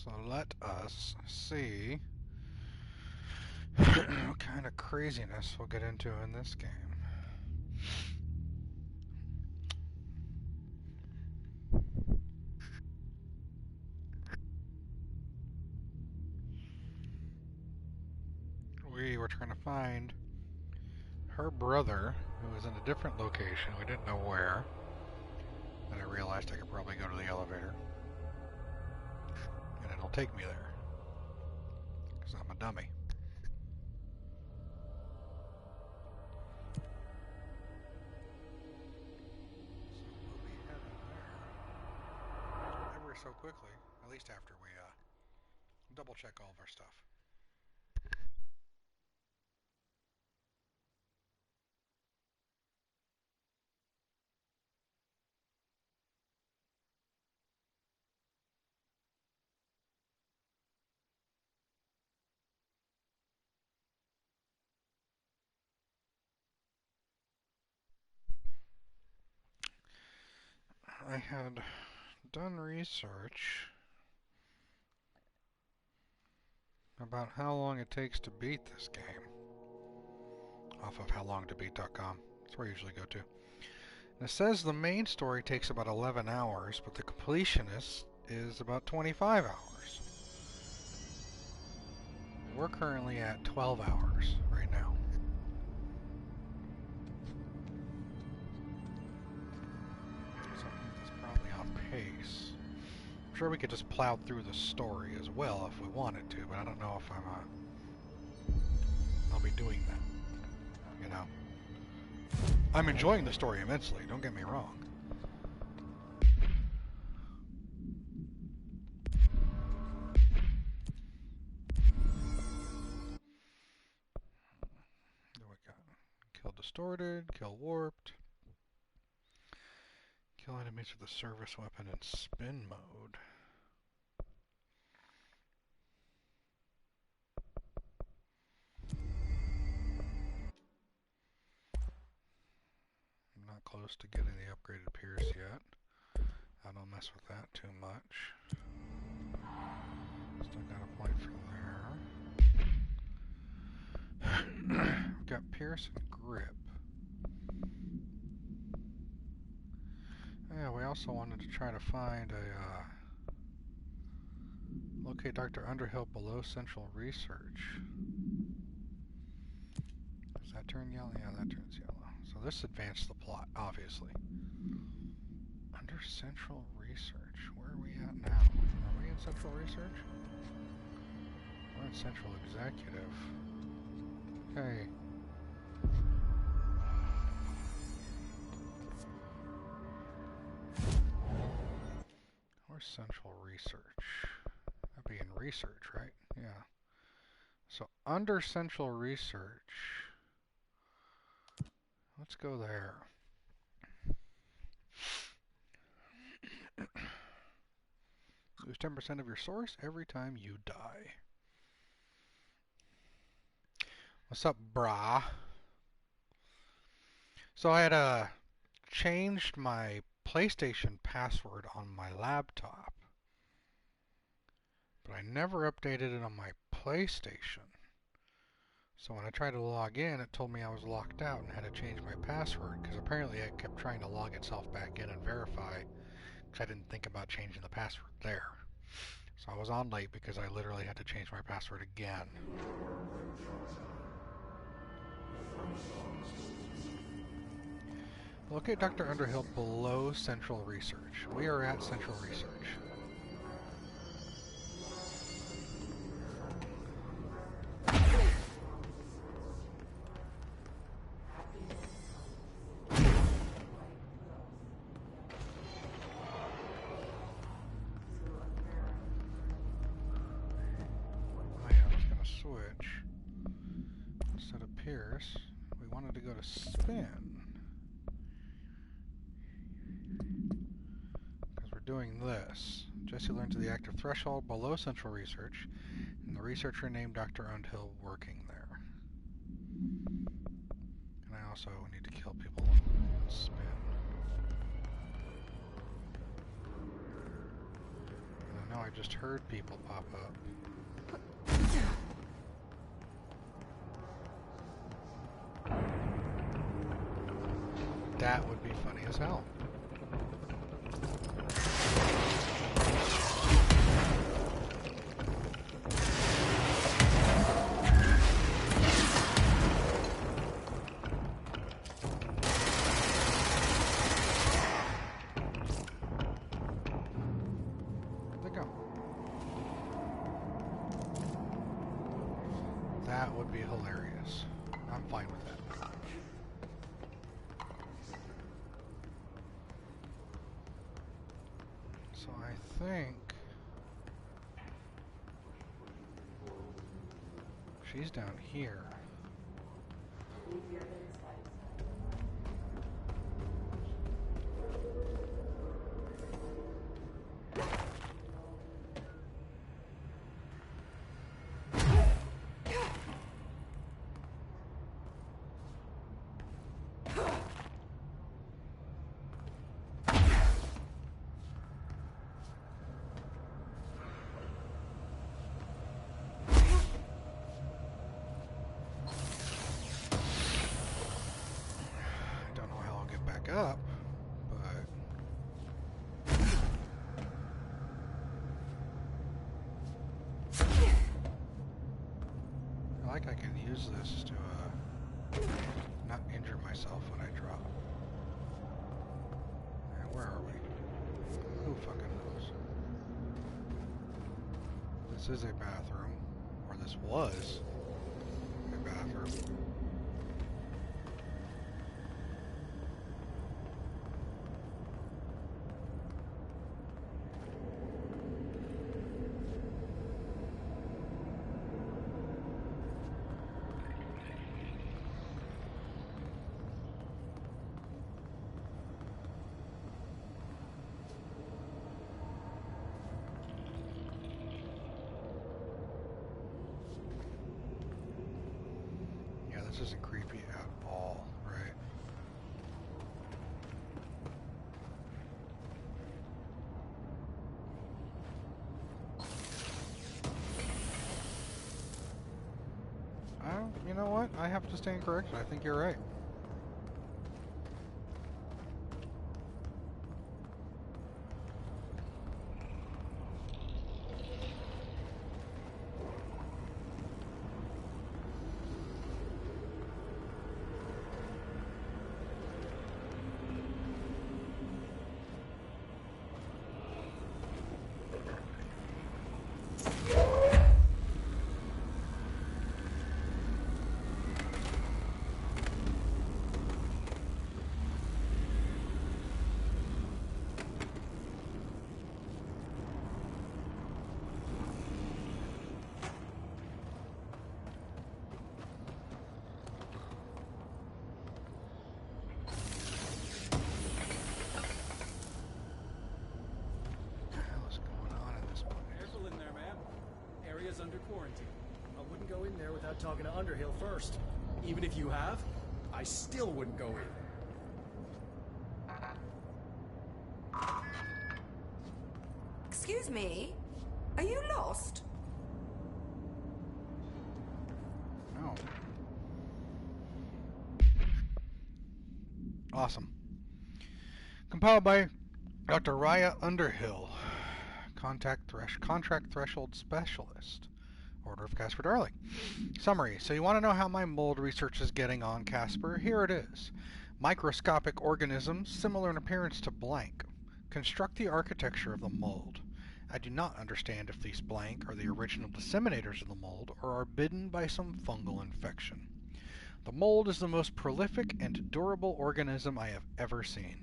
So let us see what kind of craziness we'll get into in this game. We were trying to find her brother, who was in a different location. We didn't know where. Then I realized I could probably go to the elevator. And it'll take me there. Because I'm a dummy. So quickly, at least after we double check all of our stuff. I had done research about how long it takes to beat this game off of howlongtobeat.com. That's where I usually go to. And it says the main story takes about 11 hours, but the completionist is about 25 hours. We're currently at 12 hours right now. So I think that's probably on pace. I'm sure we could just plow through the story as well if we wanted to, but I don't know if I'll be doing that, you know. I'm enjoying the story immensely, don't get me wrong. What we got? Kill distorted, kill warped, kill enemies with a service weapon in spin mode. I'm not close to getting the upgraded Pierce yet. I don't mess with that too much. Still got a point from there. We've got Pierce and Grip. Yeah, we also wanted to try to find a locate Dr. Underhill below Central Research. Does that turn yellow? Yeah, that turns yellow. So this advanced the plot, obviously. Under Central Research. Where are we at now? Are we in Central Research? We're in Central Executive. Okay. Where's Central Research? That'd be in Research, right? Yeah. So under Central Research, let's go there. Lose 10% of your source every time you die. What's up, brah? So I had changed my PlayStation password on my laptop, but I never updated it on my PlayStation. So when I tried to log in, it told me I was locked out and had to change my password, because apparently it kept trying to log itself back in and verify, because I didn't think about changing the password there. So I was on late because I literally had to change my password again. Locate Dr. Underhill below Central Research. We are at Central Research. Switch. Instead of Pierce, we wanted to go to Spin. Because we're doing this. Jesse learned to the active threshold below Central Research, and the researcher named Dr. Underhill working there. And I also need to kill people in Spin. And I No, I just heard people pop up. That would be funny as hell. Where'd they go? That would be hilarious. I'm fine with that. So I think she's down here. Up, but I can use this to not injure myself when I drop. And where are we? Who fucking knows? This is a bathroom, or this was a bathroom. This isn't creepy at all, right? You know what? I have to stand corrected. I think you're right. Under quarantine. I wouldn't go in there without talking to Underhill first. Even if you have, I still wouldn't go in. Excuse me? Are you lost? No. Awesome. Compiled by Dr. Raya Underhill. Contract Threshold Specialist. Order of Casper Darling. Summary. So you want to know how my mold research is getting on, Casper? Here it is. Microscopic organisms, similar in appearance to blank. Construct the architecture of the mold. I do not understand if these blank are the original disseminators of the mold or are bitten by some fungal infection. The mold is the most prolific and durable organism I have ever seen.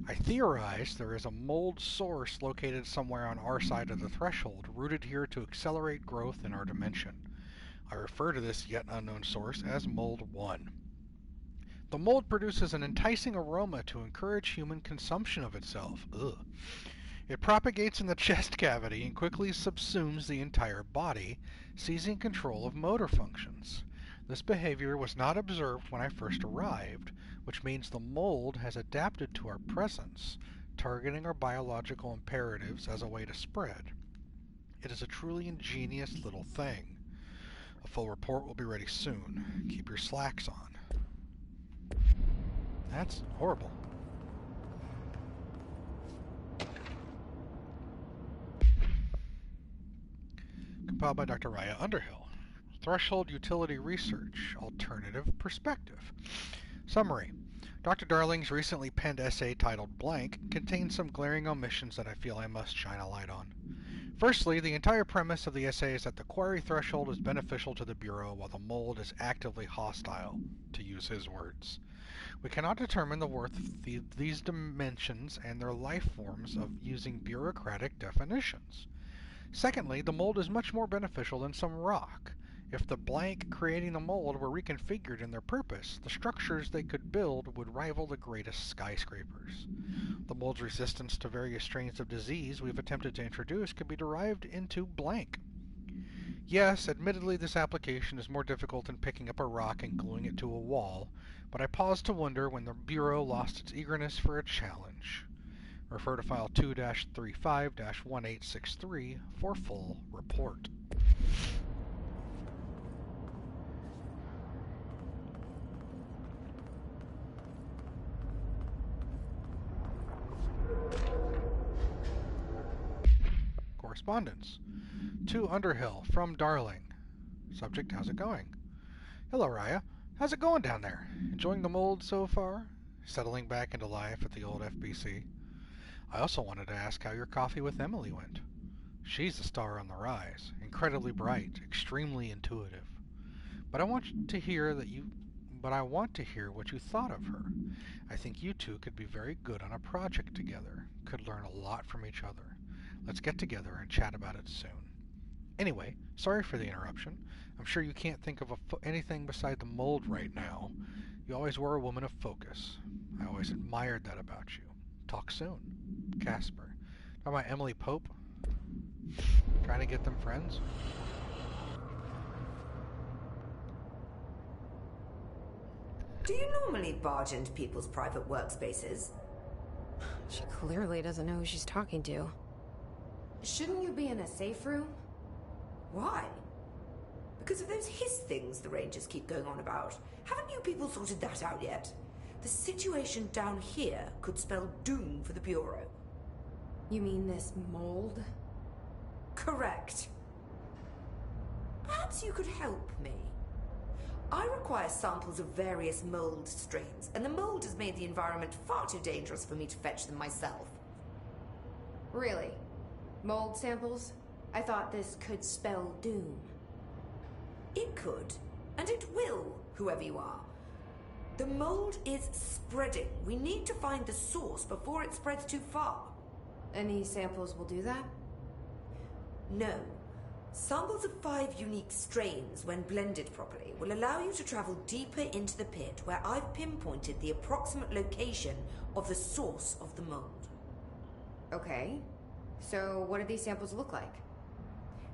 I theorize there is a mold source located somewhere on our side of the threshold, rooted here to accelerate growth in our dimension. I refer to this yet unknown source as Mold 1. The mold produces an enticing aroma to encourage human consumption of itself. Ugh. It propagates in the chest cavity and quickly subsumes the entire body, seizing control of motor functions. This behavior was not observed when I first arrived, which means the mold has adapted to our presence, targeting our biological imperatives as a way to spread. It is a truly ingenious little thing. A full report will be ready soon. Keep your slacks on. That's horrible. Compiled by Dr. Raya Underhill. Threshold Utility Research, Alternative Perspective. Summary. Dr. Darling's recently penned essay titled Blank contains some glaring omissions that I feel I must shine a light on. Firstly, the entire premise of the essay is that the quarry threshold is beneficial to the Bureau while the mold is actively hostile, to use his words. We cannot determine the worth of these dimensions and their life forms of using bureaucratic definitions. Secondly, the mold is much more beneficial than some rock. If the blank creating the mold were reconfigured in their purpose, the structures they could build would rival the greatest skyscrapers. The mold's resistance to various strains of disease we've attempted to introduce could be derived into blank. Yes, admittedly this application is more difficult than picking up a rock and gluing it to a wall, but I pause to wonder when the Bureau lost its eagerness for a challenge. Refer to File 2-35-1863 for full report. Correspondence. To Underhill, from Darling. Subject, how's it going? Hello, Raya. How's it going down there? Enjoying the mold so far? Settling back into life at the old FBC? I also wanted to ask how your coffee with Emily went. She's a star on the rise, incredibly bright, extremely intuitive. But I want to hear what you thought of her. I think you two could be very good on a project together, could learn a lot from each other. Let's get together and chat about it soon. Anyway, sorry for the interruption. I'm sure you can't think of anything beside the mold right now. You always were a woman of focus. I always admired that about you. Talk soon. Casper. Talk about Emily Pope. Trying to get them friends? Do you normally barge into people's private workspaces? She clearly doesn't know who she's talking to. Shouldn't you be in a safe room? Why? Because of those hiss things the Rangers keep going on about. Haven't you people sorted that out yet? The situation down here could spell doom for the Bureau. You mean this mold? Correct. Perhaps you could help me. I require samples of various mold strains, and the mold has made the environment far too dangerous for me to fetch them myself. Really? Mold samples? I thought this could spell doom. It could, and it will, whoever you are. The mold is spreading. We need to find the source before it spreads too far. And these samples will do that? No. Samples of 5 unique strains, when blended properly, will allow you to travel deeper into the pit where I've pinpointed the approximate location of the source of the mold. Okay. So what do these samples look like?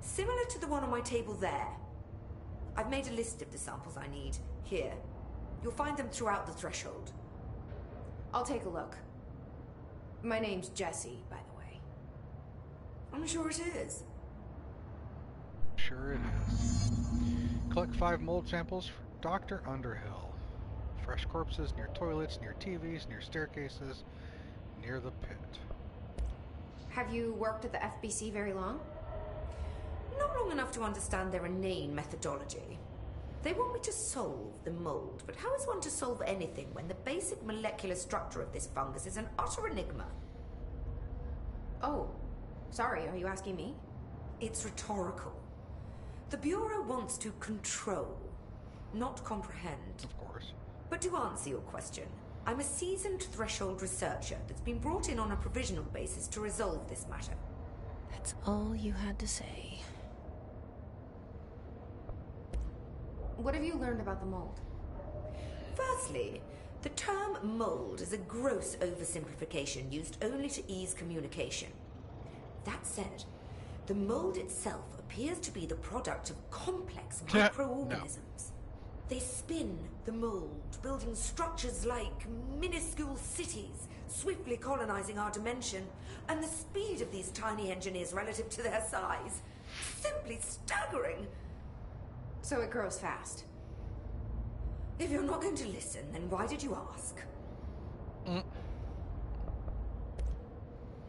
Similar to the one on my table there. I've made a list of the samples I need. Here. You'll find them throughout the threshold. I'll take a look. My name's Jessie, by the way. I'm sure it is. Sure it is. Collect 5 mold samples for Dr. Underhill. Fresh corpses near toilets, near TVs, near staircases, near the pit. Have you worked at the FBC very long? Not long enough to understand their inane methodology. They want me to solve the mold, but how is one to solve anything when the basic molecular structure of this fungus is an utter enigma? Oh, sorry, are you asking me? It's rhetorical. The Bureau wants to control, not comprehend. Of course. But to answer your question, I'm a seasoned threshold researcher that's been brought in on a provisional basis to resolve this matter. That's all you had to say. What have you learned about the mold? Firstly, the term mold is a gross oversimplification used only to ease communication. That said, the mold itself appears to be the product of complex microorganisms. They spin the mold, building structures like minuscule cities, swiftly colonizing our dimension, and the speed of these tiny engineers relative to their size. simply staggering. So it grows fast. If you're not going to listen, then why did you ask?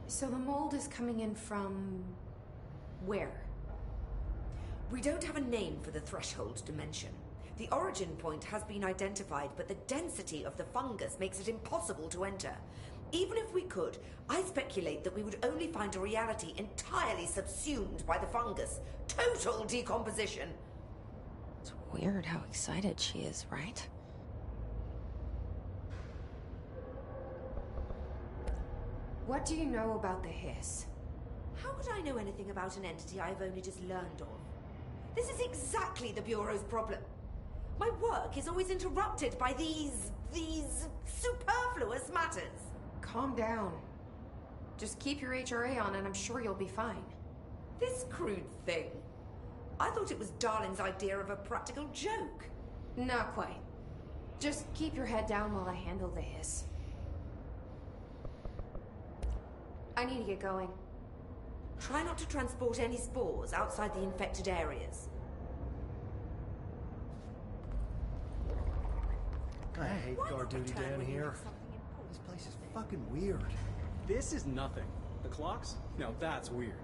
So the mold is coming in from... where? We don't have a name for the threshold dimension. The origin point has been identified, but the density of the fungus makes it impossible to enter. Even if we could, I speculate that we would only find a reality entirely subsumed by the fungus. Total decomposition. It's weird how excited she is, right? What do you know about the hiss? How could I know anything about an entity I've only just learned of? This is exactly the Bureau's problem. My work is always interrupted by these superfluous matters. Calm down. Just keep your HRA on and I'm sure you'll be fine. This crude thing. I thought it was Darling's idea of a practical joke. Not quite. Just keep your head down while I handle the hiss. I need to get going. Try not to transport any spores outside the infected areas. I hate guard duty down here. This place is fucking weird. This is nothing. The clocks? Now that's weird.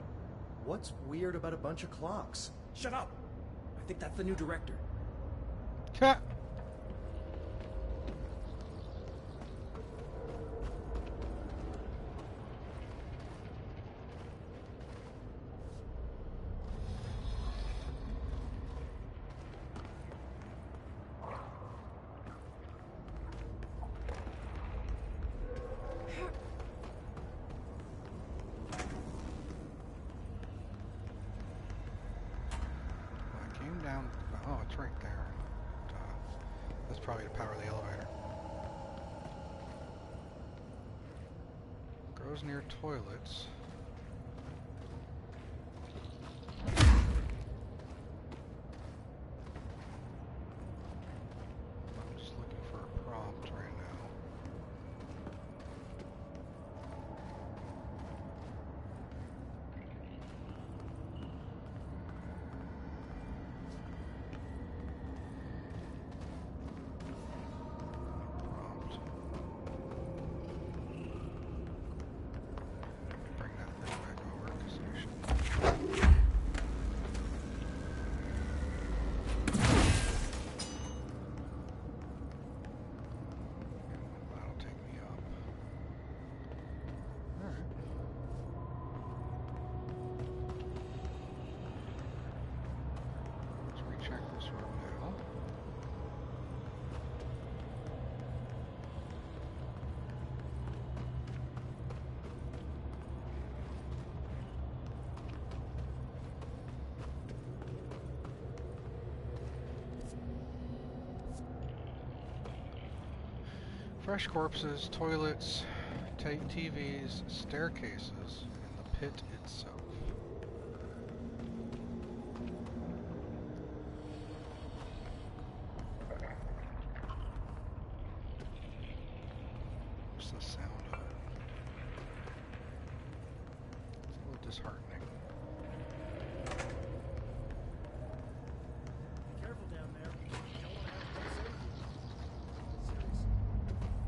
What's weird about a bunch of clocks? Shut up! I think that's the new director. Cat. Down. Oh, it's right there. That's probably to power the elevator. Grows near toilets. I'm just looking for a prompt right now. Bring that thing back over because I should. That'll take me up. Alright. Let's recheck this room now. Fresh corpses, toilets, TVs, staircases, and the pit itself. What's the sound of it? It's a little disheartening. Be careful down there. You don't want to have to go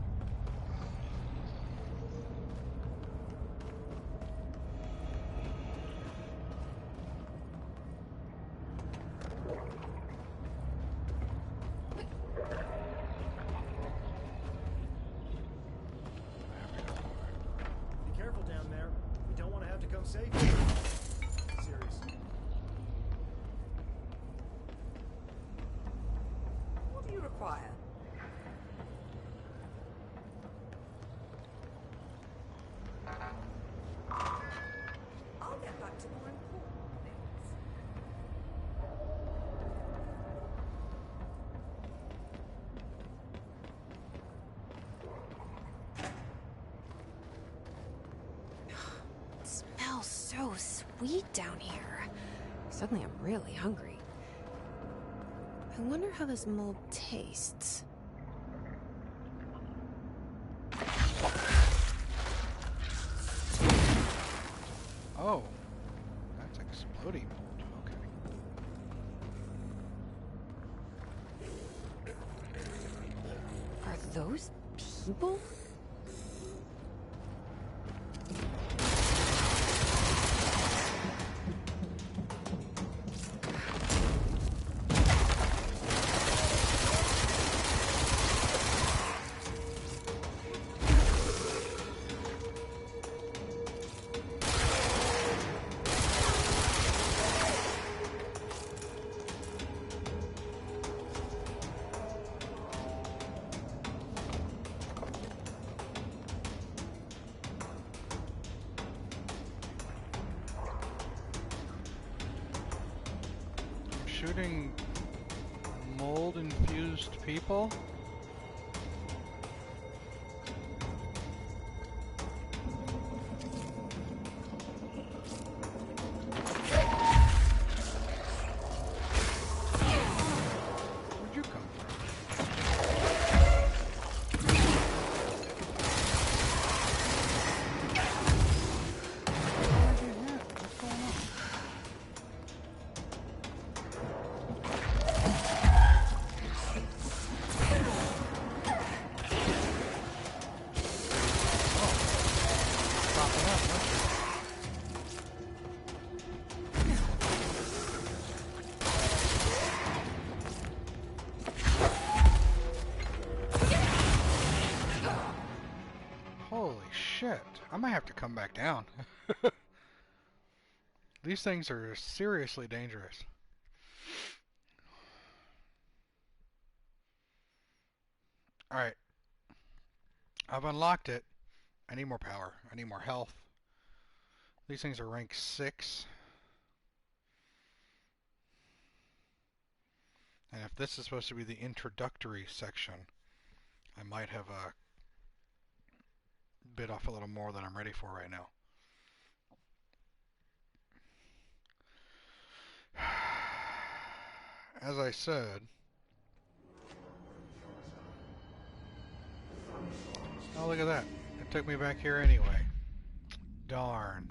safety. Be careful down there. We don't want to have to come save you. Serious. What do you require? I'll get back to more important things. It smells so sweet down here. Suddenly I'm really hungry. I wonder how this mold tastes. Oh, that's exploding mold. those people? Shooting mold-infused people? Where'd you come from? Where'd you hit? What's going on? Popping up, huh? Holy shit. I might have to come back down. These things are seriously dangerous. Alright. I've unlocked it. I need more power. I need more health. These things are rank 6. And if this is supposed to be the introductory section, I might have bit off a little more than I'm ready for right now. As I said, oh look at that. It took me back here anyway. Darn.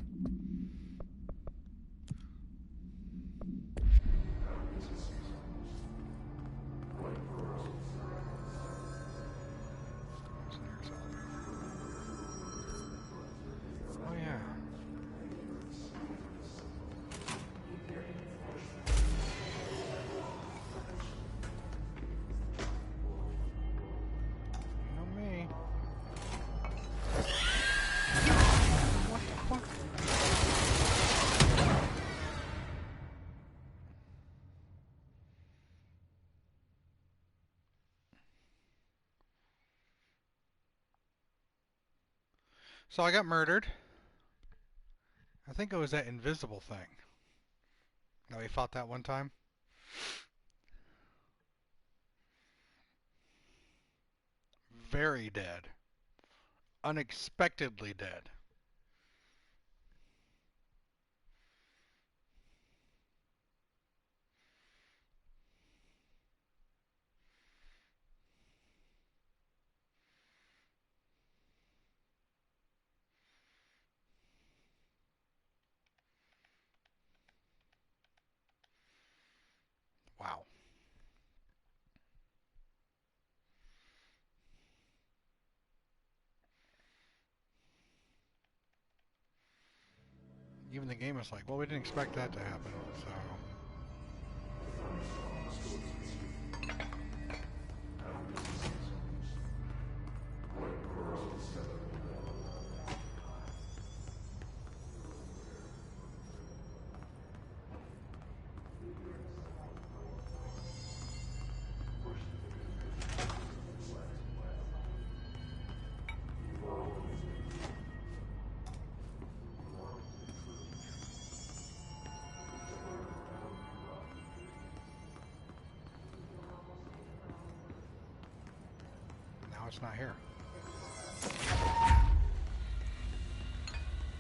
Oh yeah. You know me. What the fuck? So I got murdered. I think it was that invisible thing. Now we fought that one time. Very dead. Unexpectedly dead. Wow. Even the game is like, well, we didn't expect that to happen, so... Now it's not here.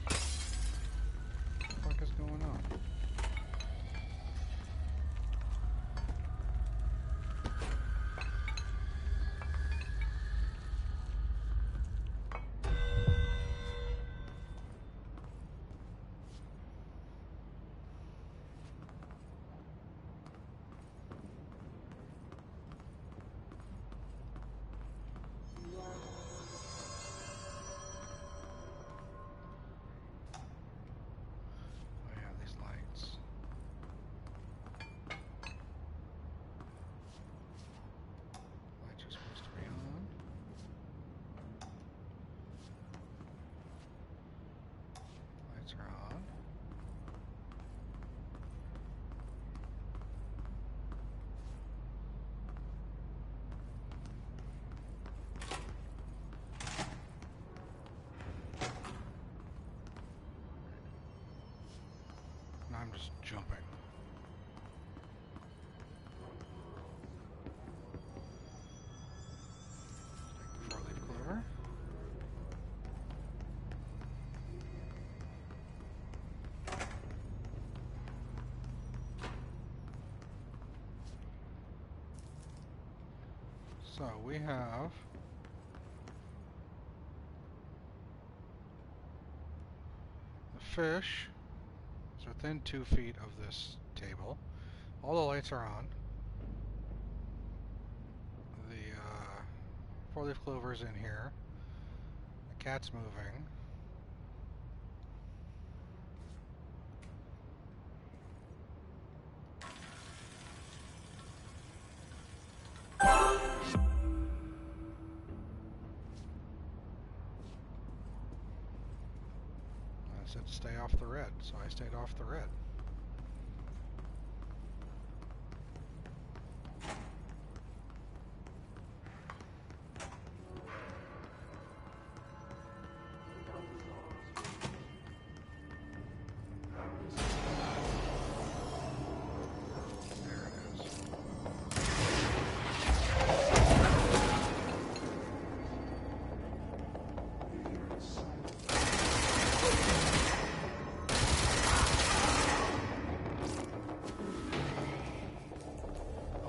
What the fuck is going on? just jumping. Take the four-leaf clover. So we have the fish. It's within 2 feet of this table. All the lights are on. The four-leaf clover's in here. The cat's moving. I said stay off the red, so I stayed off the red.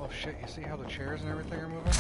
Shit, you see how the chairs and everything are moving?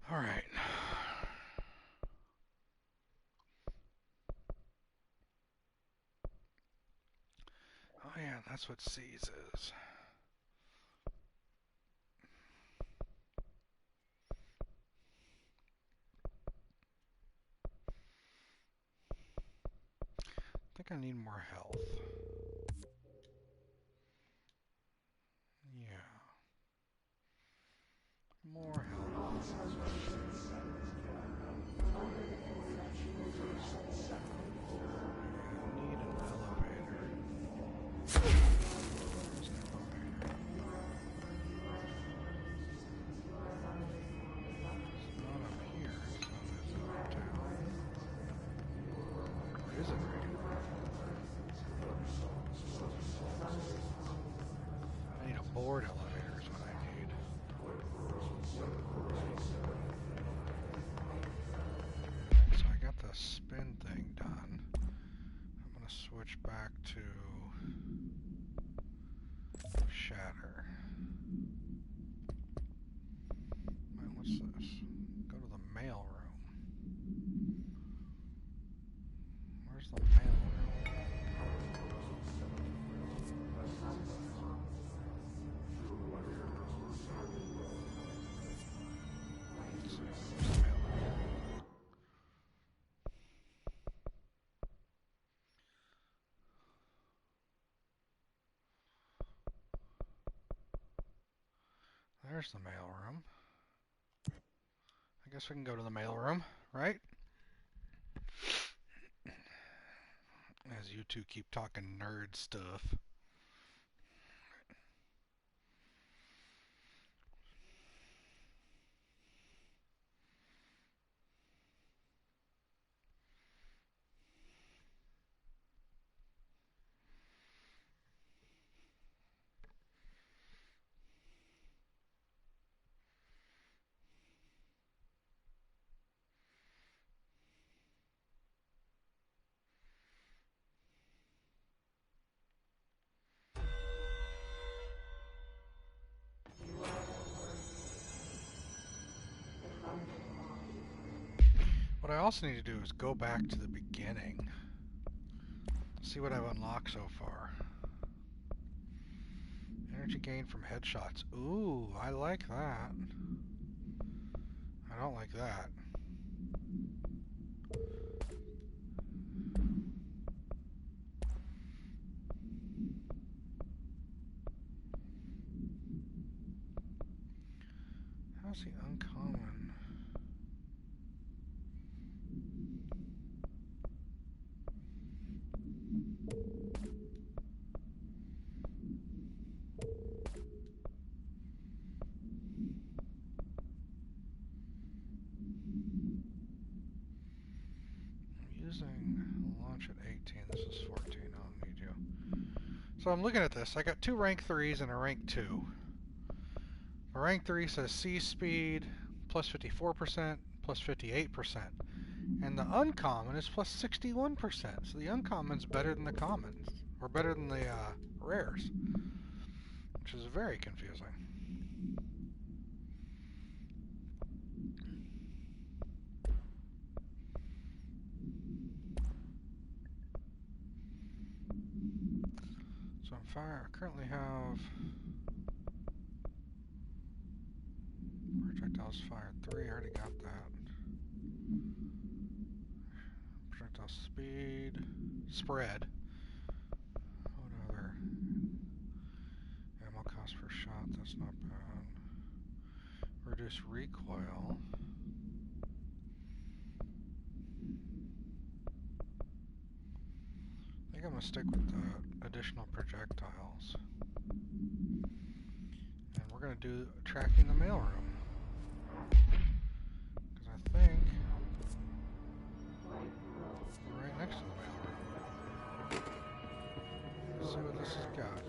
All right. Oh yeah, that's what C's is. I think I need more health. Yeah. More health. I need an elevator. There's an elevator. It's not up here, so it's uptown. Or is it right here? board elevator is what I need. So I got the spin thing done. I'm going to switch back to shatter. Wait, what's this? Go to the mail room. Where's the mail room? Let's see, where's the mail room? There's the mail room. I guess we can go to the mail room, right? As you two keep talking nerd stuff. What I also need to do is go back to the beginning. See what I've unlocked so far. Energy gain from headshots. Ooh, I like that. I don't like that. How's the uncommon? Using launch at 18. This is 14. I don't need you. So I'm looking at this. I got 2 rank 3s and a rank 2. The rank 3 says C speed plus 54%, plus 58%. And the uncommon is plus 61%. So the uncommon's better than the commons. Or better than the rares. Which is very confusing. So I currently have projectiles fired 3, I already got that. Projectile speed, spread. What other? Ammo cost per shot, that's not bad. Reduce recoil. I think I'm going to stick with the additional projectiles. And we're going to do tracking the mailroom. Because I think we're right next to the mailroom. Let's see what this has got.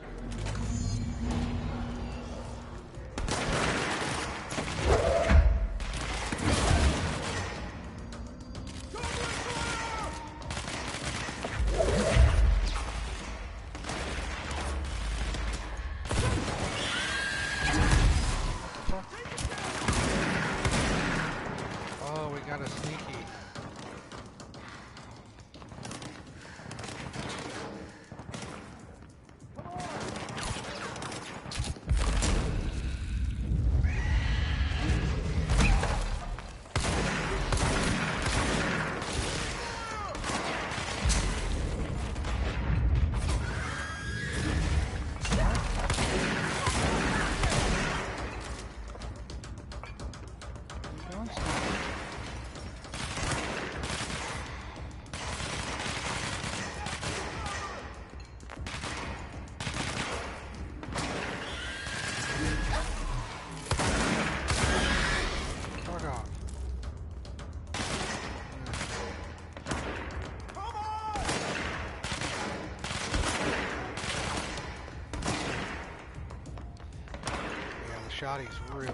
shotties real.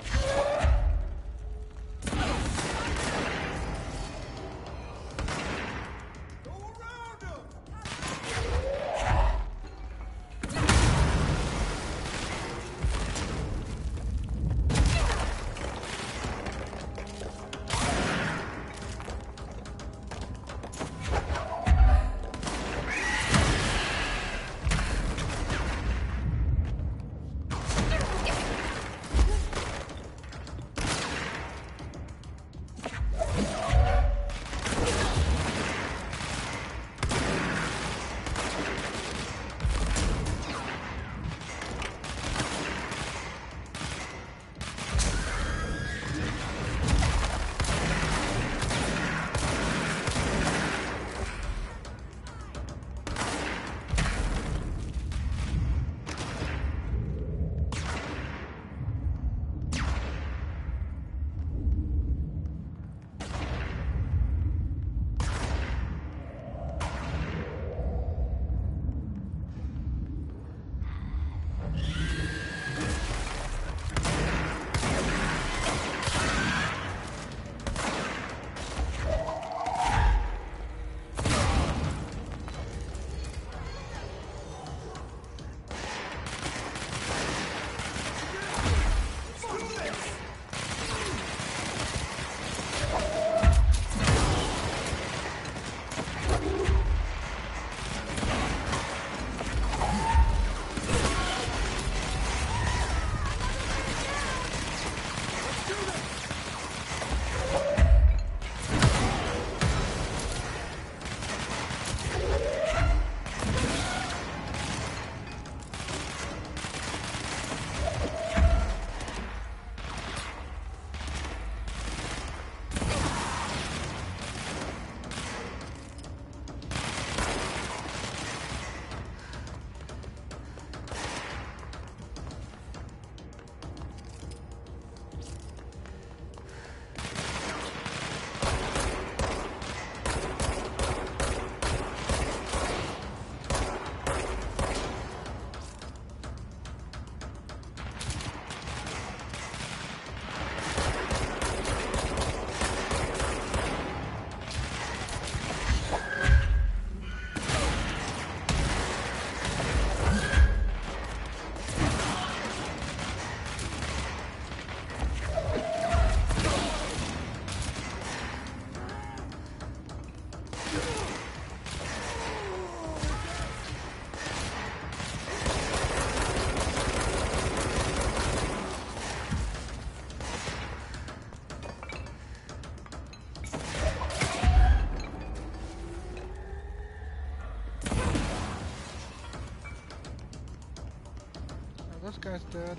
This guy's dead.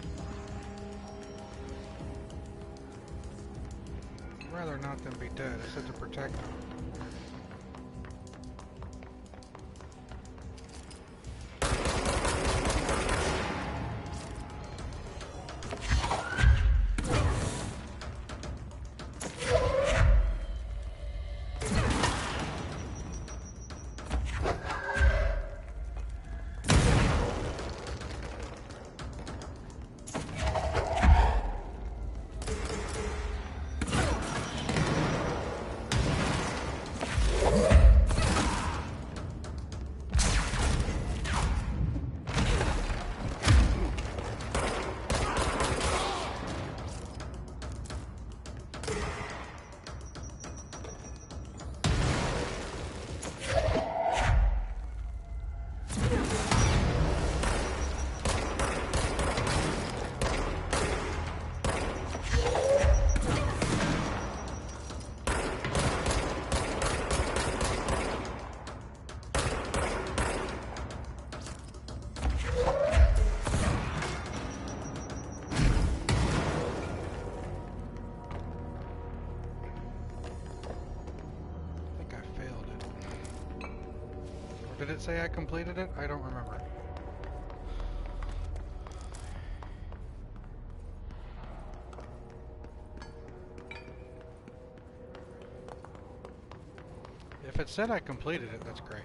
I'd rather not than be dead. I said to protect him. Did it say I completed it? I don't remember. If it said I completed it, that's great.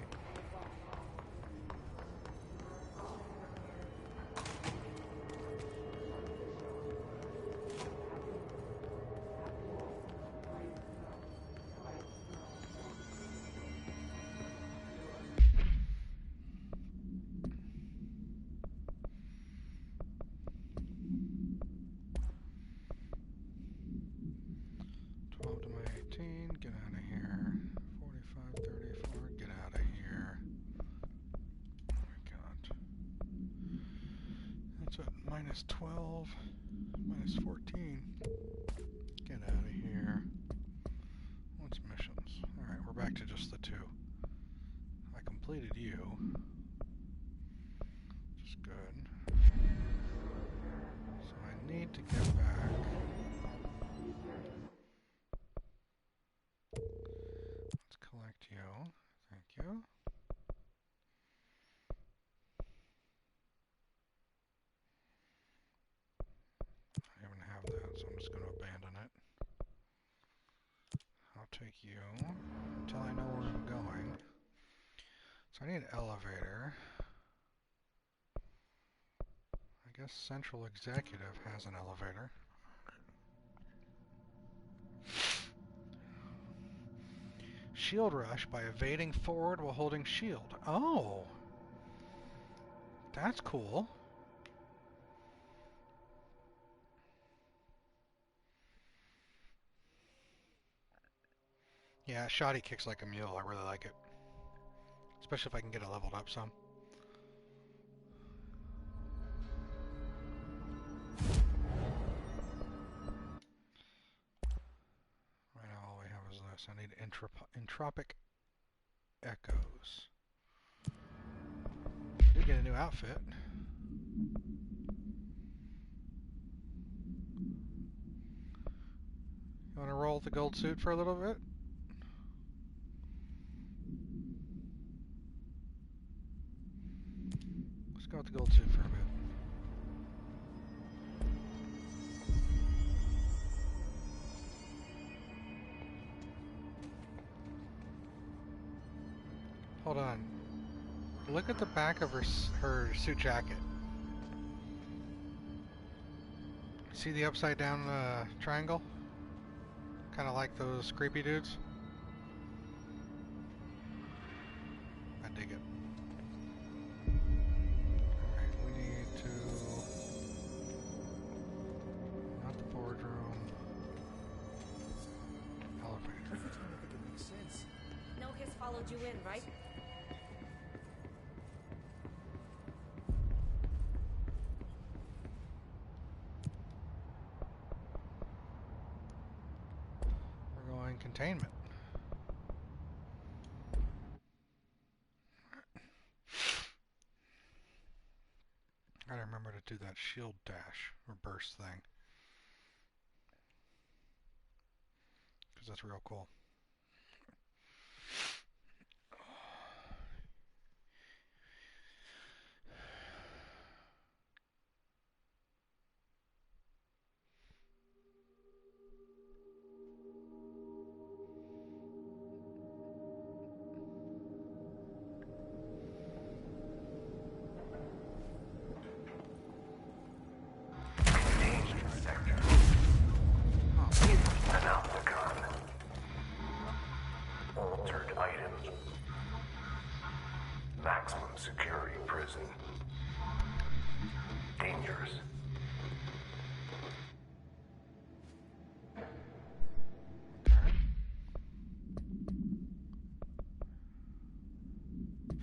minus 12, minus 14. Get out of here. What's missions? Alright, we're back to just the 2. I completed you. Which is good. So I need to get back. Let's collect you. Thank you. I even have that, so I'm just going to abandon it. I'll take you until I know where I'm going. So I need an elevator. I guess Central Executive has an elevator. Shield rush by evading forward while holding shield. Oh! That's cool. Yeah, Shoddy kicks like a mule. I really like it. Especially if I can get it leveled up some. Right now all we have is this. I need entropic echoes. Did get a new outfit. You want to roll the gold suit for a little bit? Let's go with the gold suit for a bit. Hold on. Look at the back of her suit jacket. See the upside down triangle? Kind of like those creepy dudes. I dig it. Alright, we need to... Not the forward room. Elevator. Every time I think it makes sense. No, his followed you in, right? We're going containment. Gotta remember to do that shield dash or burst thing. Because that's real cool. Altered items. Maximum security prison. Dangerous.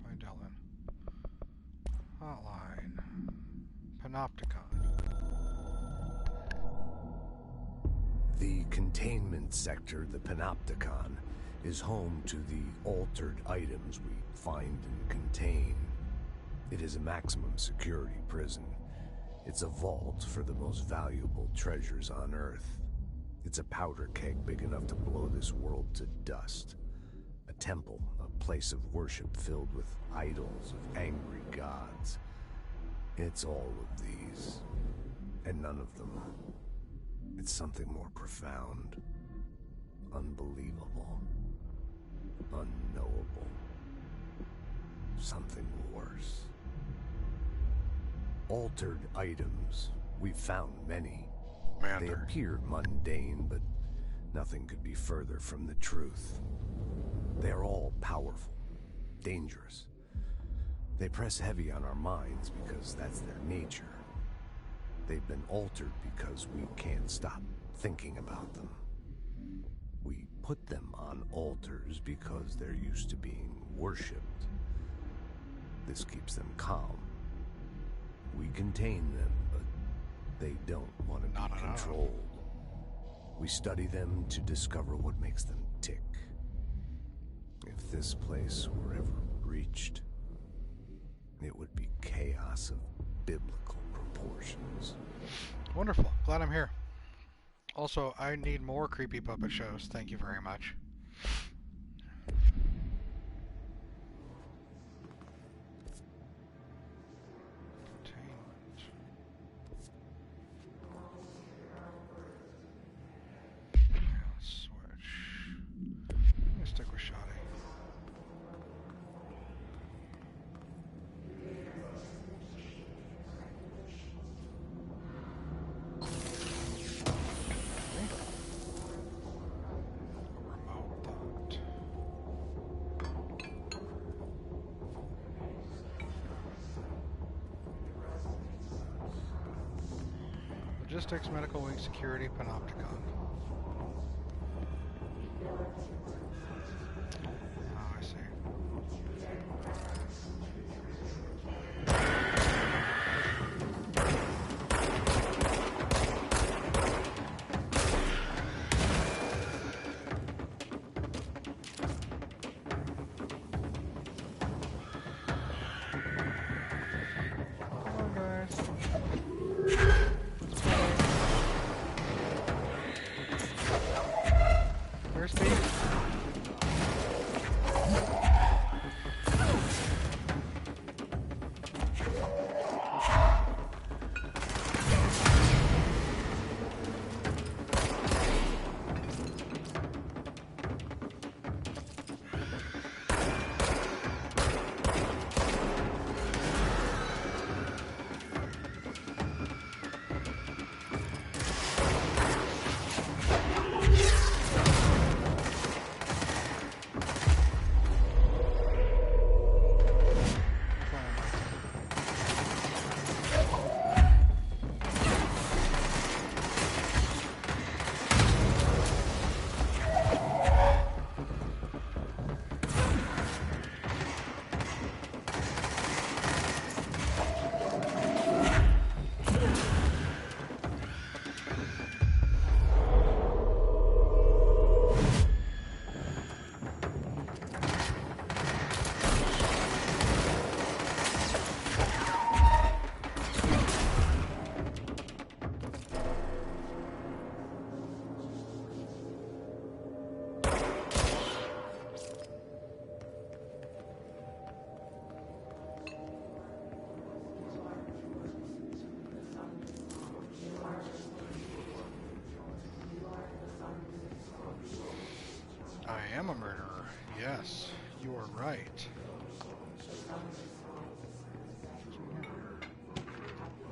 Find Ellen. Hotline. Panopticon. The containment sector, the Panopticon, is home to the altered items we find and contain. It is a maximum security prison. It's a vault for the most valuable treasures on Earth. It's a powder keg big enough to blow this world to dust. A temple, a place of worship filled with idols of angry gods. It's all of these, and none of them. It's something more profound, unbelievable, unknowable. Something worse. Altered items. We've found many. They appear mundane, but nothing could be further from the truth. They're all powerful, dangerous. They press heavy on our minds because that's their nature. They've been altered because we can't stop thinking about them. We put them on altars because they're used to being worshipped. This keeps them calm. We contain them, but They don't want to No, be no, no. controlled. We study them to discover what makes them tick. If this place were ever reached, it would be chaos of biblical proportions. Wonderful. Glad I'm here. Also, I need more creepy puppet shows. Thank you very much. Containment. Yeah, let's switch. I'm gonna stick with Shoddy. Remote thought. Logistics, medical wing, security, Panopticon. Oh, I see. Come on, guys. Thirsty? I am a murderer. Yes, you are right. There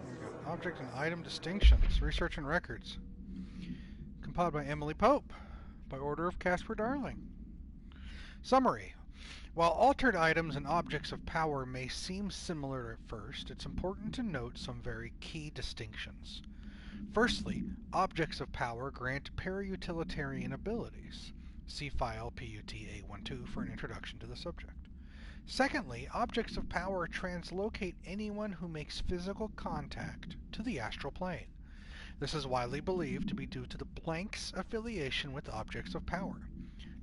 we go. Object and item distinctions. Research and records. Compiled by Emily Pope. By order of Casper Darling. Summary. While altered items and objects of power may seem similar at first, it's important to note some very key distinctions. Firstly, objects of power grant para-utilitarian abilities. See file PUT-A12 for an introduction to the subject. Secondly, objects of power translocate anyone who makes physical contact to the astral plane. This is widely believed to be due to the blank's affiliation with objects of power.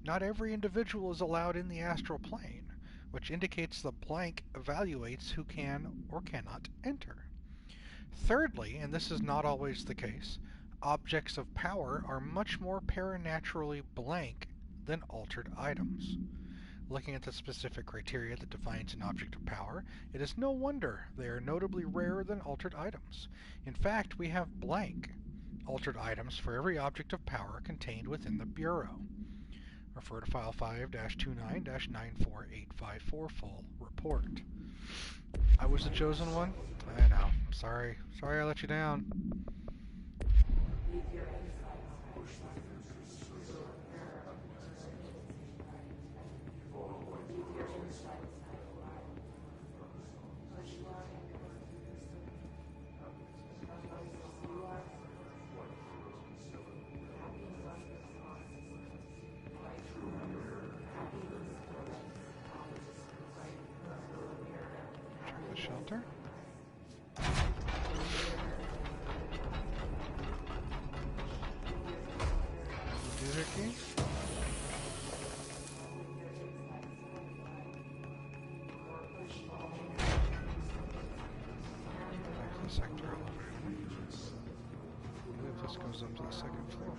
Not every individual is allowed in the astral plane, which indicates the blank evaluates who can or cannot enter. Thirdly, and this is not always the case, objects of power are much more paranaturally blank than altered items. Looking at the specific criteria that defines an object of power, it is no wonder they are notably rarer than altered items. In fact, we have blank altered items for every object of power contained within the Bureau. Refer to file 5-29-94854 full report. I was the chosen one? I know. I'm sorry. Sorry I let you down. Check the shelter. key? There's the sector elevator. I believe this goes up to the second floor.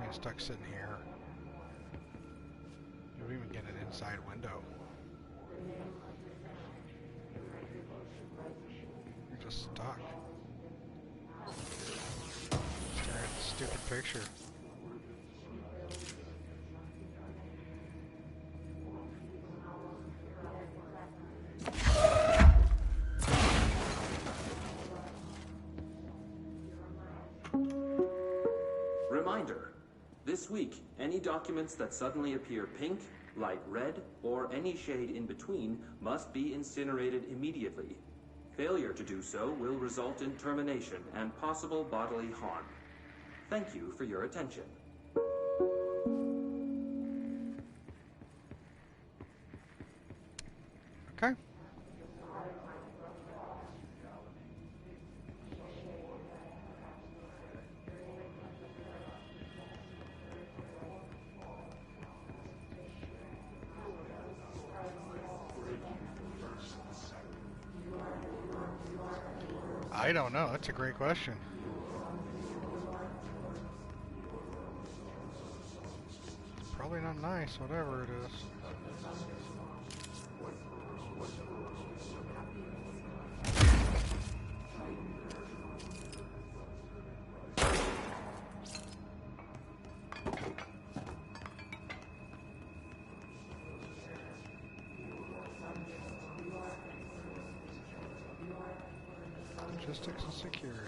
Stuck sitting here. You don't even get an inside window. You're just stuck. Staring at the stupid picture. Reminder. This week, any documents that suddenly appear pink, light red, or any shade in between must be incinerated immediately. Failure to do so will result in termination and possible bodily harm. Thank you for your attention. Okay. I don't know. That's a great question. It's probably not nice, whatever it is. Logistics and security.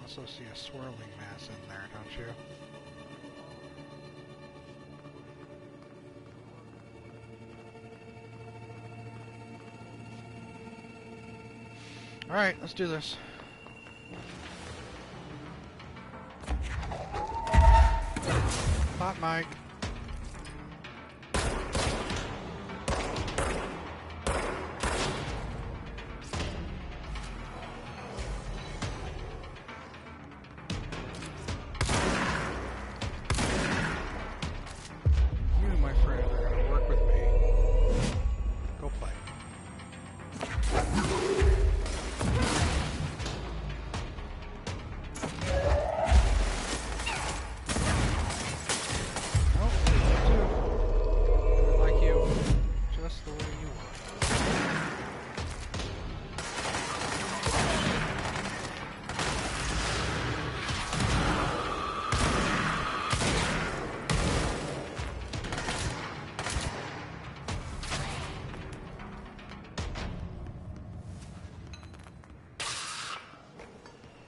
Also see a swirling mass in there, don't you? Alright, let's do this. Hot mic. You, my friend, are going to work with me. Go play.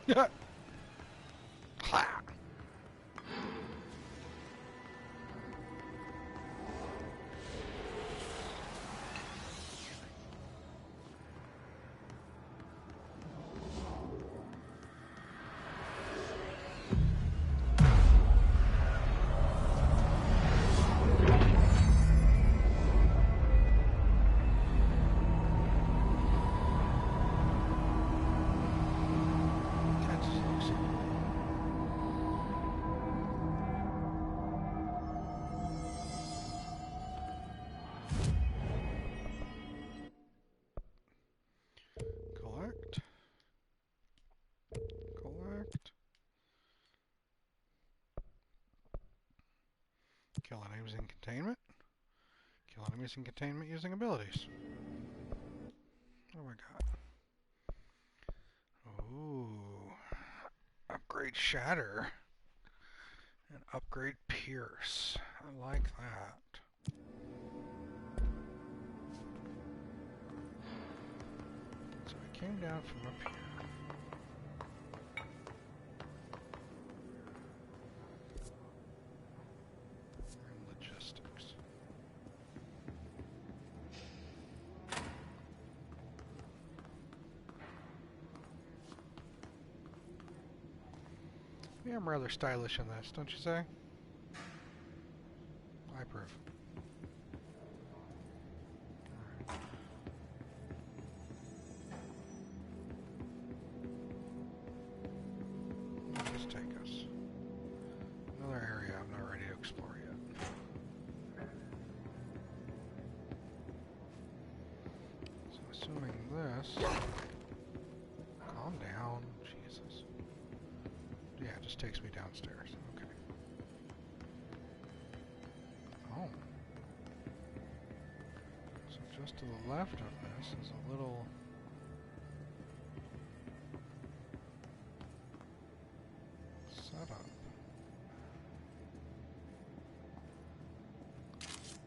Yeah. Kill enemies in containment. Kill enemies in containment using abilities. What do we got? Ooh. Upgrade Shatter. And upgrade Pierce. I like that. So I came down from up here. Yeah, I'm rather stylish in this, don't you say? I approve. Alright. Where does this take us? Another area I'm not ready to explore yet. So assuming this... Calm down, Jesus. Yeah, it just takes me downstairs. Okay. Oh. So just to the left of this is a little... setup.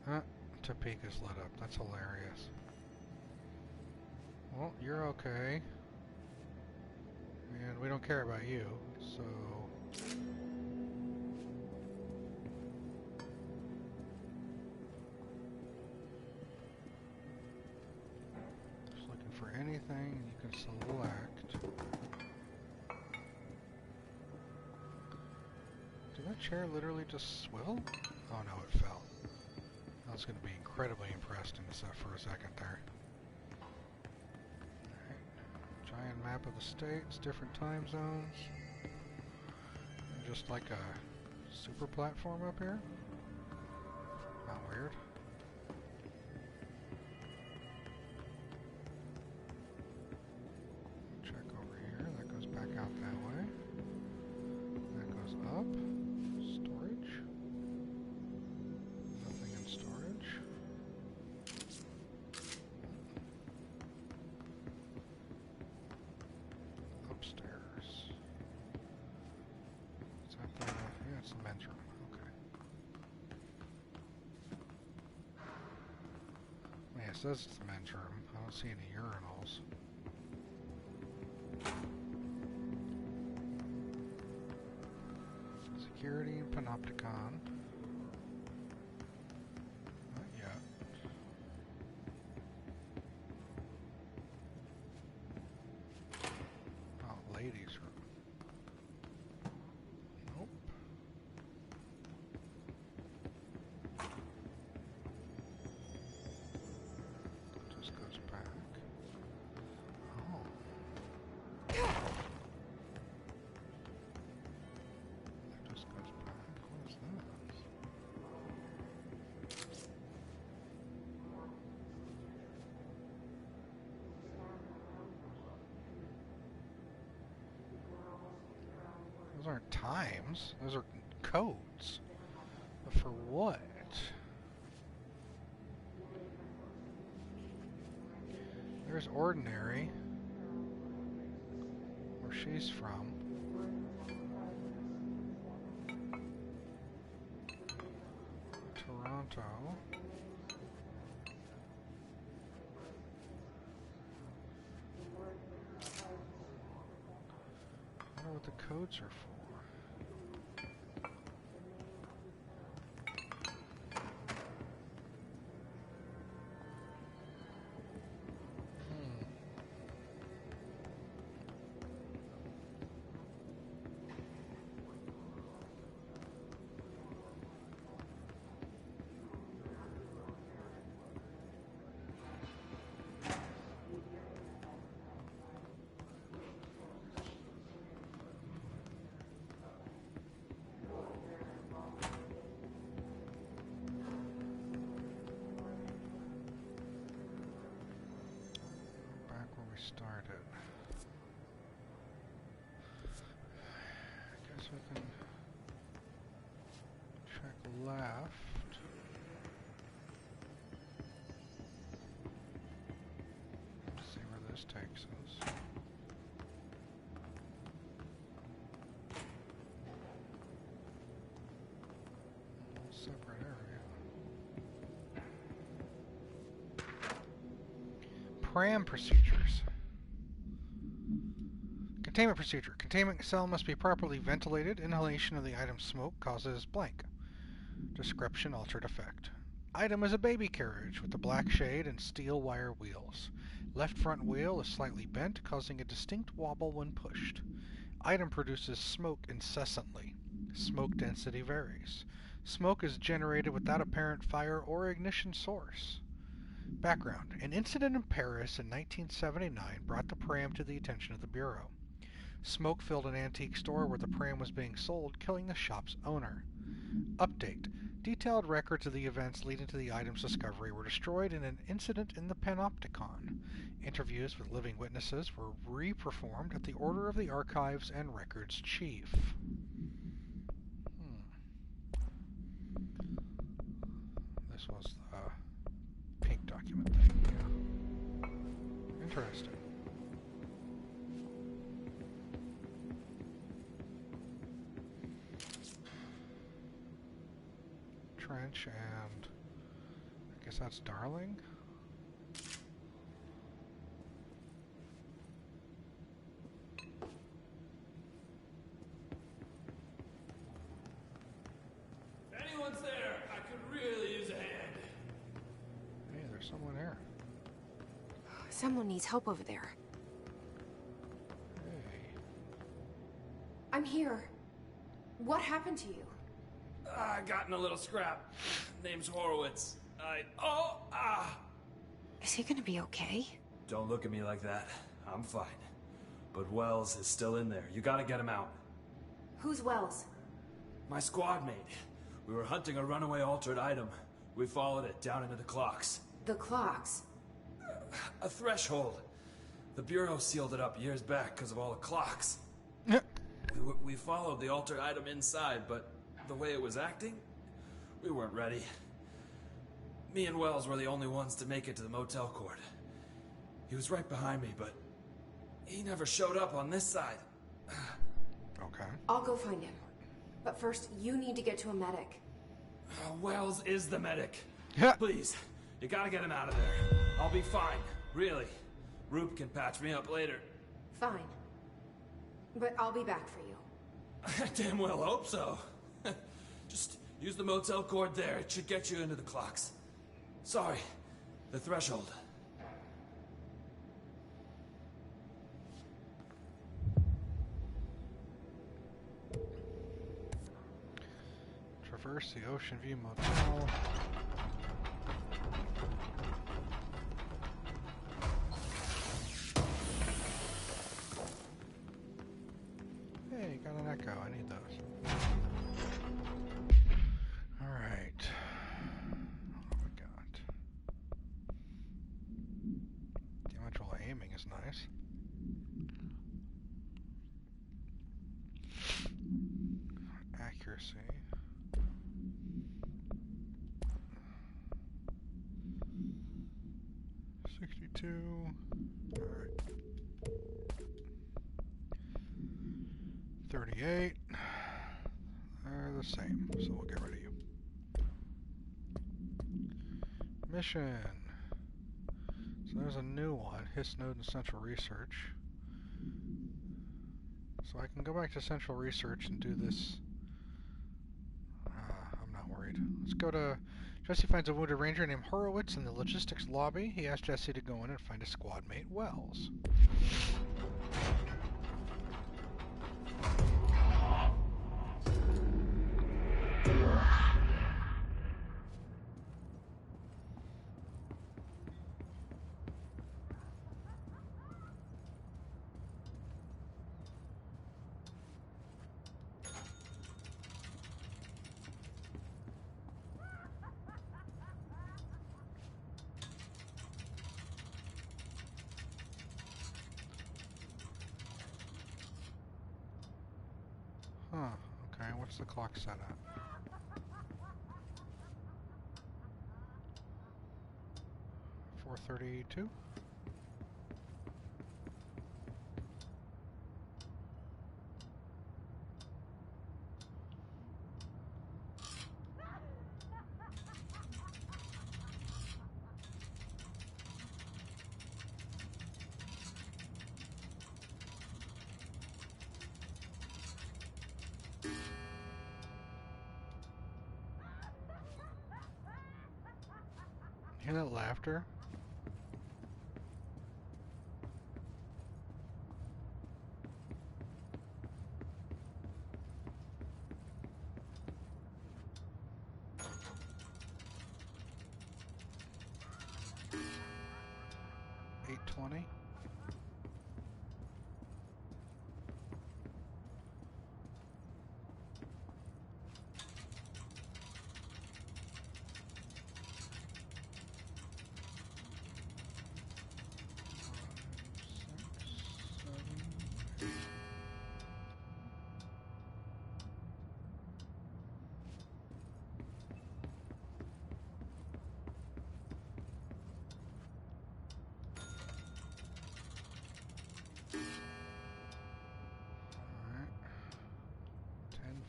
Huh, Topeka's lit up. That's hilarious. Well, you're okay. And we don't care about you, so... Just looking for anything you can select. Did that chair literally just swivel? Oh no, it fell. I was going to be incredibly impressed in this for a second there. Giant map of the states, different time zones. And just like a super platform up here. Not weird. Check over here. That goes back out that way. That goes up. Storage. Nothing in storage. Upstairs. Is that the... yeah, it's the men's room. Okay. Yeah, it says it's the men's room. I don't see any urinals. Security and Panopticon. Not yet. Oh, ladies' room. Nope. Just goes back. Oh. It just goes back. What is this? Those aren't times. Those are codes. But for what? There's Ordinary. Where she's from. Toronto. I wonder what the codes are for. Back where we started. I guess we can check left. See where this takes us. Separate area. Pram procedures. Containment procedure. Containment cell must be properly ventilated. Inhalation of the item's smoke causes blank. Description altered effect. Item is a baby carriage with a black shade and steel wire wheels. Left front wheel is slightly bent, causing a distinct wobble when pushed. Item produces smoke incessantly. Smoke density varies. Smoke is generated without apparent fire or ignition source. Background. An incident in Paris in 1979 brought the pram to the attention of the Bureau. Smoke filled an antique store where the pram was being sold, killing the shop's owner. Update. Detailed records of the events leading to the item's discovery were destroyed in an incident in the Panopticon. Interviews with living witnesses were re-performed at the order of the Archives and Records Chief. This was the pink document thing, yeah. Interesting. Trench, and I guess that's Darling. If anyone's there, I could really use a hand. Hey, there's someone here. Someone needs help over there. Hey. I'm here. What happened to you? I got in a little scrap. Name's Horowitz. Is he gonna be okay? Don't look at me like that. I'm fine. But Wells is still in there. You gotta get him out. Who's Wells? My squad mate. We were hunting a runaway altered item. We followed it down into the clocks. The clocks. A threshold. The Bureau sealed it up years back because of all the clocks. We followed the altered item inside, but the way it was acting, we weren't ready. Me and Wells were the only ones to make it to the motel court. He was right behind me, but he never showed up on this side. Okay. I'll go find him. But first, you need to get to a medic. Wells is the medic. Yeah. Please, you gotta get him out of there. I'll be fine, really. Rube can patch me up later. Fine. But I'll be back for you. I damn well hope so. Just use the motel cord there. It should get you into the clocks. Sorry, the threshold. Traverse the Ocean View Motel. Hey, got an echo. I need those. Alright. What have we got? Diametral aiming is nice. Accuracy. Alright. 38. They're the same, so we'll get rid of you. Mission. So there's a new one, HISS node and Central Research. So I can go back to Central Research and do this. I'm not worried. Let's go to... Jesse finds a wounded ranger named Horowitz in the logistics lobby. He asks Jesse to go in and find his squad mate, Wells. Huh, okay, what's the clock set at? $4:32? Hear that laughter? 20. Alright.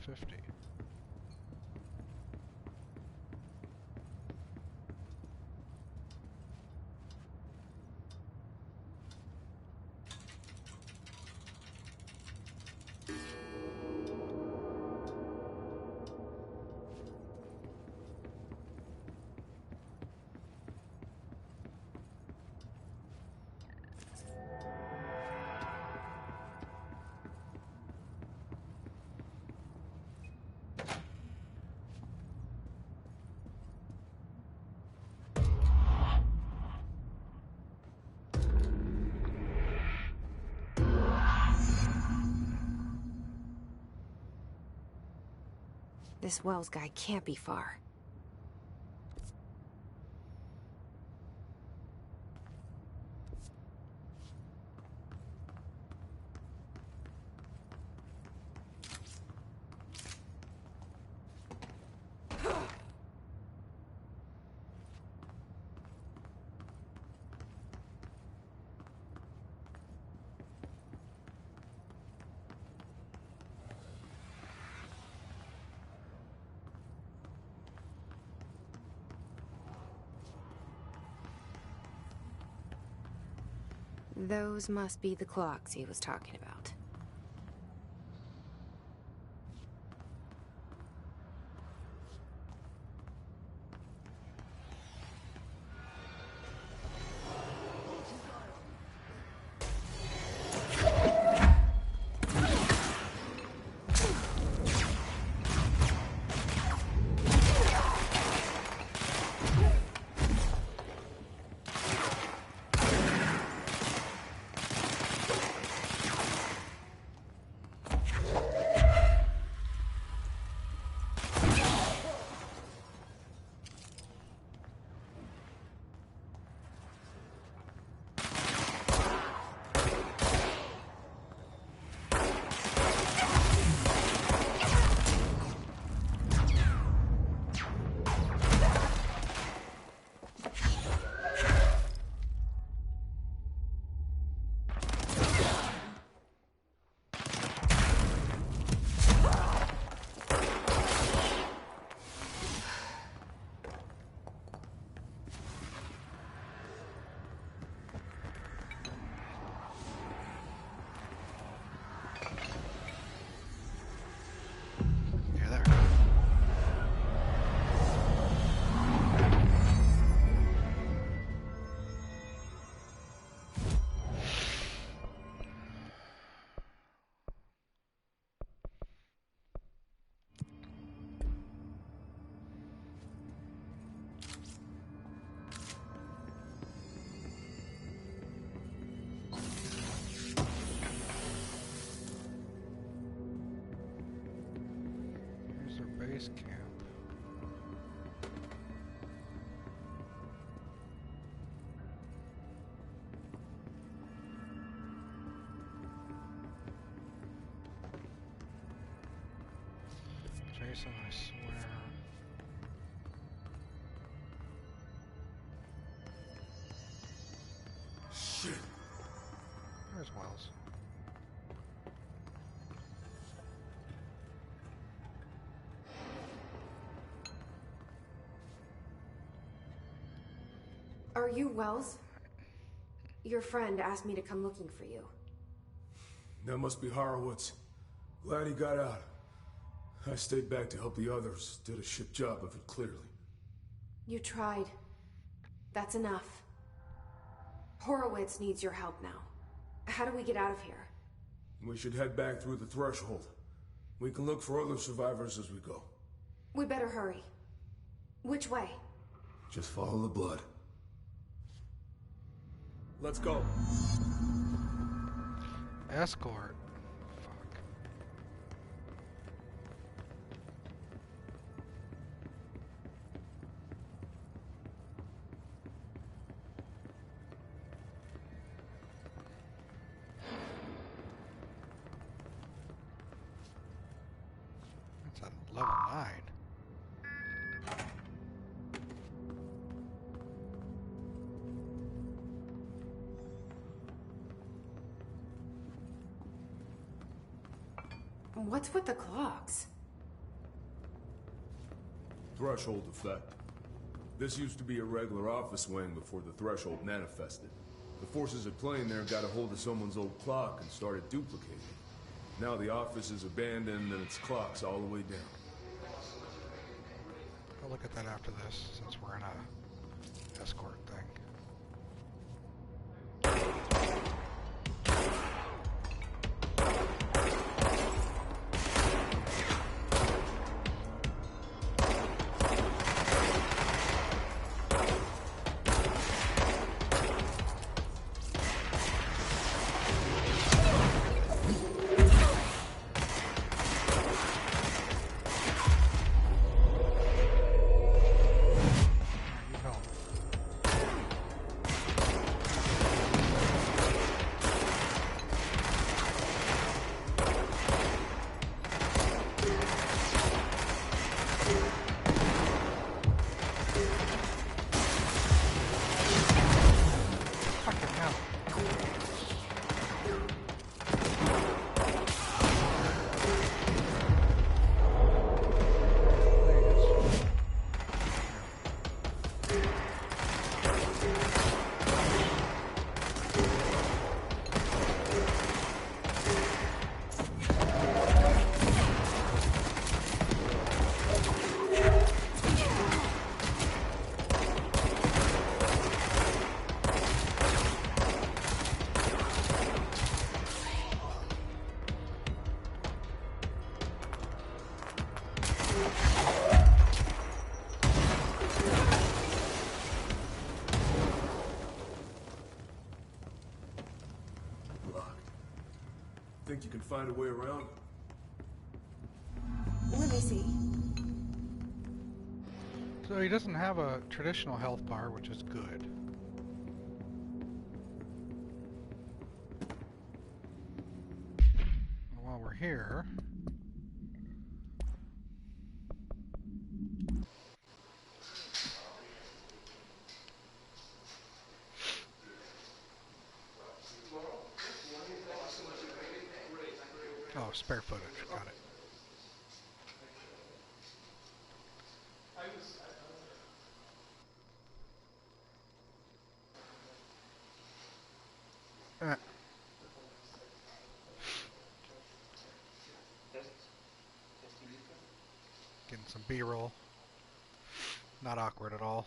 1050. This Wells guy can't be far. Those must be the clocks he was talking about. Yeah, there. Here's their base camp. Jason, I swear. Shit. There's Wells. Are you Wells? Your friend asked me to come looking for you. That must be Horowitz. Glad he got out. I stayed back to help the others. Did a shit job of it, clearly. You tried. That's enough. Horowitz needs your help now. How do we get out of here? We should head back through the threshold. We can look for other survivors as we go. We better hurry. Which way? Just follow the blood. Let's go. Escort. Fuck. That's a level 9. What's with the clocks? Threshold effect. This used to be a regular office wing before the threshold manifested. The forces at play in there got a hold of someone's old clock and started duplicating. Now the office is abandoned and its clock's all the way down. I'll look at that after this, since we're in a escort thing. Think you can find a way around? Let me see. So he doesn't have a traditional health bar, which is good. And while we're here... Oh, spare footage. Got it. Getting some B-roll. Not awkward at all.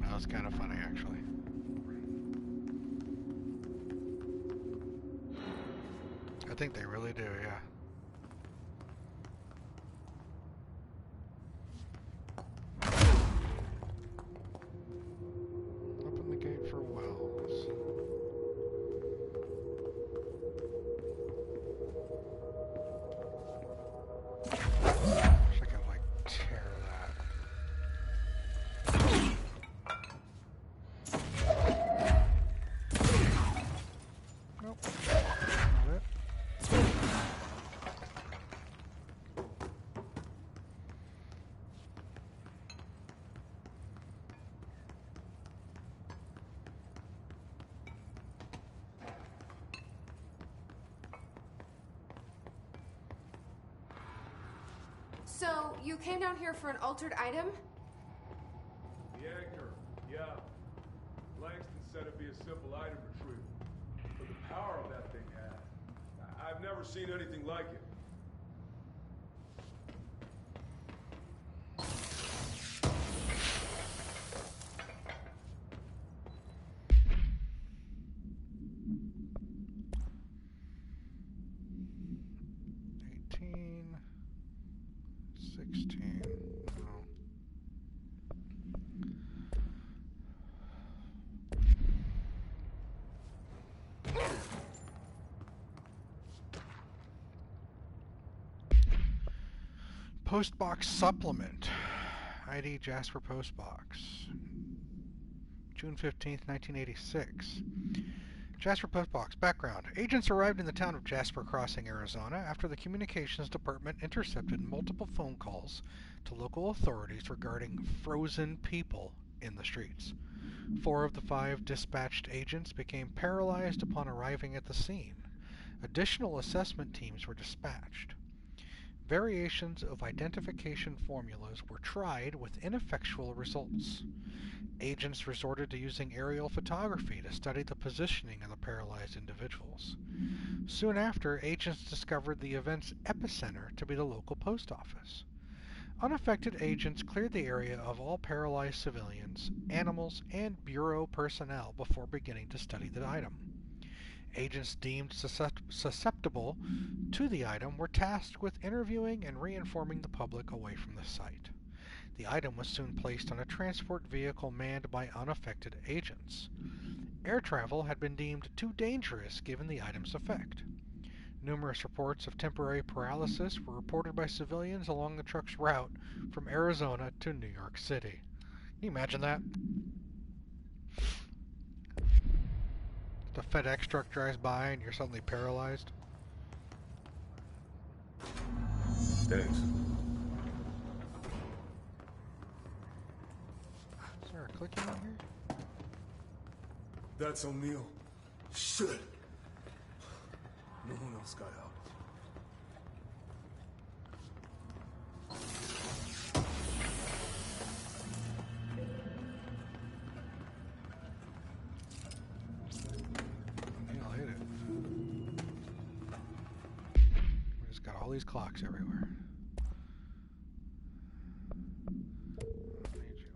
That was kind of funny, actually. I think they really do, yeah. Open the gate for Wells. So, you came down here for an altered item? The Agner, yeah. Langston said it'd be a simple item retrieval. But the power of that thing had, I've never seen anything like it. Postbox supplement. ID Jasper Postbox. June 15th, 1986. Jasper Postbox. Background. Agents arrived in the town of Jasper Crossing, Arizona after the communications department intercepted multiple phone calls to local authorities regarding frozen people in the streets. 4 of the 5 dispatched agents became paralyzed upon arriving at the scene. Additional assessment teams were dispatched. Variations of identification formulas were tried with ineffectual results. Agents resorted to using aerial photography to study the positioning of the paralyzed individuals. Soon after, agents discovered the event's epicenter to be the local post office. Unaffected agents cleared the area of all paralyzed civilians, animals, and Bureau personnel before beginning to study the item. Agents deemed susceptible to the item were tasked with interviewing and reinforming the public away from the site. The item was soon placed on a transport vehicle manned by unaffected agents. Air travel had been deemed too dangerous given the item's effect. Numerous reports of temporary paralysis were reported by civilians along the truck's route from Arizona to New York City. Can you imagine that? The FedEx truck drives by and you're suddenly paralyzed. Thanks. Is there a clicking in here? That's O'Neill. Shit! No one else got out. I'll hit it. We just got all these clocks everywhere. I need you.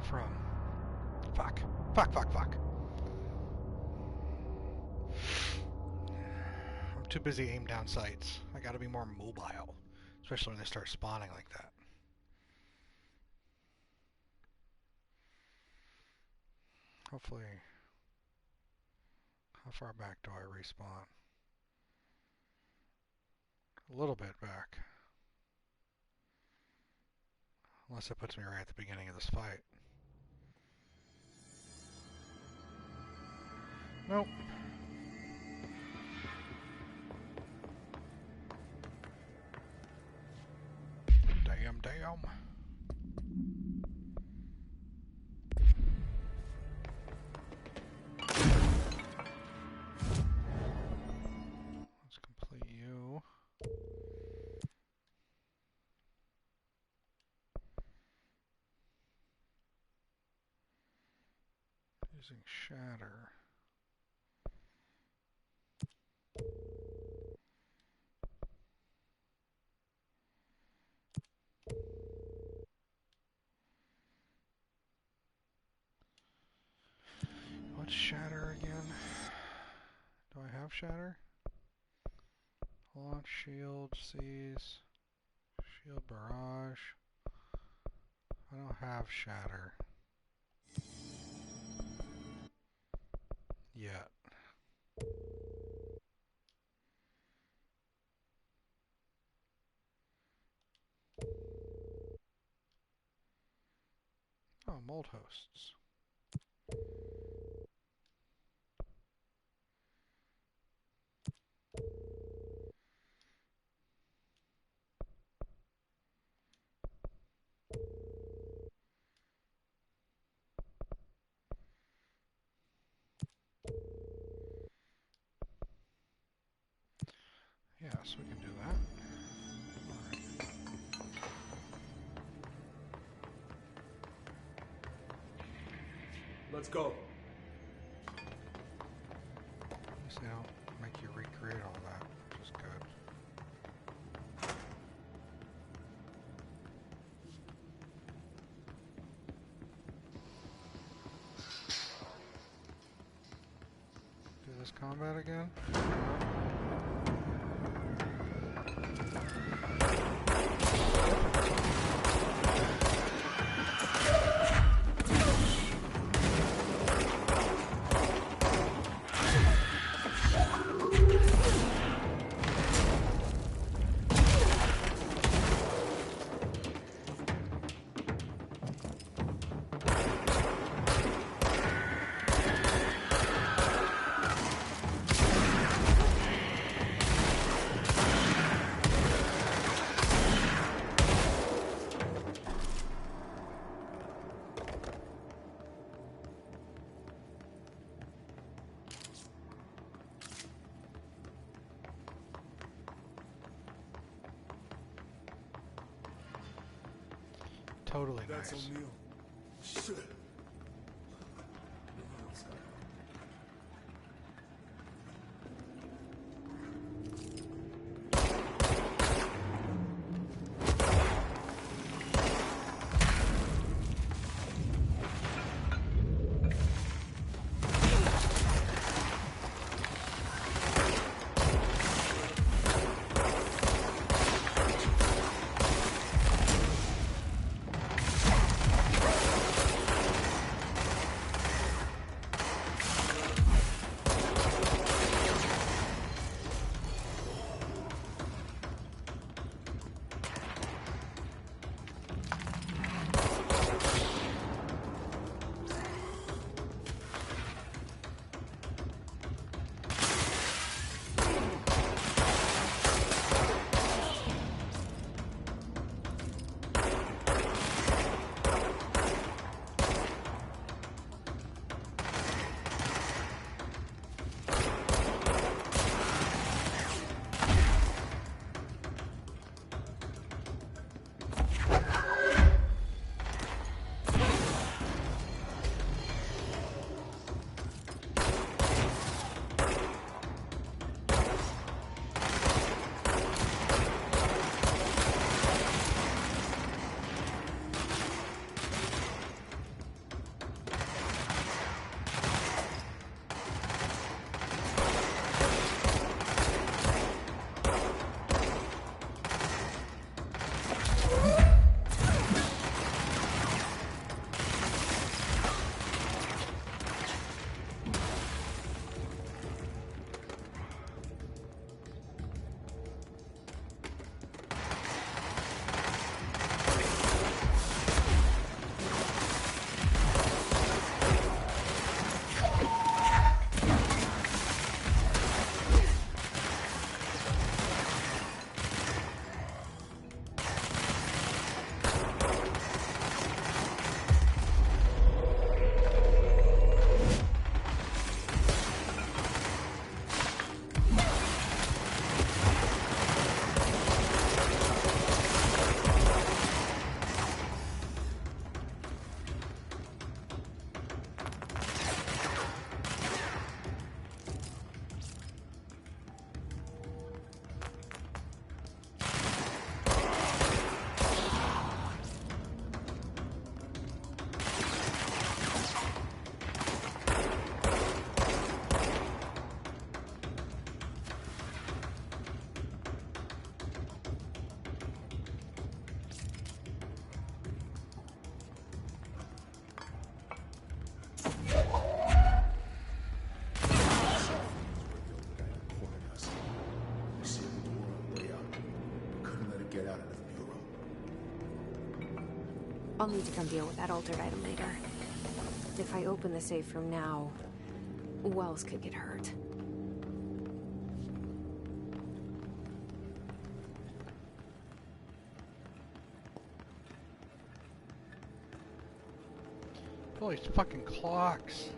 From? Fuck. Fuck. I'm too busy aim down sights. I gotta be more mobile. Especially when they start spawning like that. Hopefully. How far back do I respawn? A little bit back. Unless it puts me right at the beginning of this fight. Nope. Damn. Let's complete you. Using shatter. What's shatter again? Do I have shatter? Launch, shield, seize, shield barrage. I don't have shatter yet. Oh, mold hosts. Yes, we can do that. Alright. Let's go. At least they don't make you recreate all that, which is good. Do this combat again? Totally That's nice. O'Neill. Shit. I'll need to come deal with that altered item later. If I open the safe room now, Wells could get hurt. All these fucking clocks.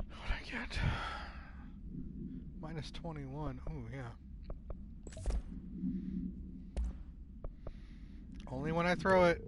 What'd I get? Minus 21. Oh, yeah. Only when I throw it.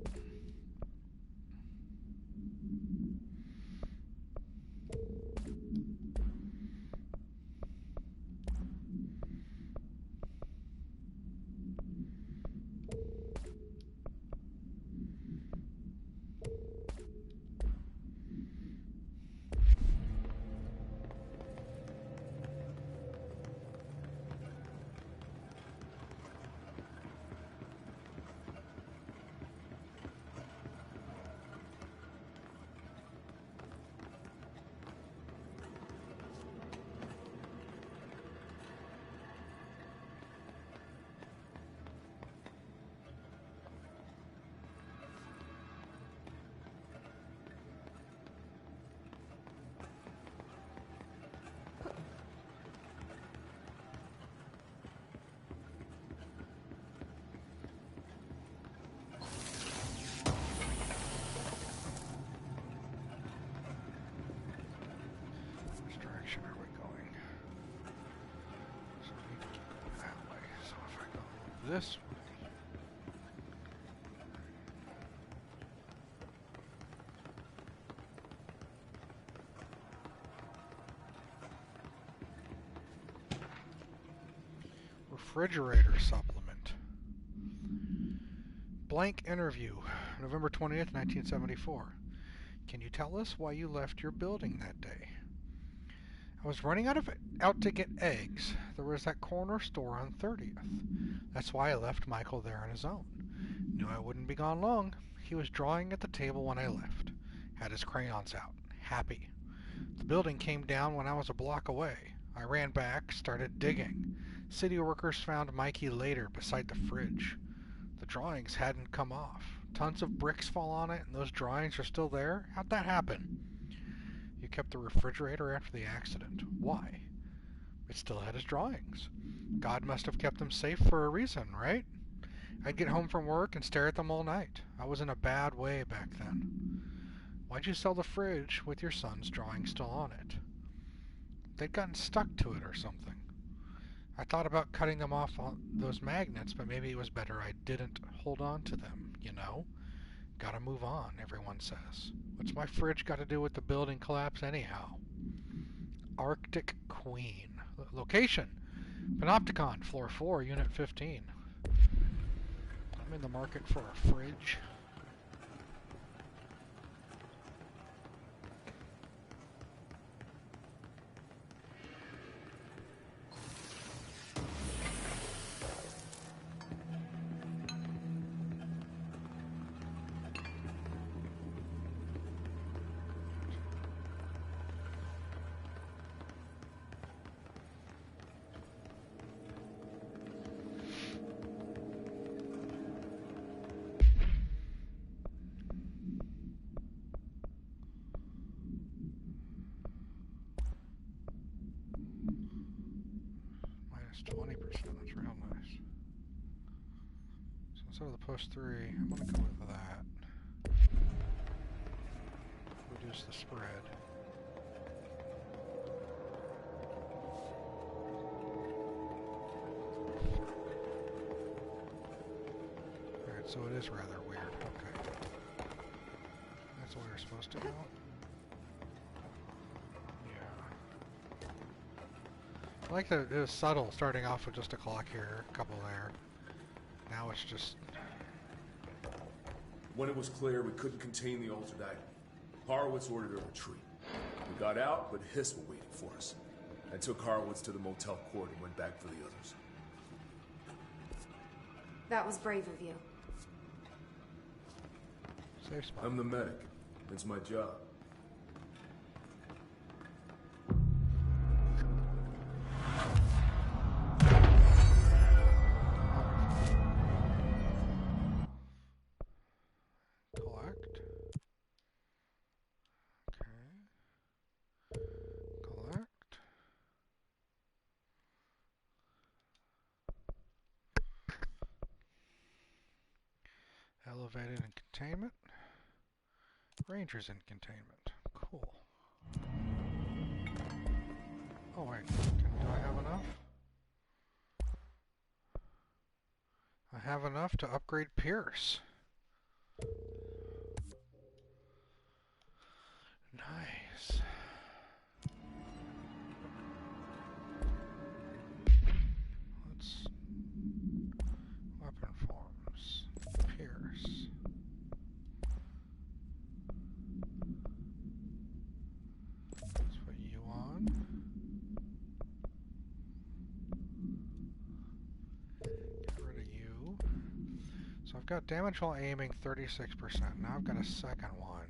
This way. Refrigerator supplement. Blank interview, November 20th, 1974. Can you tell us why you left your building that day? I was running out to get eggs. There was that corner store on 30th. That's why I left Michael there on his own. Knew I wouldn't be gone long. He was drawing at the table when I left. Had his crayons out. Happy. The building came down when I was a block away. I ran back, started digging. City workers found Mikey later beside the fridge. The drawings hadn't come off. Tons of bricks fall on it, and those drawings are still there? How'd that happen? You kept the refrigerator after the accident. Why? It still had his drawings. God must have kept them safe for a reason, right? I'd get home from work and stare at them all night. I was in a bad way back then. Why'd you sell the fridge with your son's drawing still on it? They'd gotten stuck to it or something. I thought about cutting them off on those magnets, but maybe it was better I didn't hold on to them, you know? Gotta move on, everyone says. What's my fridge got to do with the building collapse anyhow? Arctic Queen. Location: Panopticon, floor 4, unit 15. I'm in the market for a fridge. Minus 20%, that's real nice. So instead of the +3, I'm going to go with that. Reduce the spread. Alright, so it is rather weird. Okay. That's where we're supposed to go? I like that it was subtle, starting off with just a clock here, a couple there. Now it's just... When it was clear we couldn't contain the altered item, Horowitz ordered a retreat. We got out, but Hiss were waiting for us. I took Horowitz to the motel court and went back for the others. That was brave of you. Safe spot. I'm the medic. It's my job. Elevated in containment. Rangers in containment. Cool. Oh wait, do I have enough? I have enough to upgrade Pierce. Nice. Let's... Weapon forms. Pierce. Let's put you on. Get rid of you. So I've got damage while aiming 36%. Now I've got a second one.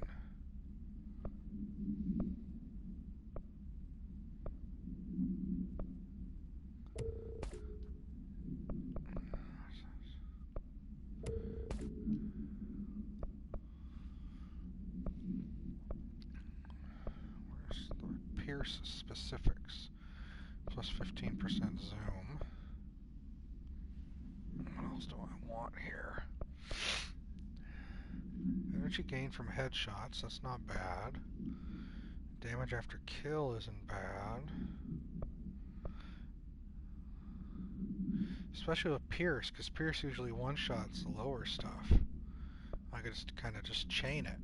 Where's the Pierce specifics? Plus 15% zoom. What else do I want here? Energy gain from headshots, that's not bad. Damage after kill isn't bad. Especially with Pierce, because Pierce usually one-shots the lower stuff. I could just kind of just chain it.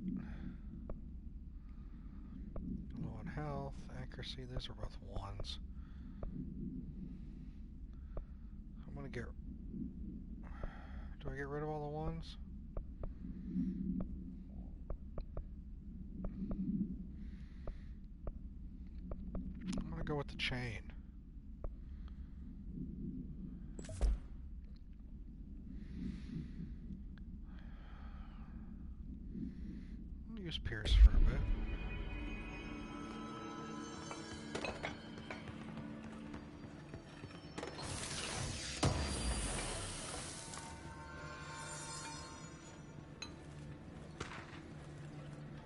Low on health, accuracy, these are both ones. I'm gonna get... Do I get rid of all the ones? I'm gonna go with the chain. I'm gonna use Pierce for a bit.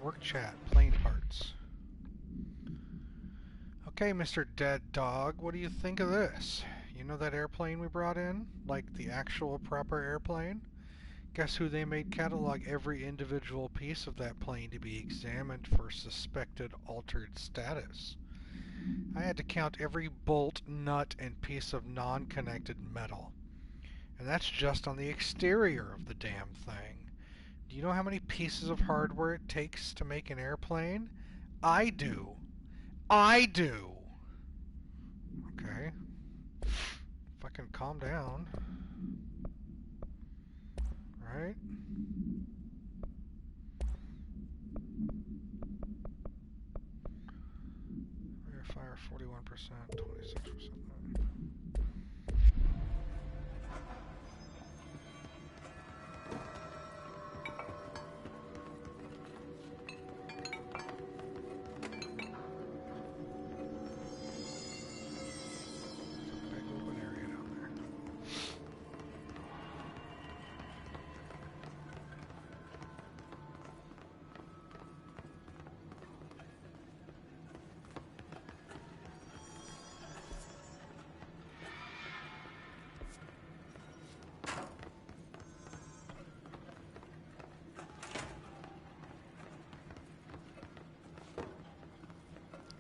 Work chat, plane parts. Okay, Mr. Dead Dog, what do you think of this? You know that airplane we brought in? Like the actual proper airplane? Guess who they made catalog every individual piece of that plane to be examined for suspected altered status. I had to count every bolt, nut, and piece of non-connected metal. And that's just on the exterior of the damn thing. Do you know how many pieces of hardware it takes to make an airplane? I do. I do. Okay. Fucking calm down. Right? Rear fire 41%, 26%.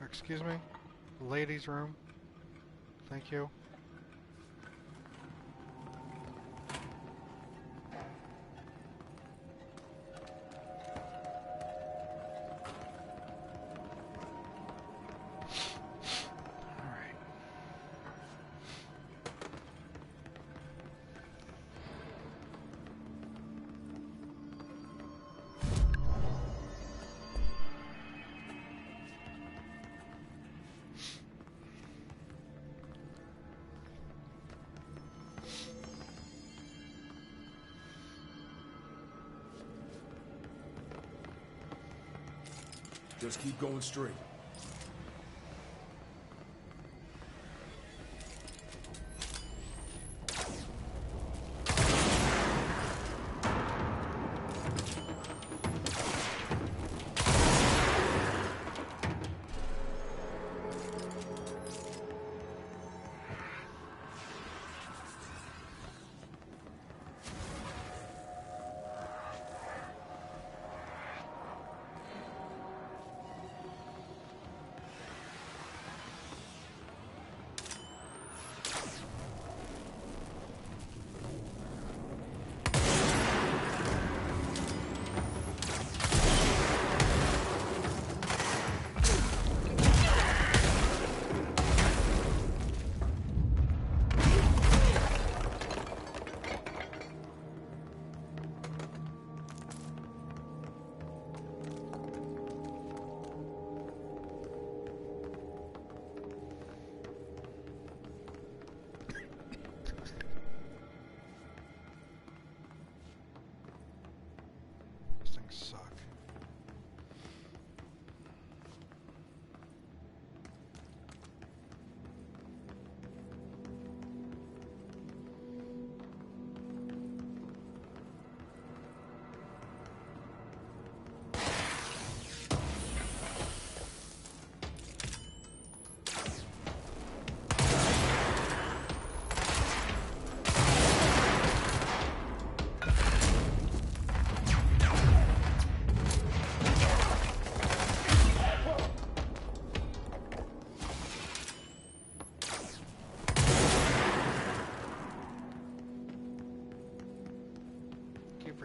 Excuse me? Ladies' room. Thank you. Alright. Just keep going straight.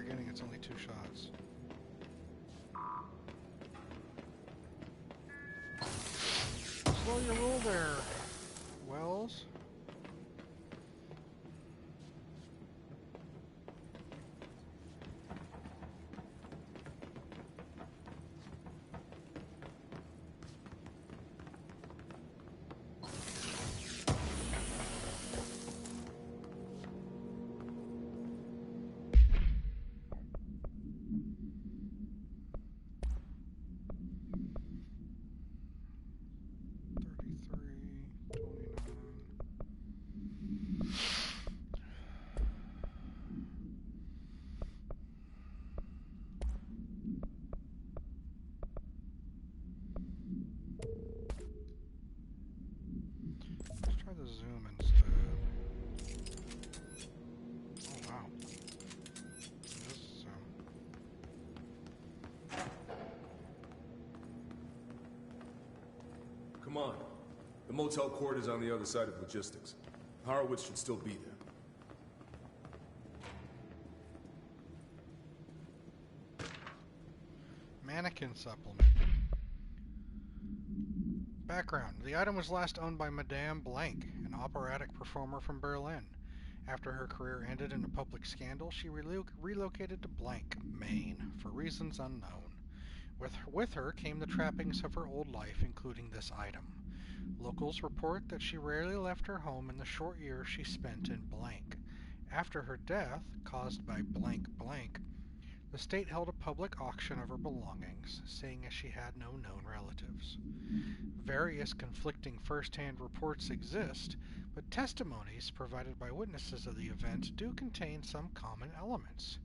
forgetting it's only 2 shots. Slow your roll there, Wells. Let's try the zoom instead. Oh wow. This zoom. Come on. The motel court is on the other side of logistics. Horowitz should still be there. Mannequin supplement. Background. The item was last owned by Madame Blank, an operatic performer from Berlin. After her career ended in a public scandal, she relocated to Blank, Maine, for reasons unknown. With her came the trappings of her old life, including this item. Locals report that she rarely left her home in the short years she spent in Blank. After her death, caused by blank blank, the state held a public auction of her belongings, seeing as she had no known relatives. Various conflicting first-hand reports exist, but testimonies provided by witnesses of the event do contain some common elements.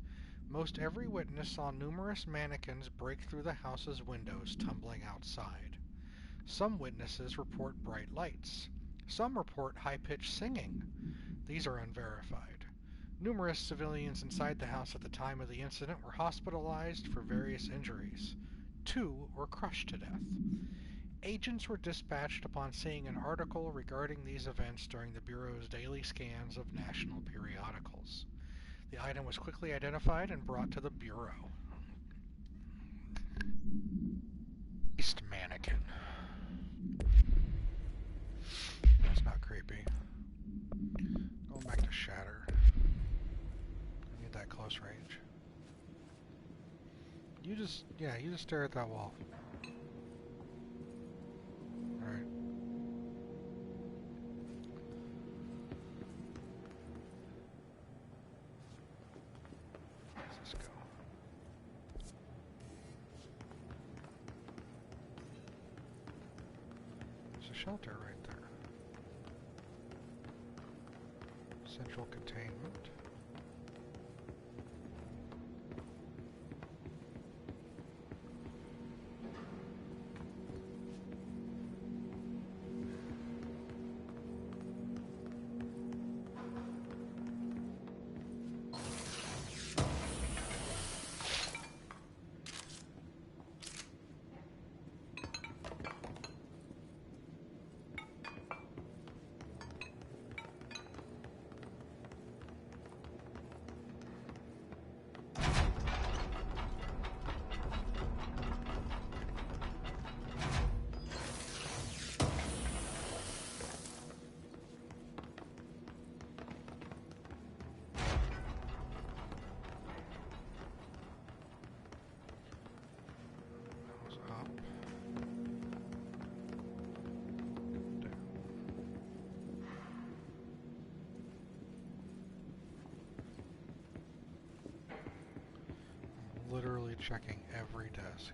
Most every witness saw numerous mannequins break through the house's windows, tumbling outside. Some witnesses report bright lights. Some report high-pitched singing. These are unverified. Numerous civilians inside the house at the time of the incident were hospitalized for various injuries. 2 were crushed to death. Agents were dispatched upon seeing an article regarding these events during the Bureau's daily scans of national periodicals. The item was quickly identified and brought to the Bureau. Beast mannequin. That's not creepy. Going back to Shatter. I need that close range. You just stare at that wall. Alright. Let's go. There's a shelter right there. Central containment. Literally checking every desk.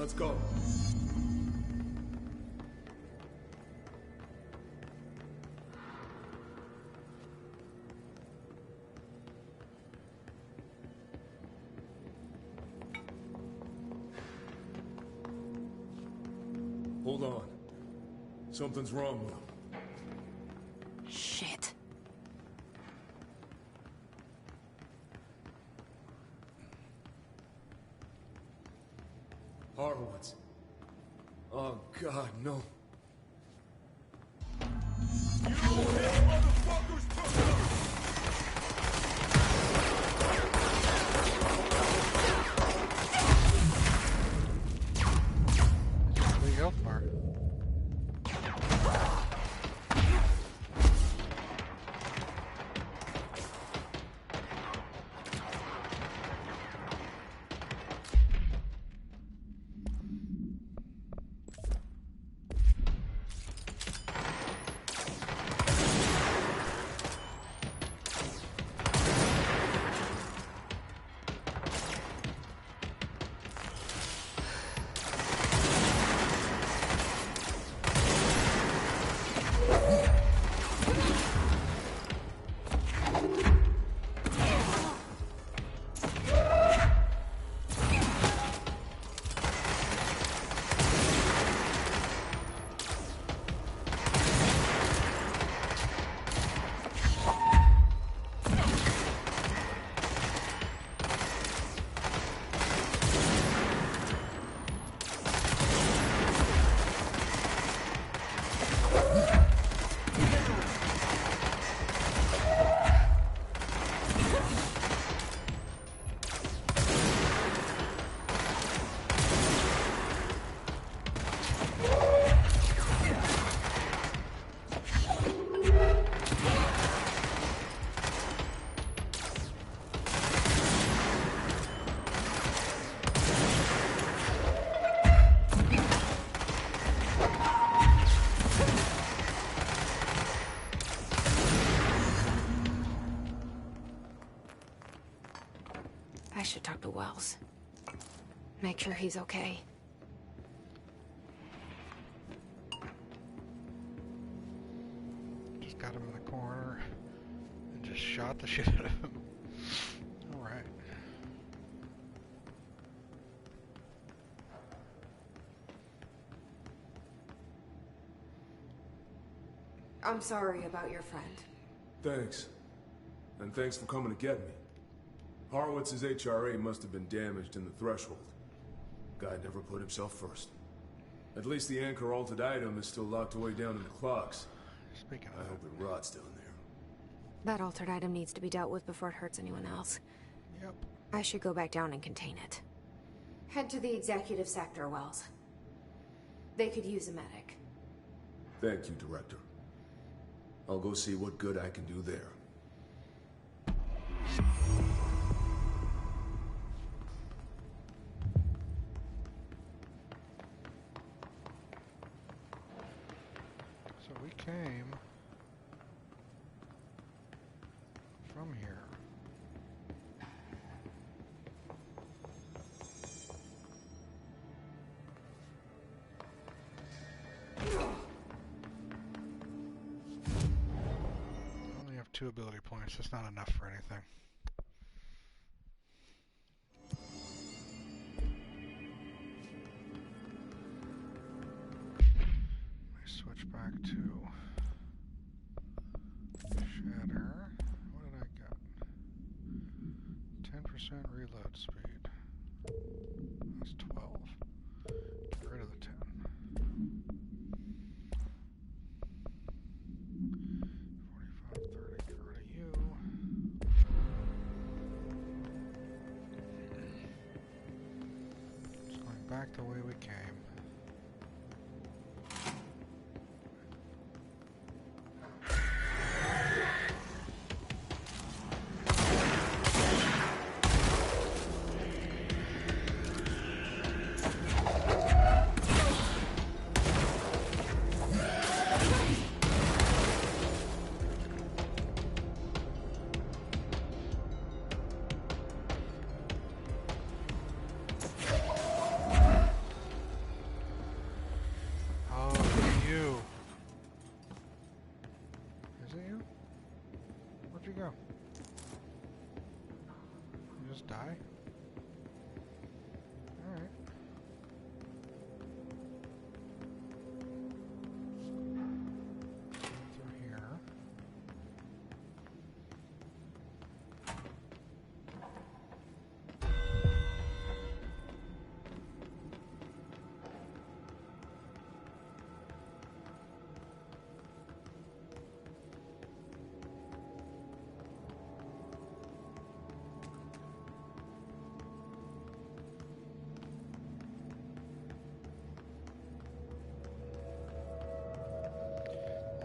Let's go. Hold on. Something's wrong with him. Shit. Horowitz. Oh, God, no. Big health bar. I should talk to Wells. Make sure he's okay. Just got him in the corner and just shot the shit out of him. Alright. I'm sorry about your friend. Thanks. And thanks for coming to get me. Horowitz's HRA must have been damaged in the threshold. Guy never put himself first. At least the anchor-altered item is still locked away down in the clocks. Speaking of I hope it rots down there. That altered item needs to be dealt with before it hurts anyone else. Yep. I should go back down and contain it. Head to the executive sector, Wells. They could use a medic. Thank you, Director. I'll go see what good I can do there. So we came from here. I only have 2 ability points. That's not enough for anything. Switch back to Shatter. What did I get? 10% reload speed. That's 12. Get rid of the 10. 45, 30, get rid of you. Just going back the way we came. you go? You just die? Alright. Through here.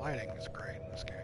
Lighting is great in this game.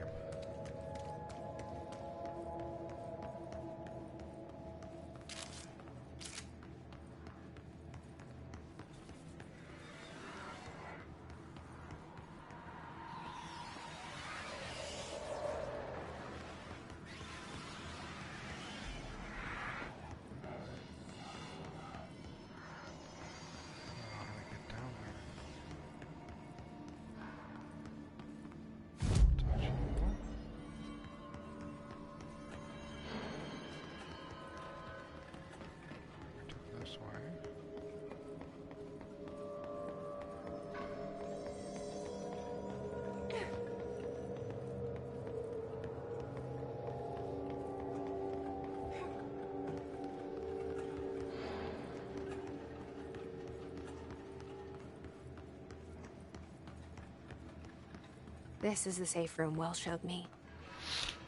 This is the safe room Wells showed me.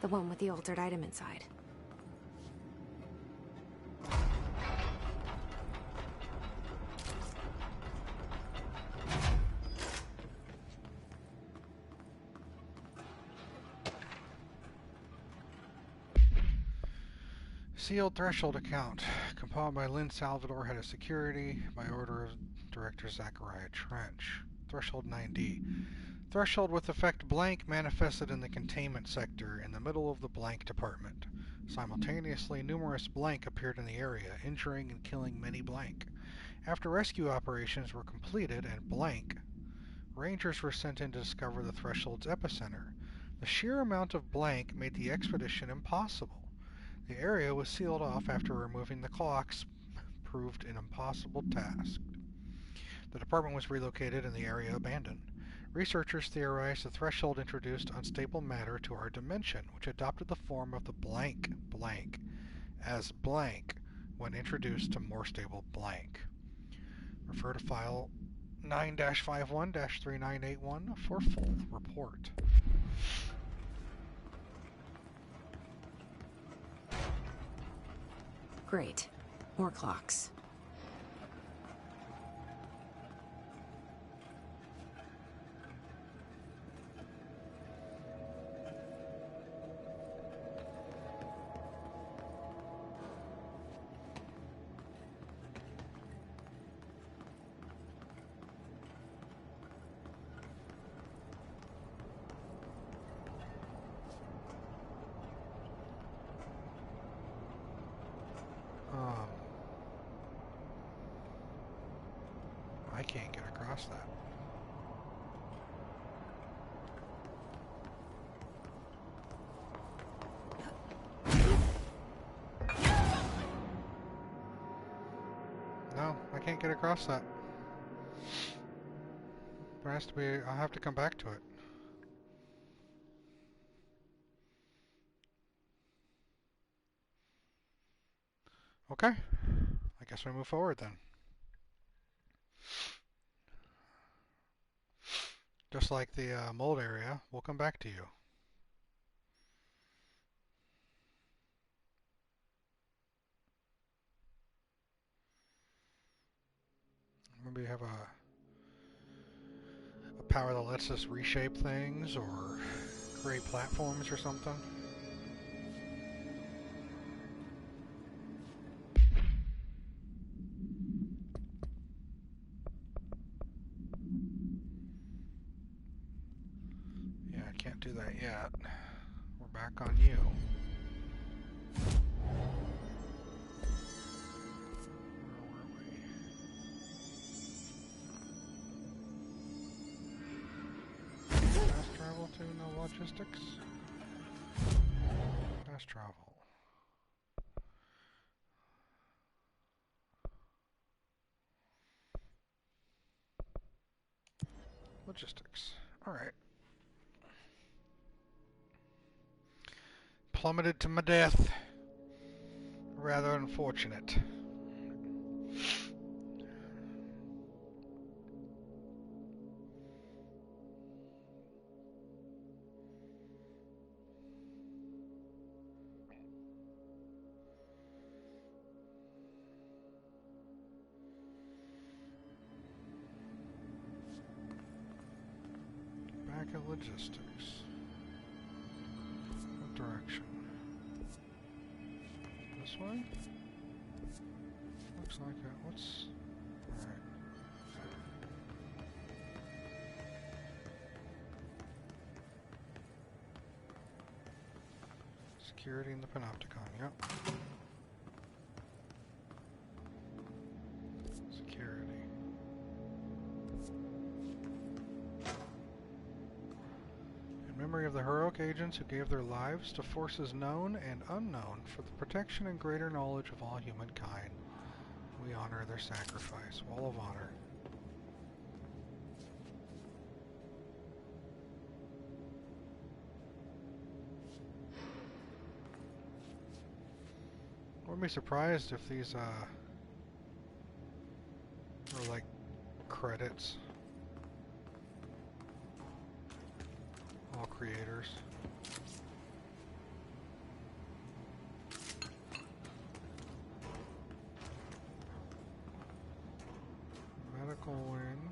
The one with the altered item inside. Sealed threshold account. Compiled by Lynn Salvador, head of security, by order of Director Zachariah Trench. Threshold 9D. Threshold with effect blank manifested in the containment sector in the middle of the blank department. Simultaneously, numerous blank appeared in the area, injuring and killing many blank. After rescue operations were completed and blank, Rangers were sent in to discover the threshold's epicenter. The sheer amount of blank made the expedition impossible. The area was sealed off after removing the clocks proved an impossible task. The department was relocated and the area abandoned. Researchers theorized the threshold introduced unstable matter to our dimension, which adopted the form of the blank blank as blank when introduced to more stable blank. Refer to file 9-51-3981 for full report. Great. More clocks. I can't get across that. No, I can't get across that. There has to be, I'll have to come back to it. Okay, I guess we move forward then. Just like the mold area, we'll come back to you. Maybe have a power that lets us reshape things or create platforms or something. Yeah, I can't do that yet. We're back on you. To no logistics. Fast travel. Logistics. Alright. Plummeted to my death. Rather unfortunate. Back at logistics. What direction? This way? Looks like it. What's... Alright. Security in the Panopticon, yep. Security. In memory of the heroic agents who gave their lives to forces known and unknown for the protection and greater knowledge of all humankind, we honor their sacrifice. Wall of Honor. Wouldn't be surprised if these were like credits. All creators. Medical wing.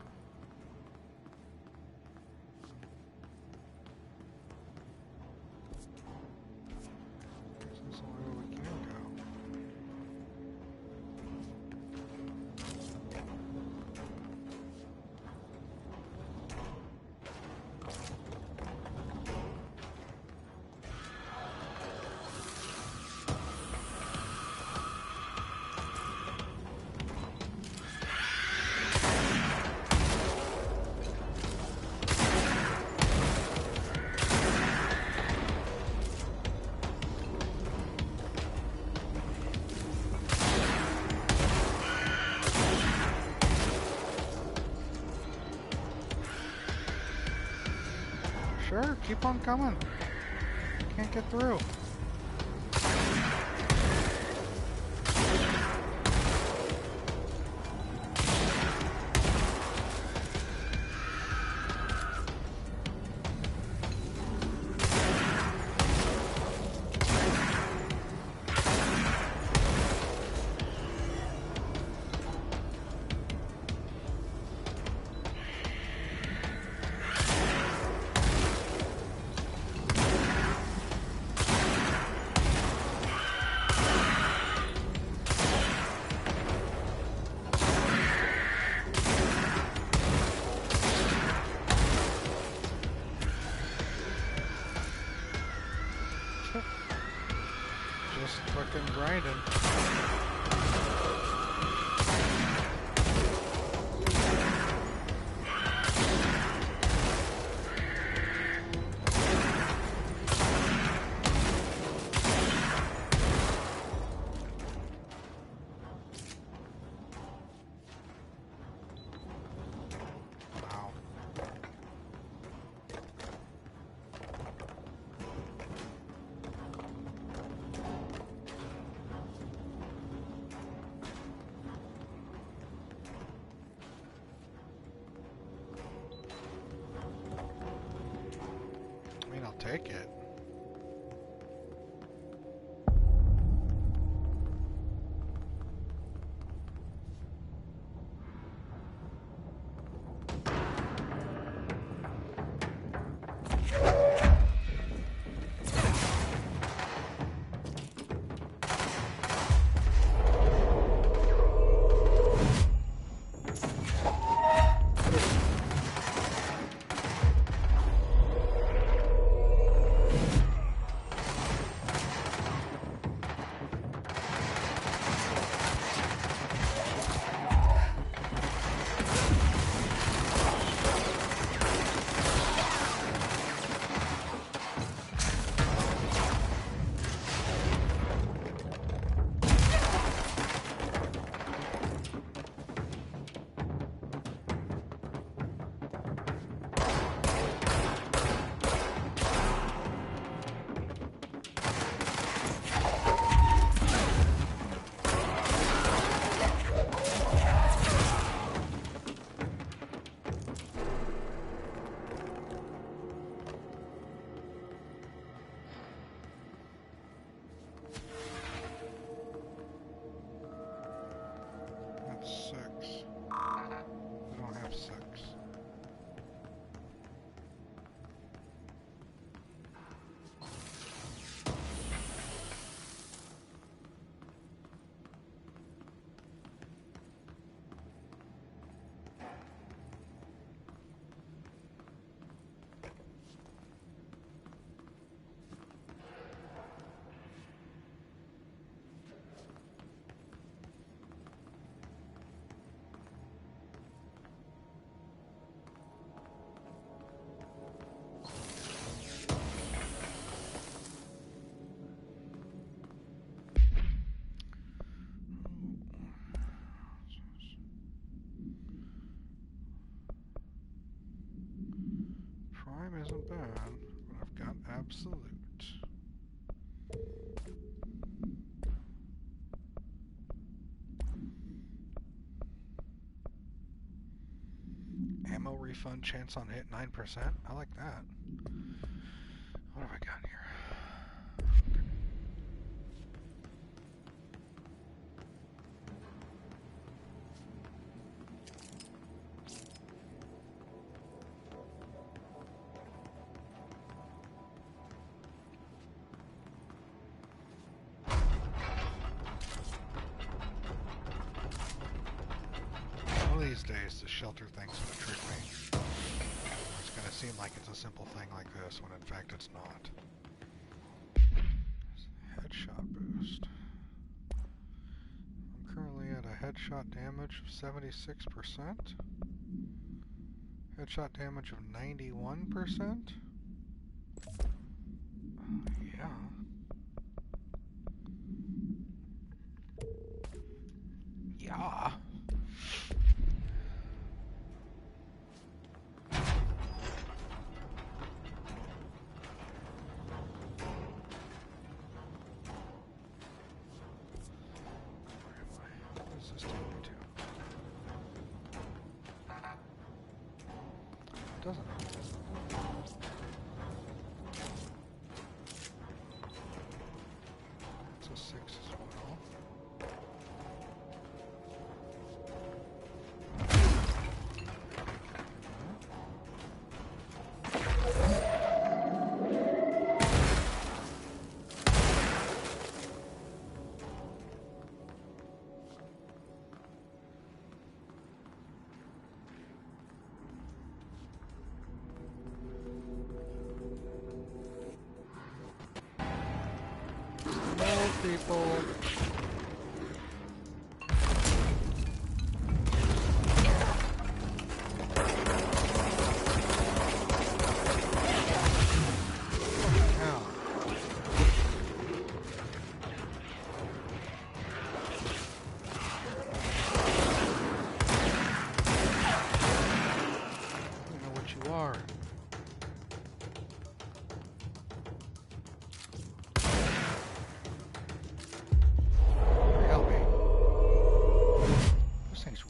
This is where we can go. Sure, keep on coming. Can't get through. Just fucking grinding. Wow. I mean, I'll take it. bad, but I've got absolute. Ammo refund chance on hit 9%. I like that. What have I got here? These days, the shelter thing's gonna trick me. It's gonna seem like it's a simple thing like this, when in fact it's not. Headshot boost. I'm currently at a headshot damage of 76%. Headshot damage of 91%. Yeah. Yeah. Doesn't it? It's a 6 as well. People.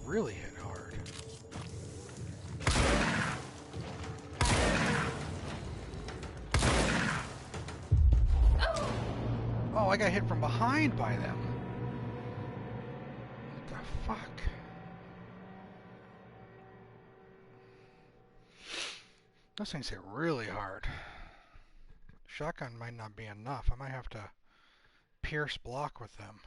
Really hit hard. Oh, I got hit from behind by them. What the fuck? Those things hit really hard. Shotgun might not be enough. I might have to pierce block with them.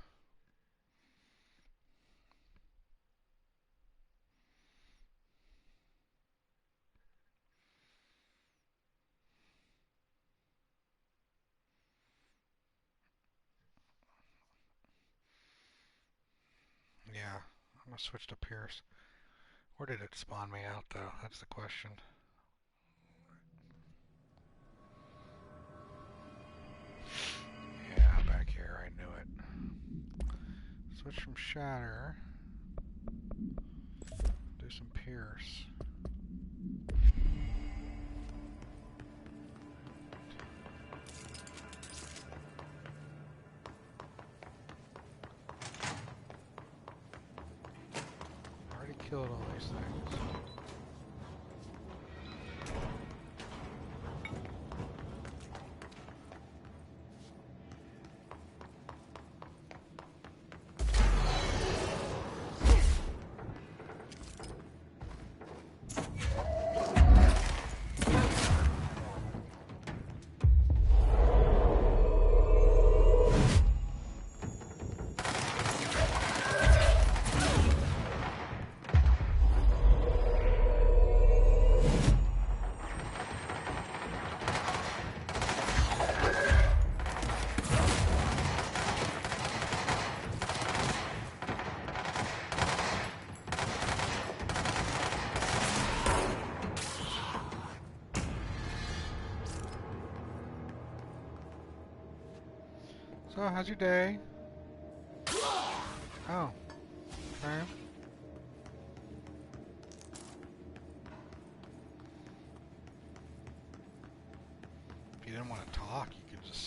Yeah, I'm gonna switch to Pierce. Where did it spawn me out, though? That's the question. Yeah, back here, I knew it. Switch from Shatter. Do some Pierce. Killed all these things. So, how's your day? Oh. Okay.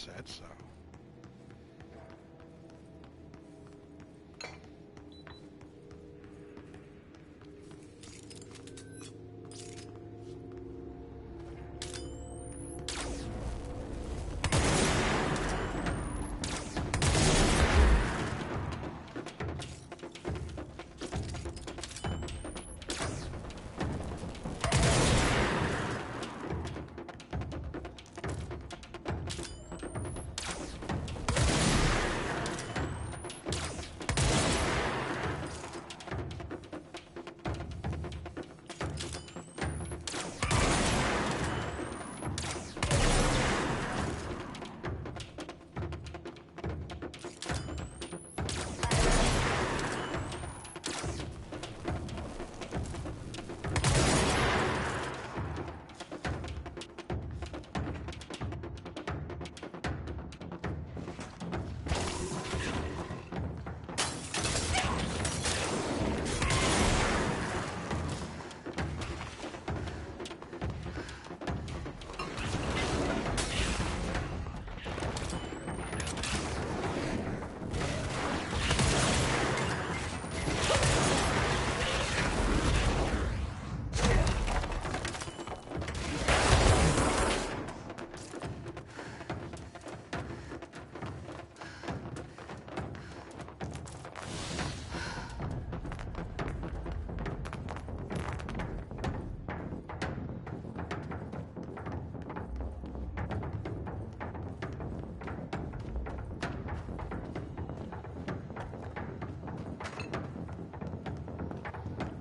said so.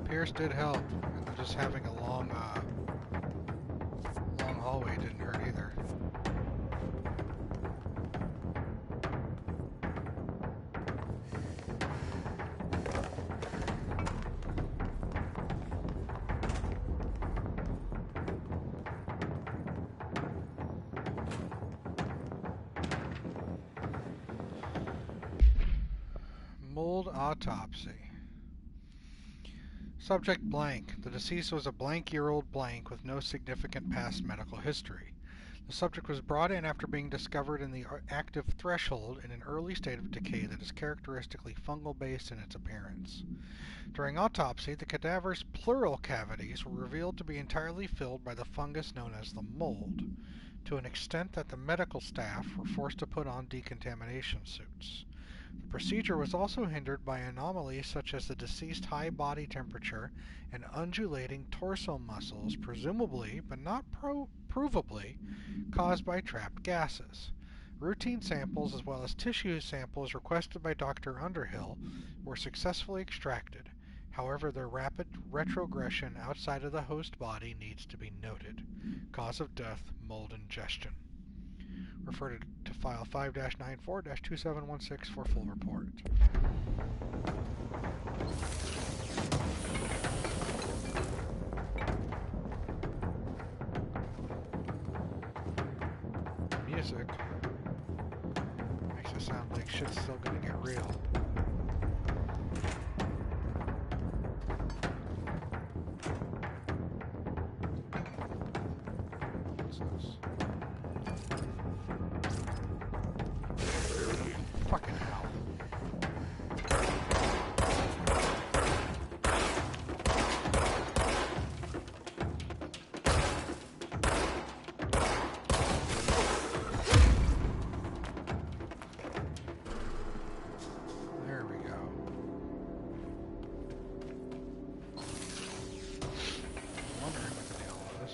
Pierce did help, and just having a long hallway didn't hurt either. Mold autopsy. Subject blank. The deceased was a blank-year-old blank with no significant past medical history. The subject was brought in after being discovered in the active threshold in an early state of decay that is characteristically fungal-based in its appearance. During autopsy, the cadaver's pleural cavities were revealed to be entirely filled by the fungus known as the mold, to an extent that the medical staff were forced to put on decontamination suits. The procedure was also hindered by anomalies such as the deceased's high body temperature and undulating torso muscles, presumably, but not provably, caused by trapped gases. Routine samples as well as tissue samples requested by Dr. Underhill were successfully extracted. However, their rapid retrogression outside of the host body needs to be noted. Cause of death, mold ingestion. Refer to file 5-94-2716 for full report. Music makes it sound like shit's still gonna get real. What's this? Fucking hell. There we go. I'm wondering what the deal was.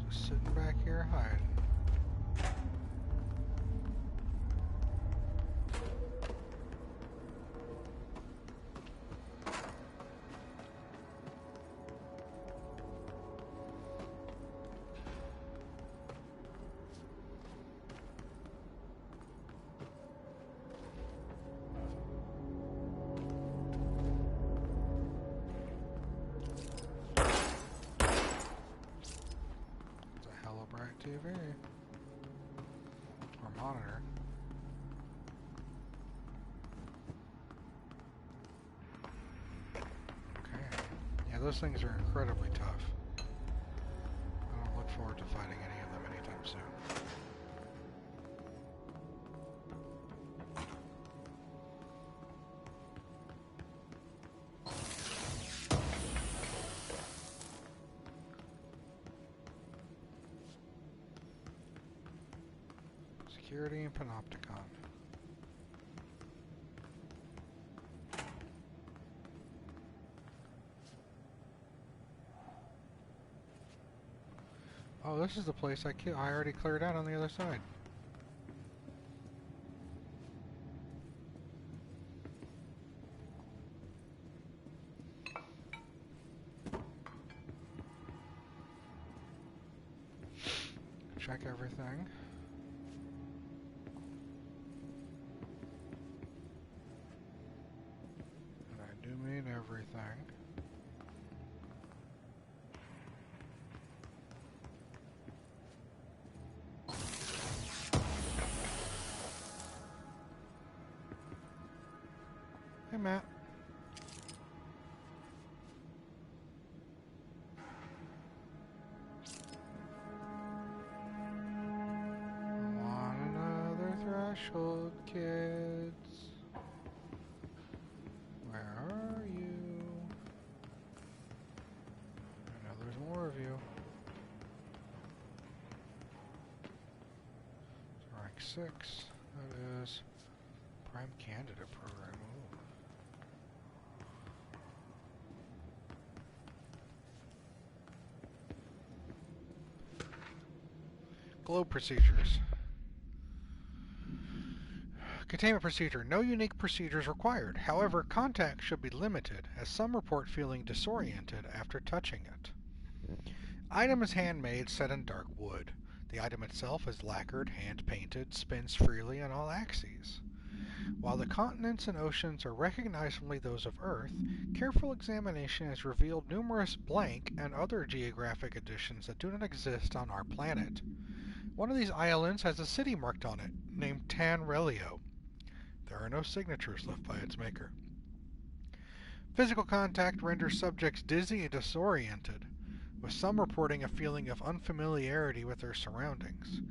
Just sitting back here hiding. It's a hella bright TV. Yeah, those things are incredibly tough. I don't look forward to fighting any of them anytime soon. Security and Panopticon. Oh, this is the place I already cleared out on the other side. Check everything. And I do mean everything. Hey, Matt. Want another threshold, kids? Where are you? I know there's more of you. It's rank 6. That is Prime Candidate Program. Ooh. Globe procedures. Containment procedure. No unique procedures required. However, contact should be limited, as some report feeling disoriented after touching it. Item is handmade, set in dark wood. The item itself is lacquered, hand-painted, spins freely on all axes. While the continents and oceans are recognizably those of Earth, careful examination has revealed numerous blank and other geographic additions that do not exist on our planet. One of these islands has a city marked on it, named Tanrelio. There are no signatures left by its maker. Physical contact renders subjects dizzy and disoriented, with some reporting a feeling of unfamiliarity with their surroundings.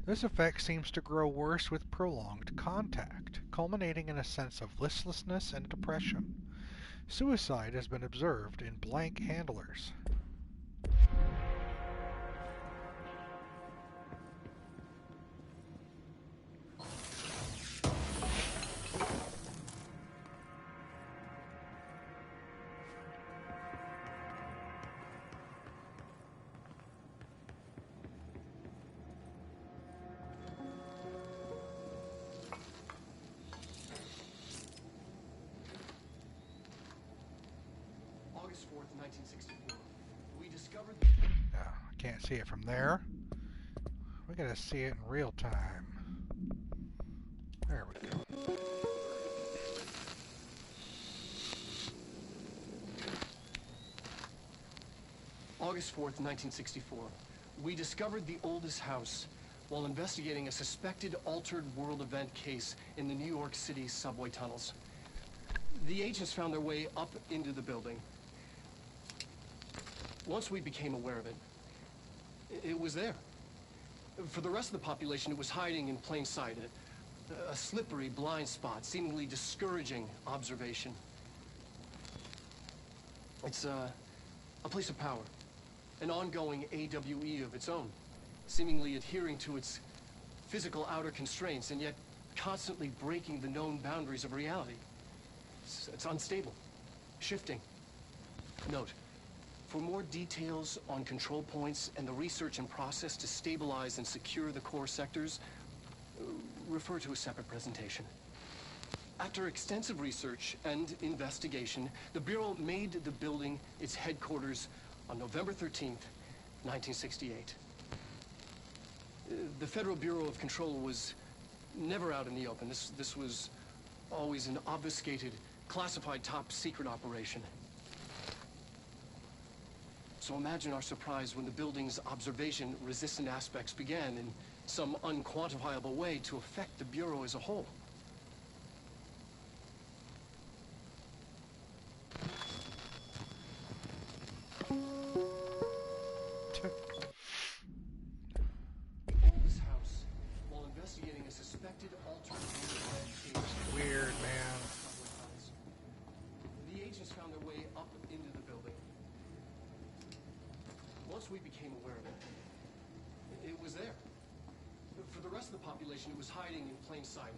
This effect seems to grow worse with prolonged contact, culminating in a sense of listlessness and depression. Suicide has been observed in blank handlers. August 4th, 1964. We discovered... Yeah, I can't see it from there. We gotta see it in real time. There we go. August 4th, 1964. We discovered the oldest house while investigating a suspected altered world event case in the New York City subway tunnels. The agents found their way up into the building. Once we became aware of it, it was there. For the rest of the population, it was hiding in plain sight. A slippery blind spot, seemingly discouraging observation. It's a place of power. An ongoing AWE of its own, seemingly adhering to its physical outer constraints and yet constantly breaking the known boundaries of reality. It's unstable, shifting. Note, for more details on control points and the research and process to stabilize and secure the core sectors, refer to a separate presentation. After extensive research and investigation, the Bureau made the building its headquarters on November 13th, 1968. The Federal Bureau of Control was never out in the open. This was always an obfuscated, classified top-secret operation. So imagine our surprise when the building's observation-resistant aspects began in some unquantifiable way to affect the Bureau as a whole. once we became aware of it, it was there. For the rest of the population, it was hiding in plain sight.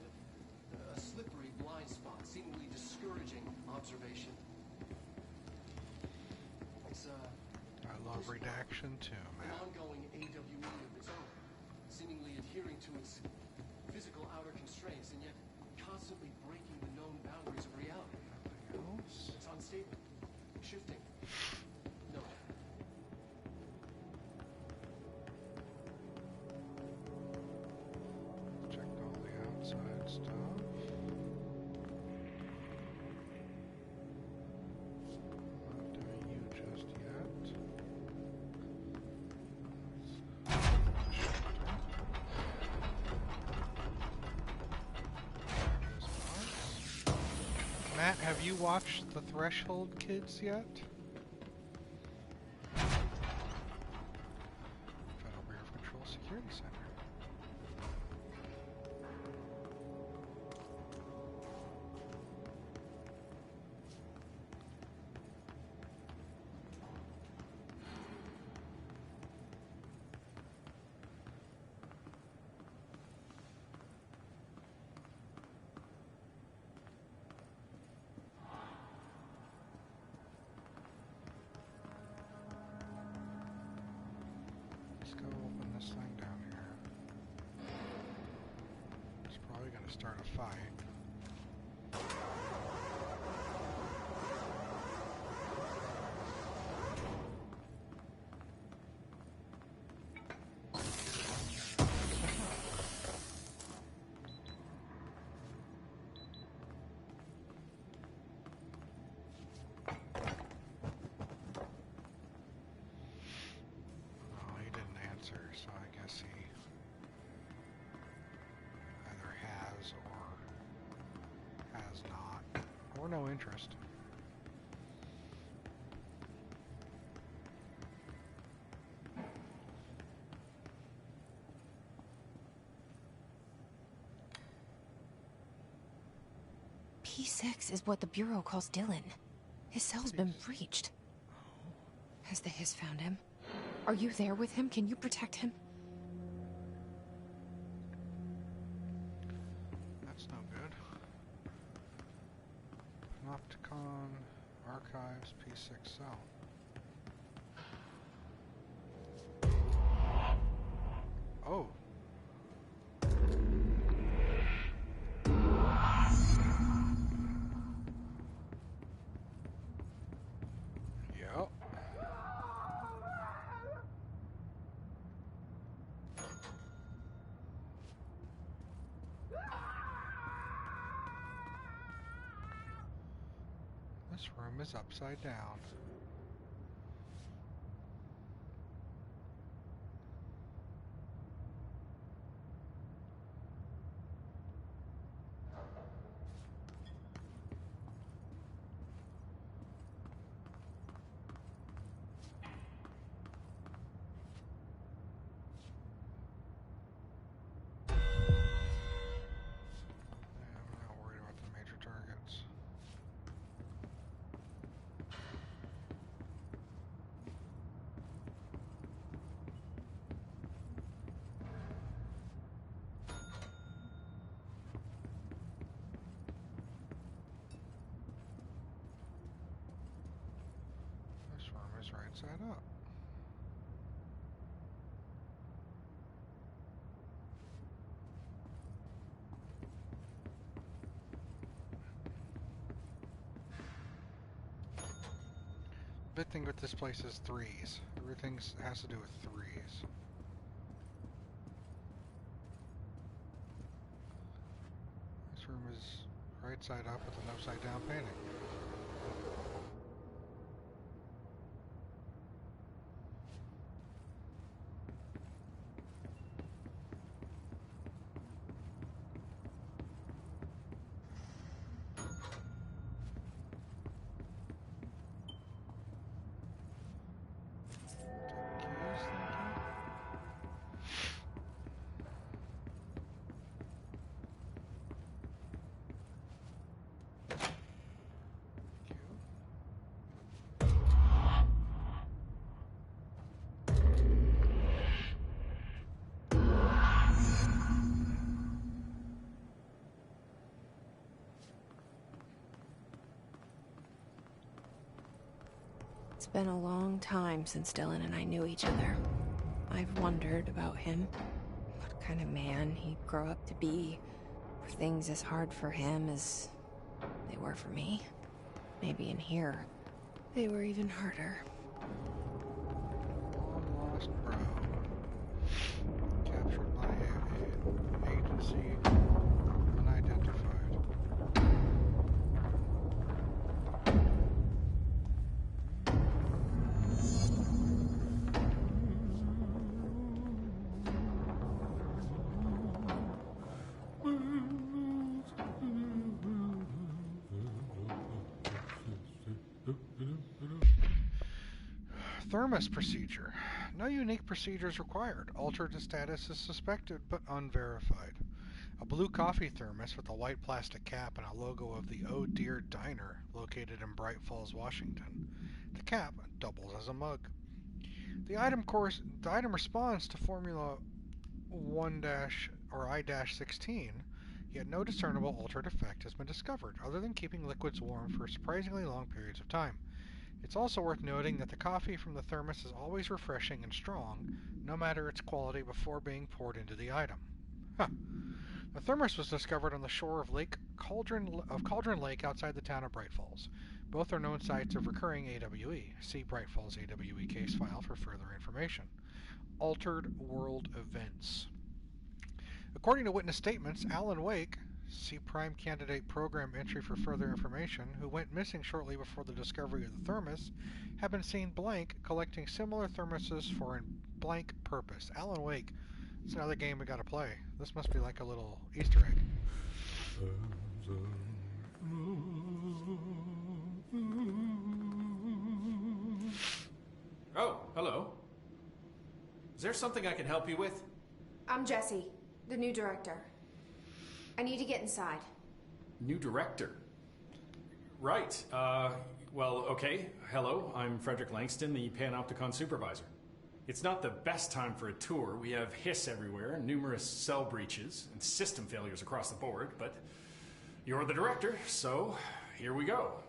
A slippery blind spot, seemingly discouraging observation. It's I love redaction too, an man. ongoing AWE of its own, seemingly adhering to its physical outer constraints and yet constantly breaking the known boundaries of reality. It's unstable, shifting. No. Checked all the outside stuff. Not doing you just yet. Matt, have you watched The Threshold Kids yet? Federal Bureau of Control Security Center. Let's go open this thing down here. It's probably going to start a fight. Oh, he didn't answer, so I guess he either has or has not, or no interest. P6 is what the Bureau calls Dylan. His cell's been breached. Has the Hiss found him? Are you there with him? Can you protect him? That's no good. Panopticon Archives P6 cell. Oh. Yep. This room is upside down. I'm not worried about the major targets. This room is right side up. Big thing with this place is threes. Everything has to do with threes. This room is right side up with an upside down painting. Keys, thank you. It's been a long time since Dylan and I knew each other. I've wondered about him. What kind of man he'd grow up to be. Were things as hard for him as they were for me? Maybe in here, they were even harder. Long lost bro. Captured by an agency unidentified. Thermos procedure. No unique procedures required. Altered status is suspected but unverified. A blue coffee thermos with a white plastic cap and a logo of the Oh Dear Diner located in Bright Falls, Washington. The cap doubles as a mug. The item responds to Formula 1- or I-16, yet no discernible altered effect has been discovered, other than keeping liquids warm for surprisingly long periods of time. It's also worth noting that the coffee from the thermos is always refreshing and strong, no matter its quality, before being poured into the item. Huh. The thermos was discovered on the shore of Cauldron Lake outside the town of Bright Falls. Both are known sites of recurring AWE. See Bright Falls AWE case file for further information. Altered World Events. According to witness statements, Alan Wake, C Prime Candidate Program entry for further information, who went missing shortly before the discovery of the thermos, have been seen blank collecting similar thermoses for a blank purpose. Alan Wake. It's another game we gotta play. This must be like a little Easter egg. Oh, hello. Is there something I can help you with? I'm Jesse, the new director. I need to get inside. New director? Right. Well, okay. Hello, I'm Frederick Langston, the Panopticon supervisor. It's not the best time for a tour. We have hiss everywhere, numerous cell breaches, and system failures across the board, but you're the director, so here we go.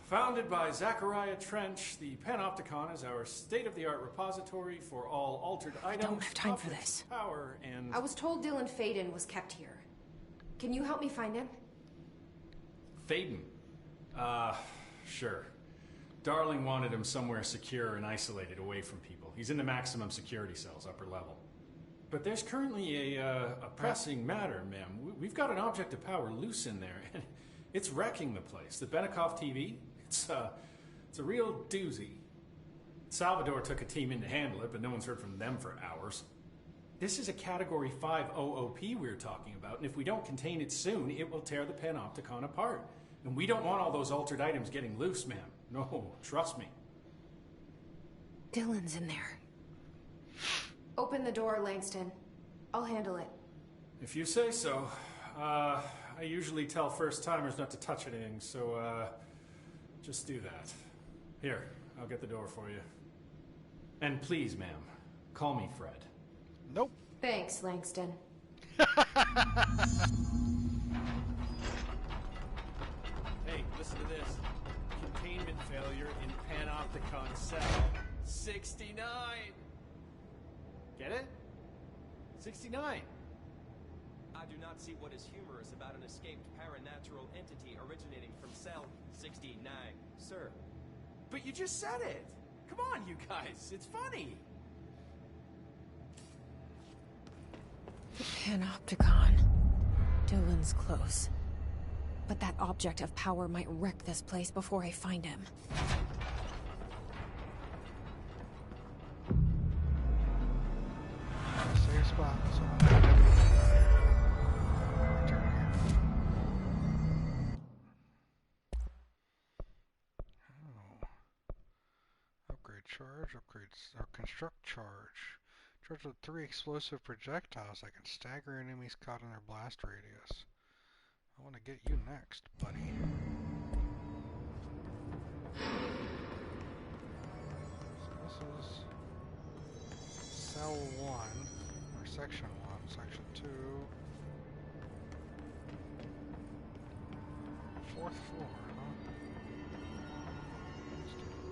Founded by Zachariah Trench, the Panopticon is our state-of-the-art repository for all altered items. I don't have time for this. Power and... I was told Dylan Faden was kept here. Can you help me find him? Faden? Sure. Darling wanted him somewhere secure and isolated away from people. He's in the maximum security cells, upper level. But there's currently a pressing matter, ma'am. We've got an object of power loose in there, and it's wrecking the place. The Benikoff TV, it's a real doozy. Salvador took a team in to handle it, but no one's heard from them for hours. This is a Category 5 OOP we're talking about, and if we don't contain it soon, it will tear the Panopticon apart. And we don't want all those altered items getting loose, ma'am. No, trust me. Dylan's in there. Open the door, Langston. I'll handle it. If you say so. I usually tell first-timers not to touch anything, so, just do that. Here, I'll get the door for you. And please, ma'am, call me Fred. Nope. Thanks, Langston. Hey, listen to this. Containment failure in Panopticon cell 69. Get it? 69. I do not see what is humorous about an escaped paranatural entity originating from cell 69, sir. But you just said it. Come on, you guys. It's funny. The Panopticon. Dylan's close. But that object of power might wreck this place before I find him. Safe spot. So return here. Oh. Upgrade charge. Upgrades. Or construct charge. Charged with 3 explosive projectiles that can stagger enemies caught in their blast radius. I want to get you next, buddy. So this is cell 1, or section 1, section 2. 4th floor, huh? Let's do it.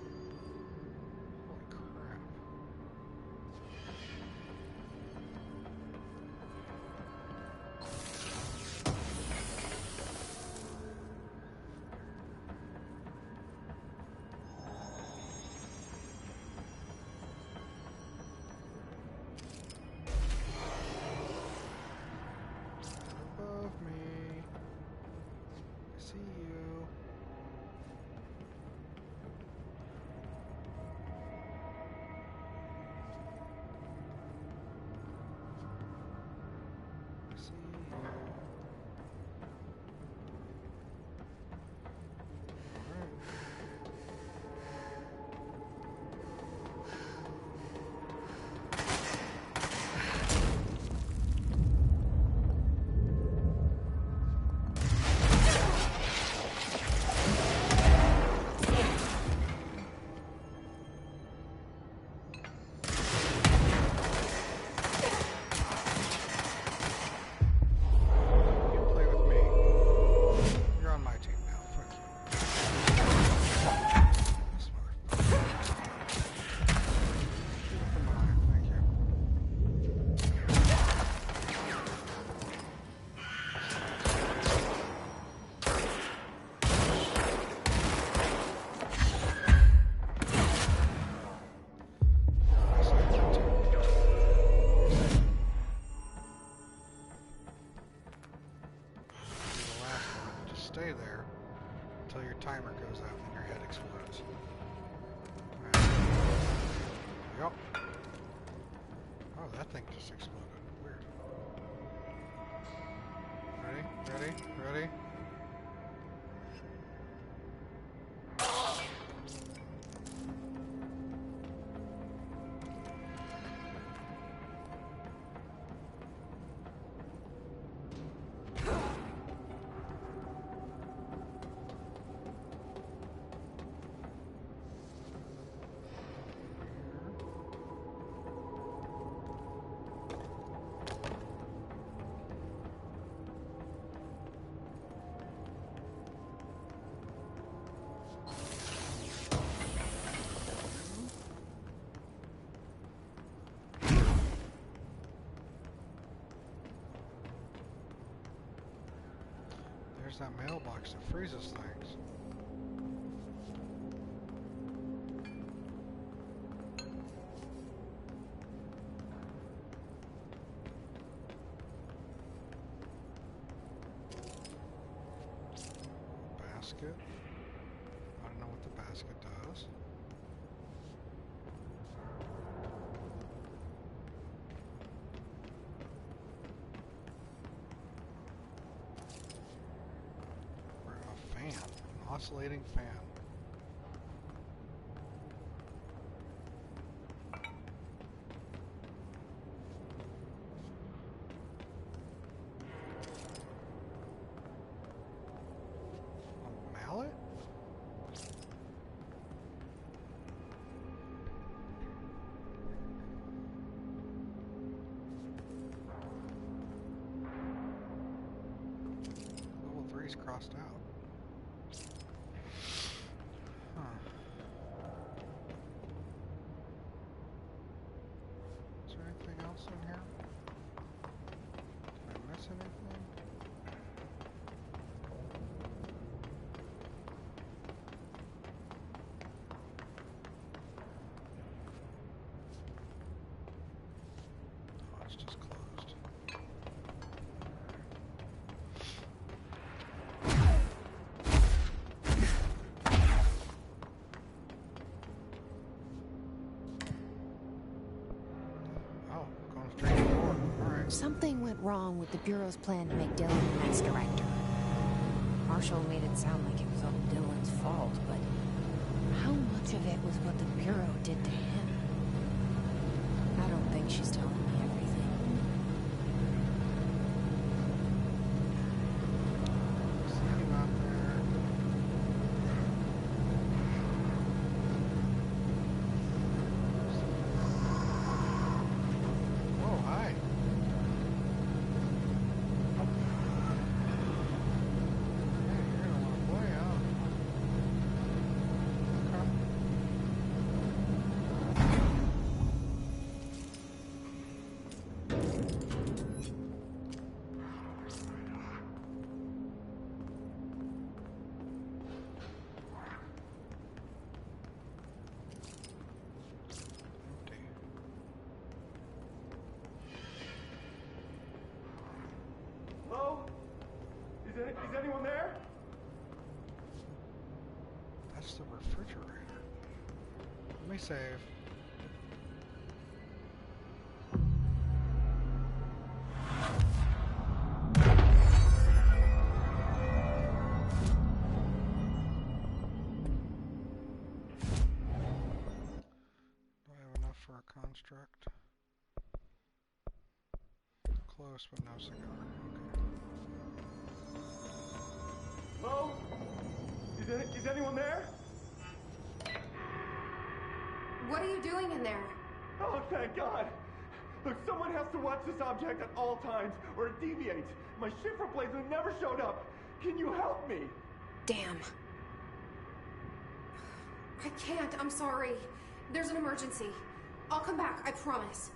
go. Oh, that thing just exploded. Weird. Ready? There's that mailbox that freezes things. Basket. I don't know what the basket does. Oscillating fan. A mallet? Level 3's crossed out. In here? Did I miss anything? Oh, it's just closed. Something went wrong with the Bureau's plan to make Dylan the next director. Marshall made it sound like it was all Dylan's fault, but how much of it was what the Bureau did to him? I don't think she's telling me everything. See him out there. Oh, hi. Is anyone there? That's the refrigerator. Let me save. Do I have enough for a construct? Close, but no cigar. Okay. Hello? Is anyone there? What are you doing in there? Oh, thank God! Look, someone has to watch this object at all times, or it deviates. My ship replacement never showed up. Can you help me? Damn. I can't, I'm sorry. There's an emergency. I'll come back, I promise.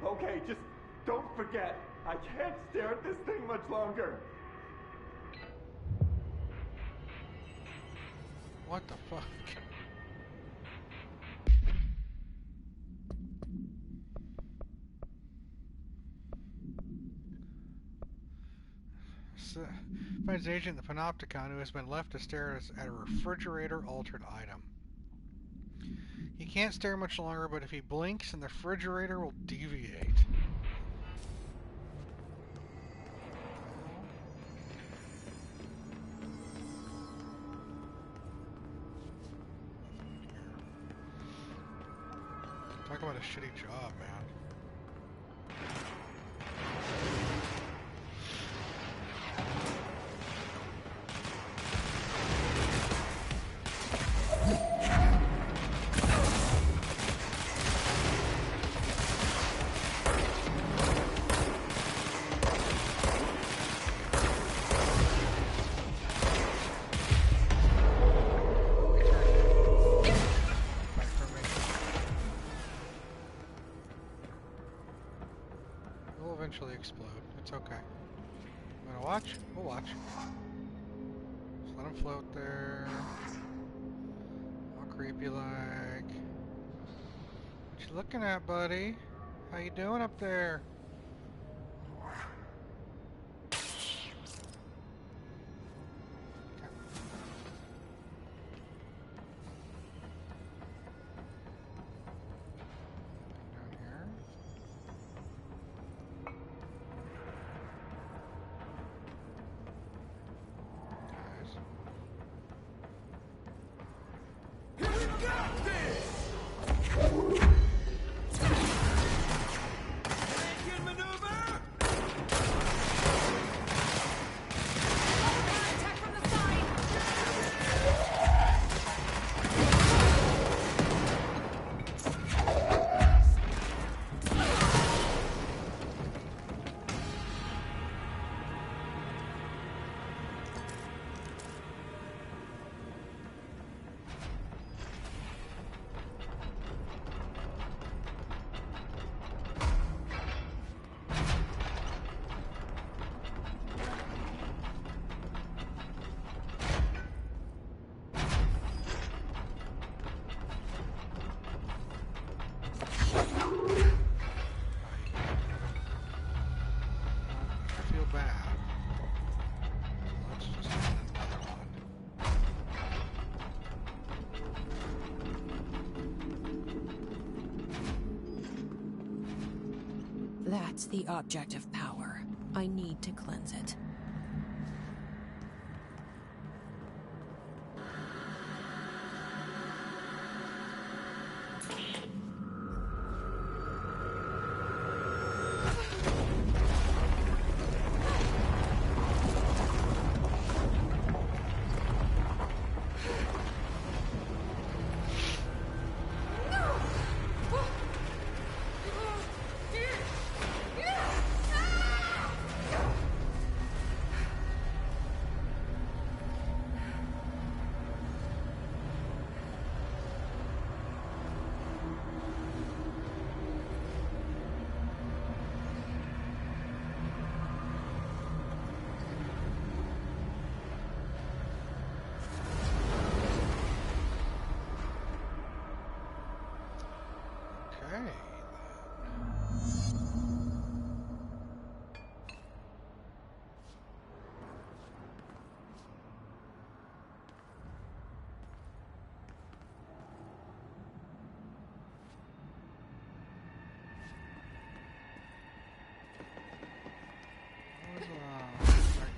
Okay, just don't forget. I can't stare at this thing much longer. What the fuck? Finds an agent in the Panopticon who has been left to stare at a refrigerator-altered item. He can't stare much longer, but if he blinks, and the refrigerator will deviate. Talk about a shitty job, man. Eventually explode. It's okay. I'm gonna watch? We'll watch. Just let him float there. All creepy like. What you looking at, buddy? How you doing up there? That's the object of power. I need to cleanse it.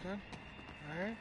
Good. Alright.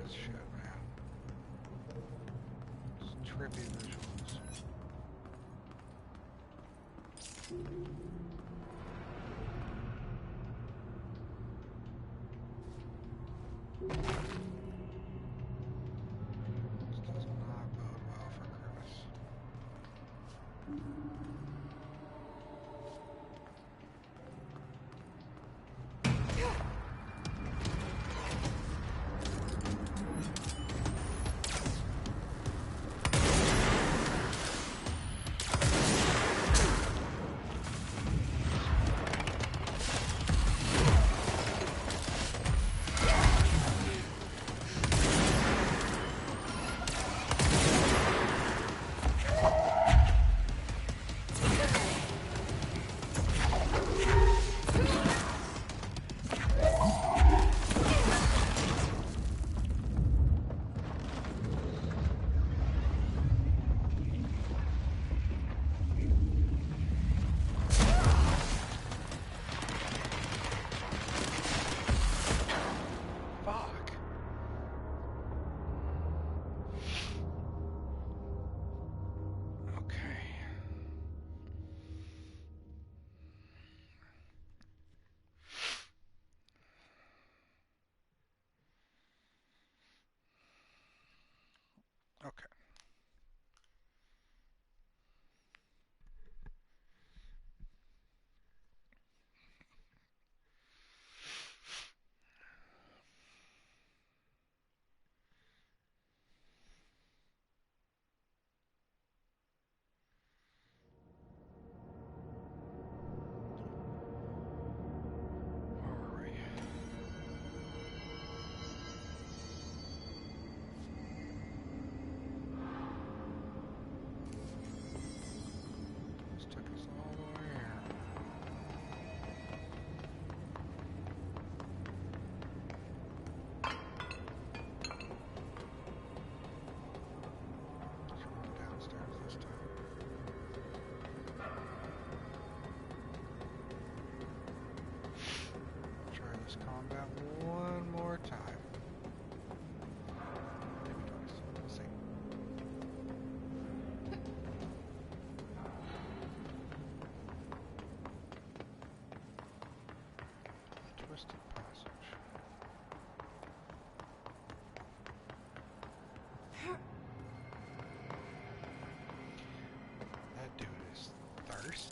Shit, man. It's trippy visuals. It's Okay. Combat one more time. Maybe twice. We'll see. Twisted passage. That dude is thirsty.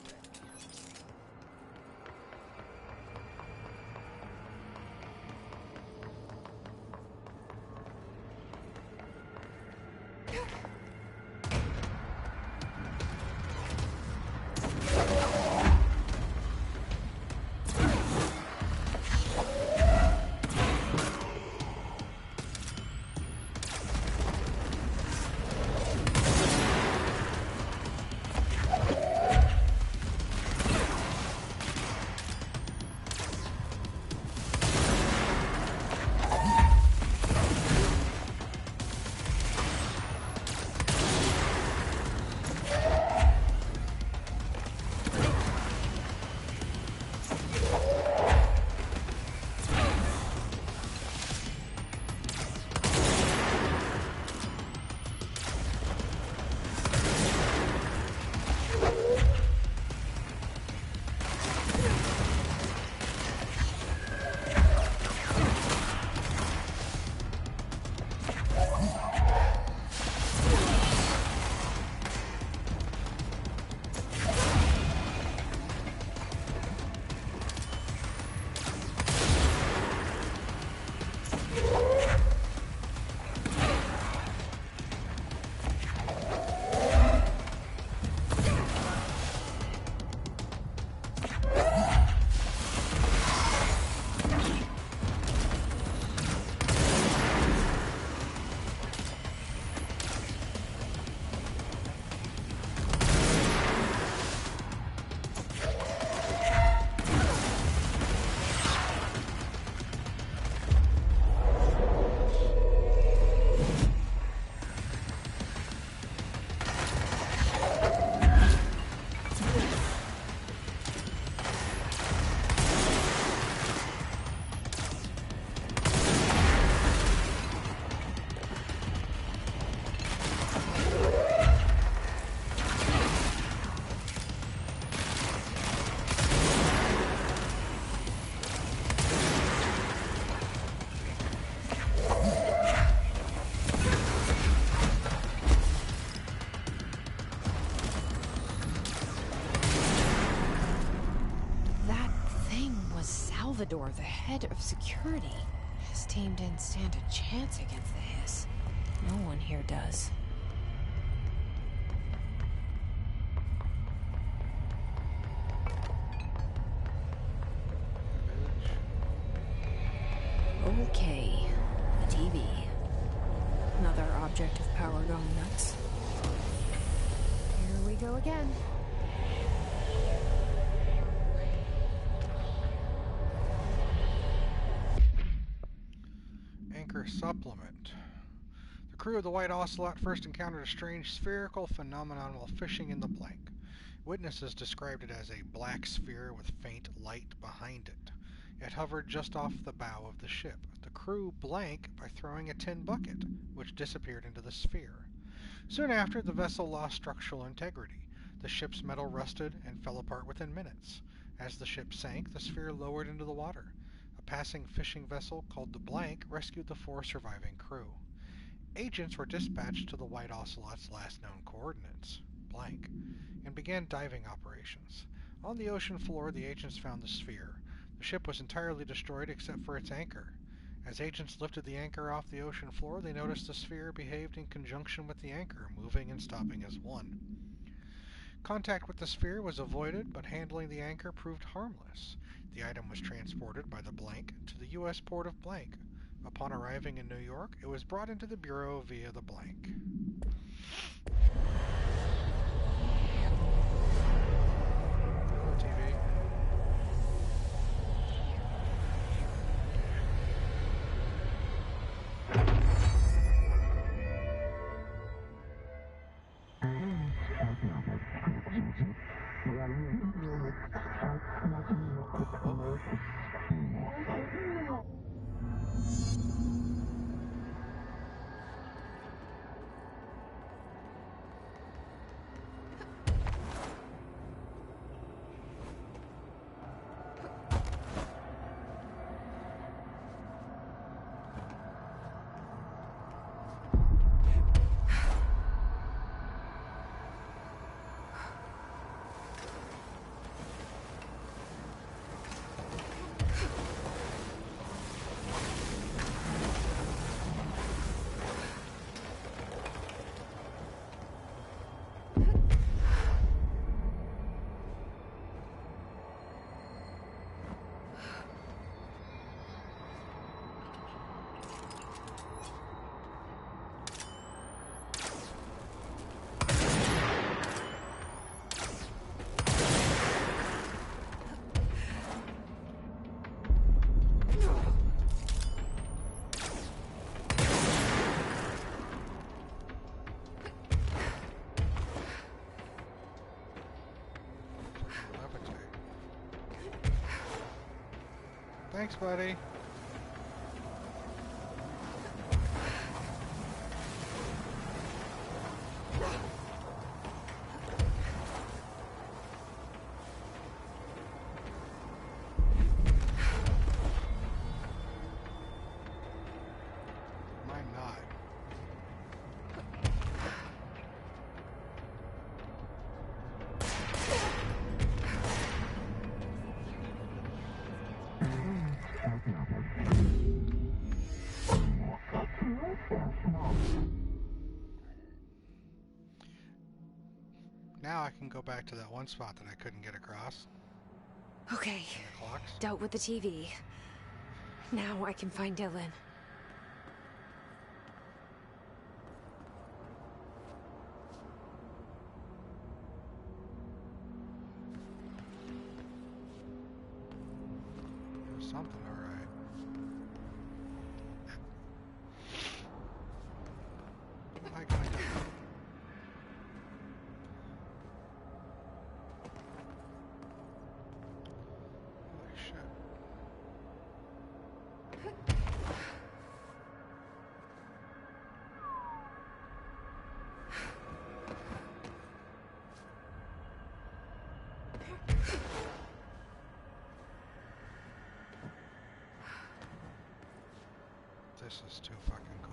Salvador, the head of security. His team didn't stand a chance against the Hiss. No one here does. Okay, the TV. Another object of power going nuts. Here we go again. Anchor supplement. The crew of the White Ocelot first encountered a strange spherical phenomenon while fishing in the blank. Witnesses described it as a black sphere with faint light behind it. It hovered just off the bow of the ship. The crew blank by throwing a tin bucket, which disappeared into the sphere. Soon after, the vessel lost structural integrity. The ship's metal rusted and fell apart within minutes. As the ship sank, the sphere lowered into the water. A passing fishing vessel called the Blank rescued the 4 surviving crew. Agents were dispatched to the White Ocelot's last known coordinates, blank, and began diving operations. On the ocean floor, the agents found the sphere. The ship was entirely destroyed except for its anchor. As agents lifted the anchor off the ocean floor, they noticed the sphere behaved in conjunction with the anchor, moving and stopping as one. Contact with the sphere was avoided, but handling the anchor proved harmless. The item was transported by the blank to the U.S. port of blank. Upon arriving in New York, it was brought into the Bureau via the blank. Hello, TV. Thanks, buddy. Might not. Now I can go back to that one spot that I couldn't get across. Okay. The clocks. Dealt with the TV. Now I can find Dylan. There's something, alright. What am I gonna do? Holy shit. This is too fucking cool.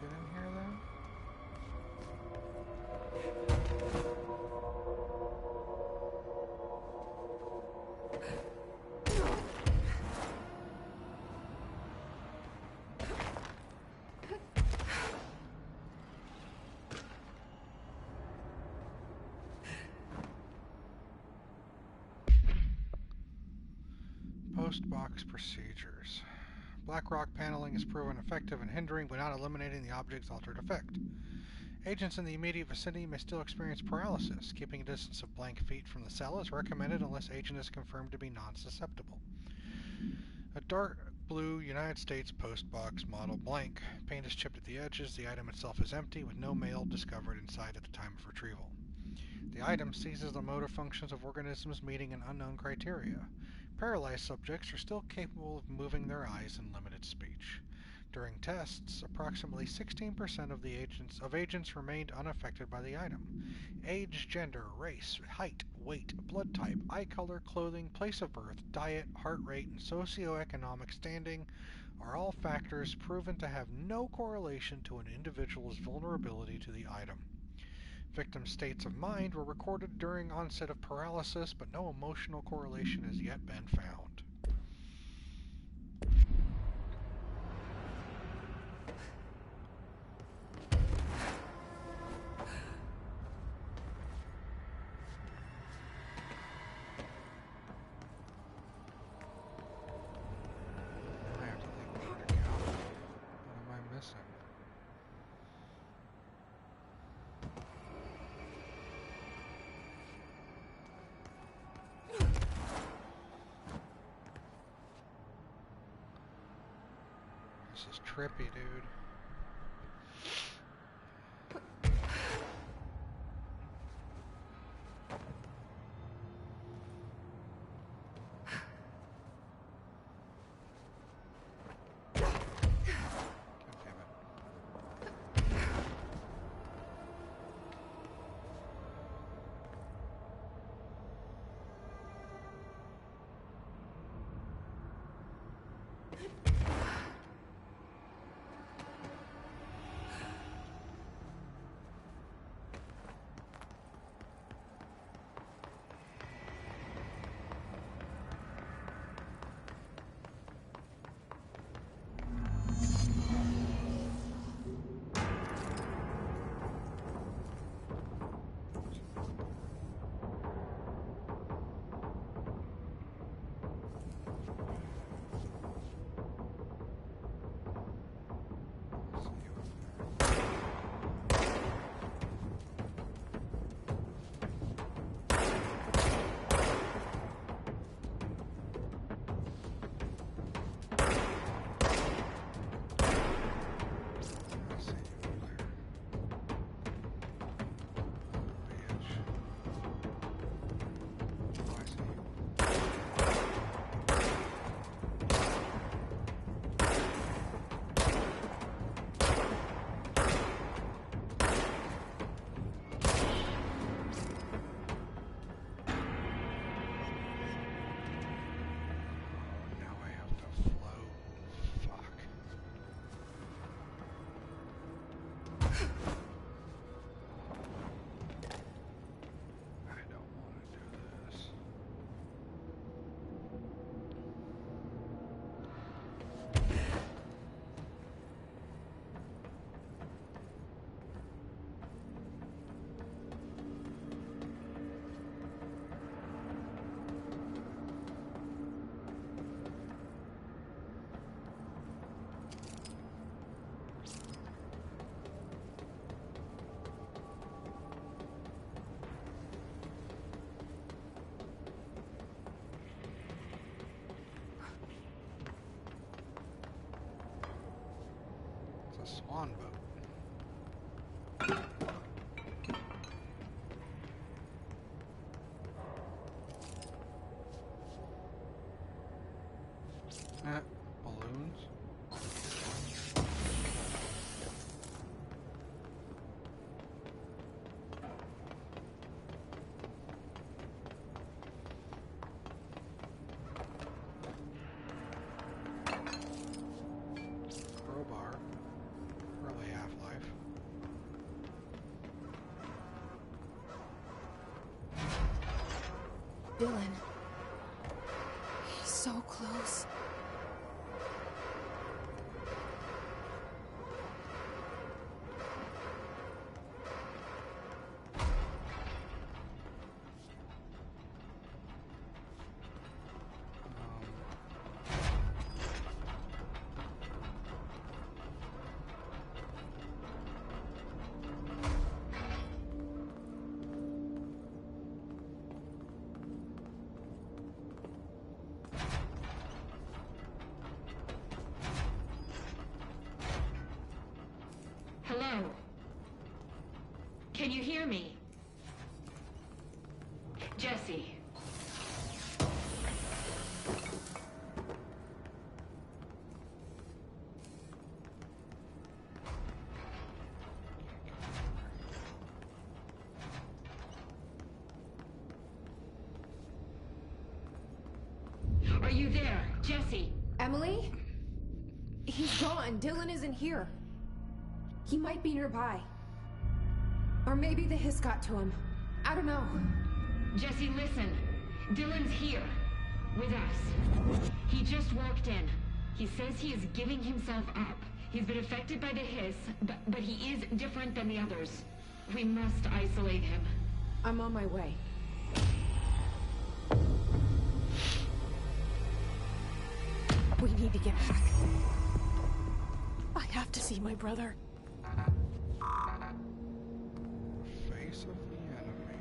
shit in here then? Post-box procedures. Blackrock paneling is proven effective in hindering but not eliminating the object's altered effect. Agents in the immediate vicinity may still experience paralysis. Keeping a distance of blank feet from the cell is recommended unless agent is confirmed to be non-susceptible. A dark blue United States post-box model blank. Paint is chipped at the edges. The item itself is empty with no mail discovered inside at the time of retrieval. The item seizes the motor functions of organisms meeting an unknown criteria. Paralyzed subjects are still capable of moving their eyes and limited speech. During tests, approximately 16% of agents remained unaffected by the item. Age, gender, race, height, weight, blood type, eye color, clothing, place of birth, diet, heart rate, and socioeconomic standing are all factors proven to have no correlation to an individual's vulnerability to the item. Victim states of mind were recorded during onset of paralysis, but no emotional correlation has yet been found. I have to think about it, Cal. What am I missing? This is trippy, dude. Swan boat. Balloons. Crowbar. Probably have Dylan. He's so close. Hello? Can you hear me? Jesse. Are you there, Jesse? Emily? He's gone. Dylan isn't here. He might be nearby. Or maybe the hiss got to him. I don't know. Jesse, listen. Dylan's here. With us. He just walked in. He says he is giving himself up. He's been affected by the hiss, but he is different than the others. We must isolate him. I'm on my way. We need to get back. I have to see my brother. Face of the enemy.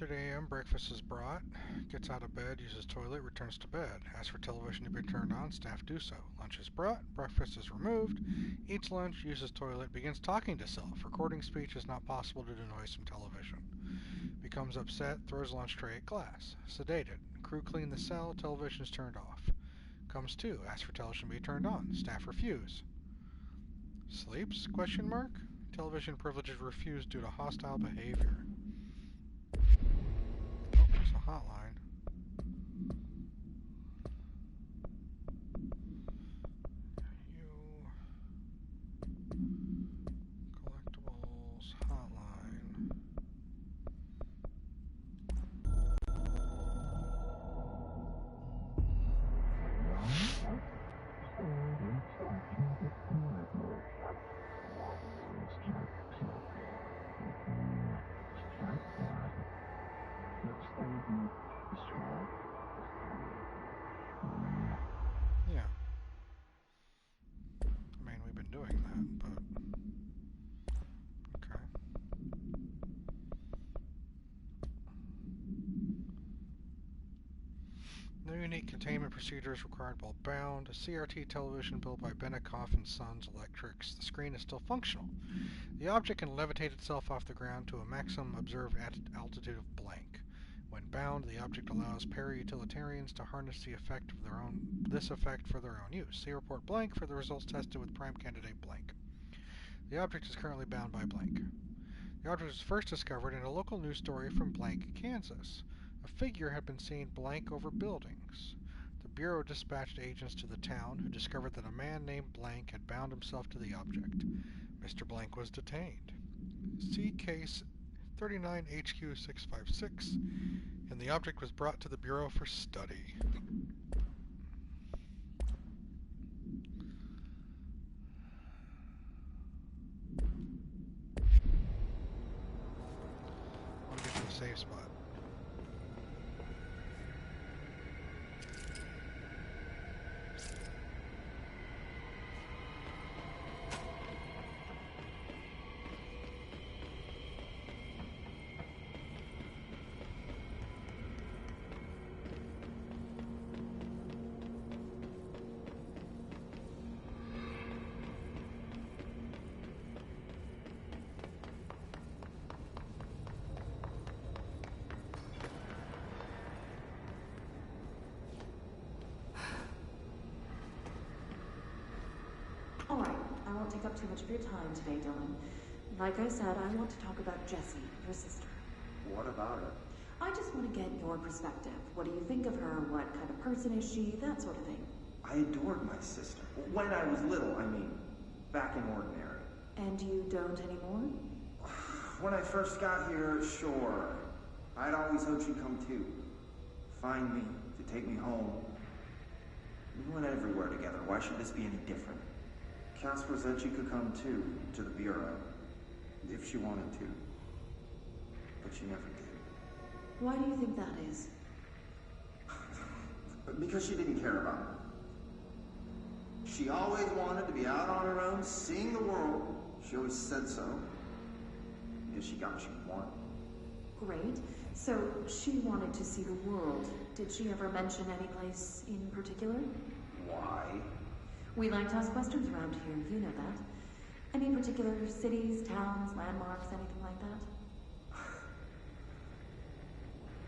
AM, breakfast is brought. Gets out of bed, uses toilet, returns to bed. Asks for television to be turned on, staff do so. Lunch is brought, breakfast is removed. Eats lunch, uses toilet, begins talking to self. Recording speech is not possible due to noise from television. Becomes upset, throws lunch tray at glass. Sedated. Crew clean the cell, television is turned off. Comes to, asks for television to be turned on. Staff refuse. Sleeps? Question mark? Television privileges refused due to hostile behavior. Oh, there's a hotline. Collectibles hotline. Yeah. I mean, we've been doing that, but... Okay. No unique containment procedures required while bound. A CRT television built by Benikoff and Sons Electrics. The screen is still functional. The object can levitate itself off the ground to a maximum observed altitude of blank. When bound, the object allows para-utilitarians to harness this effect for their own use. See report blank for the results tested with prime candidate blank. The object is currently bound by blank. The object was first discovered in a local news story from blank, Kansas. A figure had been seen blank over buildings. The Bureau dispatched agents to the town who discovered that a man named Blank had bound himself to the object. Mr. Blank was detained. See case 39 HQ 656, and the object was brought to the Bureau for study. I want to get to the safe spot. Take up too much of your time today, Dylan. Like I said, I want to talk about Jessie, your sister. What about her? I just want to get your perspective. What do you think of her? What kind of person is she? That sort of thing. I adored my sister. When I was little, I mean. Back in Ordinary. And you don't anymore? When I first got here, sure. I'd always hoped she'd come too. Find me, to take me home. We went everywhere together. Why should this be any different? Casper said she could come too, to the Bureau. If she wanted to. But she never did. Why do you think that is? Because she didn't care about me. She always wanted to be out on her own, seeing the world. She always said so. Because she got what she wanted. Great. So, she wanted to see the world. Did she ever mention any place in particular? Why? We like to ask questions around here, you know that. Any particular cities, towns, landmarks, anything like that?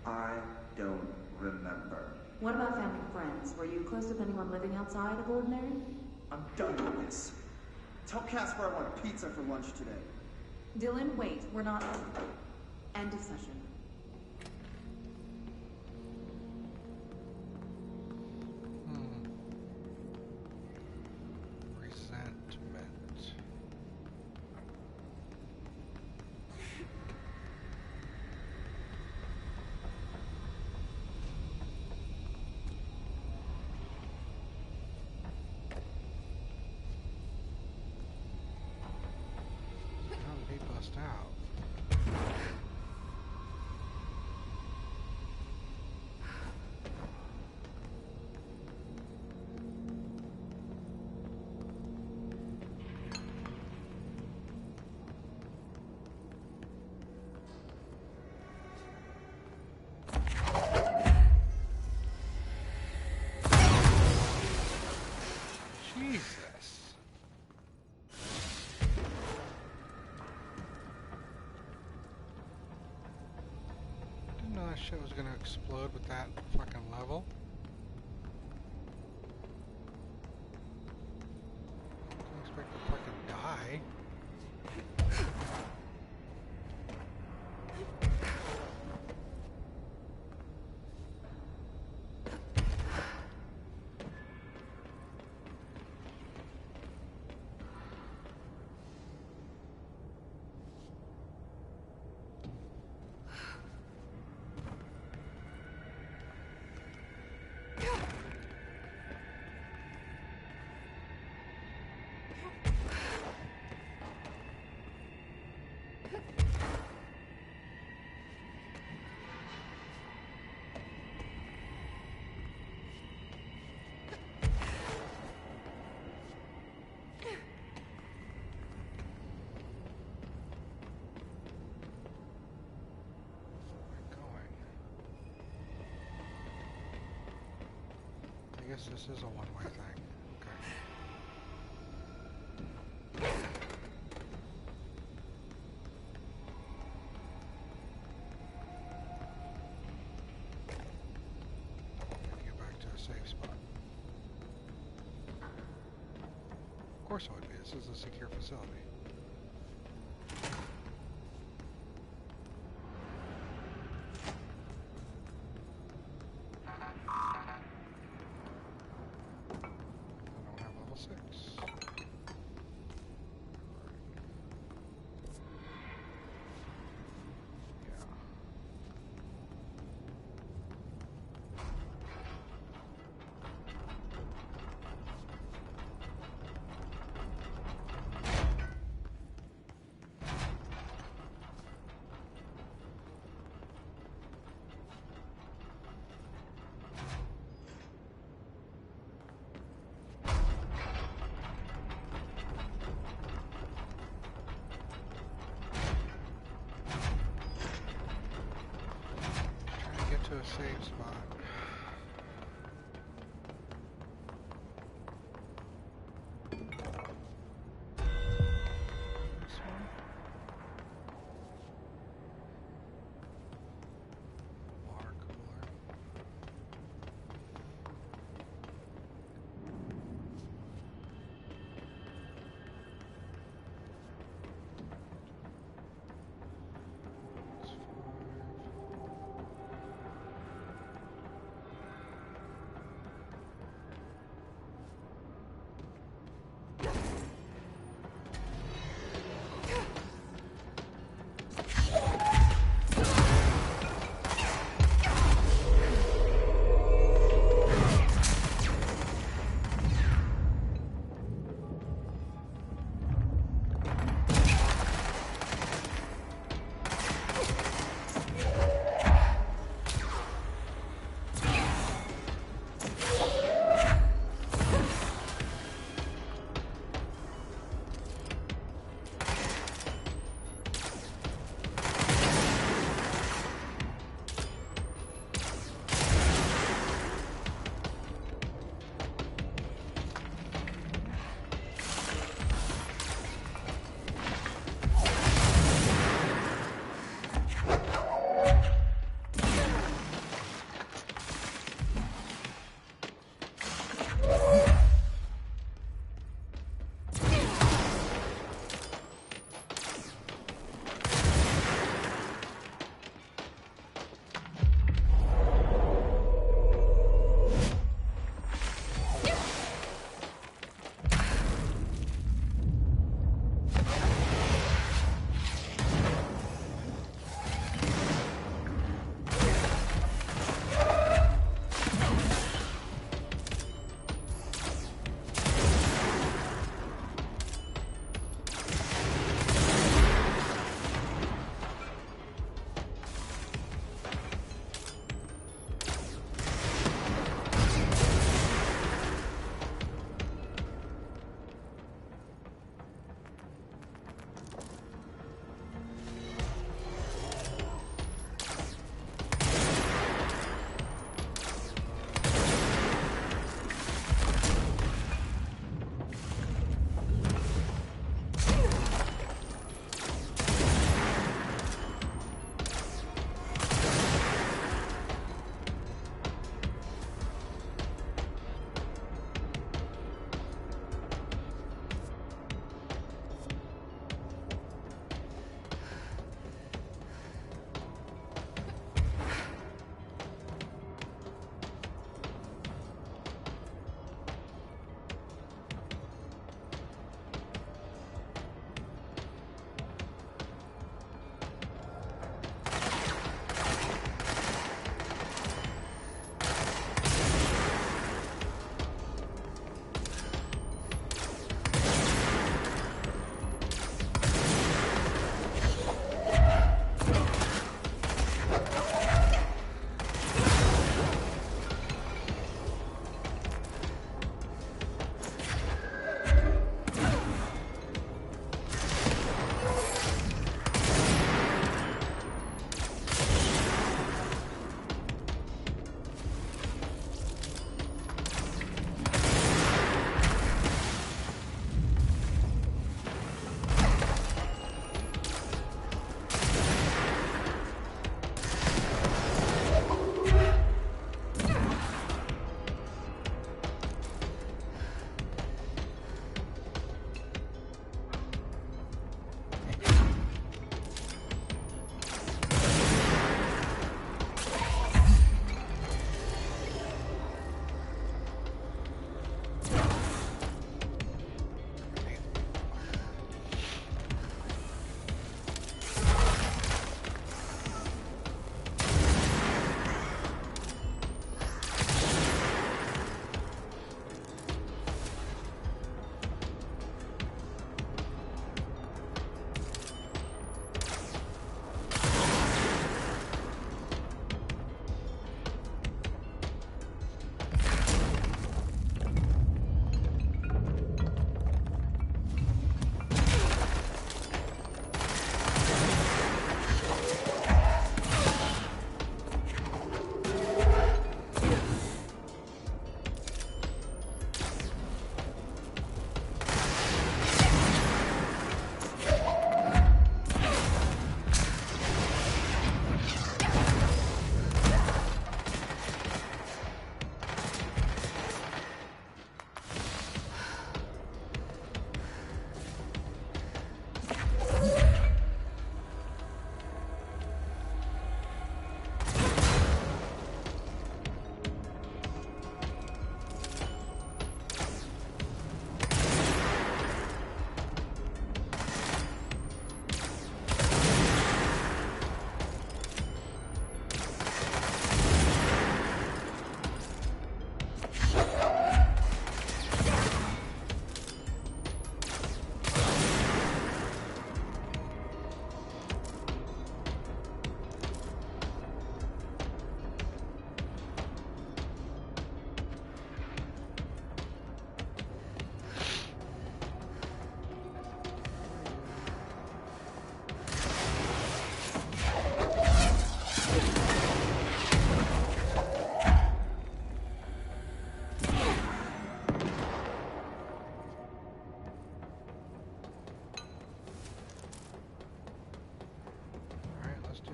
I don't remember. What about family and friends? Were you close with anyone living outside of Ordinary? I'm done with this. Tell Casper I want a pizza for lunch today. Dylan, wait. We're not... End of session. Resentment. How did he bust out? Jesus. Didn't know that shit was gonna explode with that fucking level. Didn't expect to fucking die. I guess this is a one-way thing. Okay. Get back to a safe spot. Of course it would be. This is a secure facility. To a safe spot. This one? Water cooler.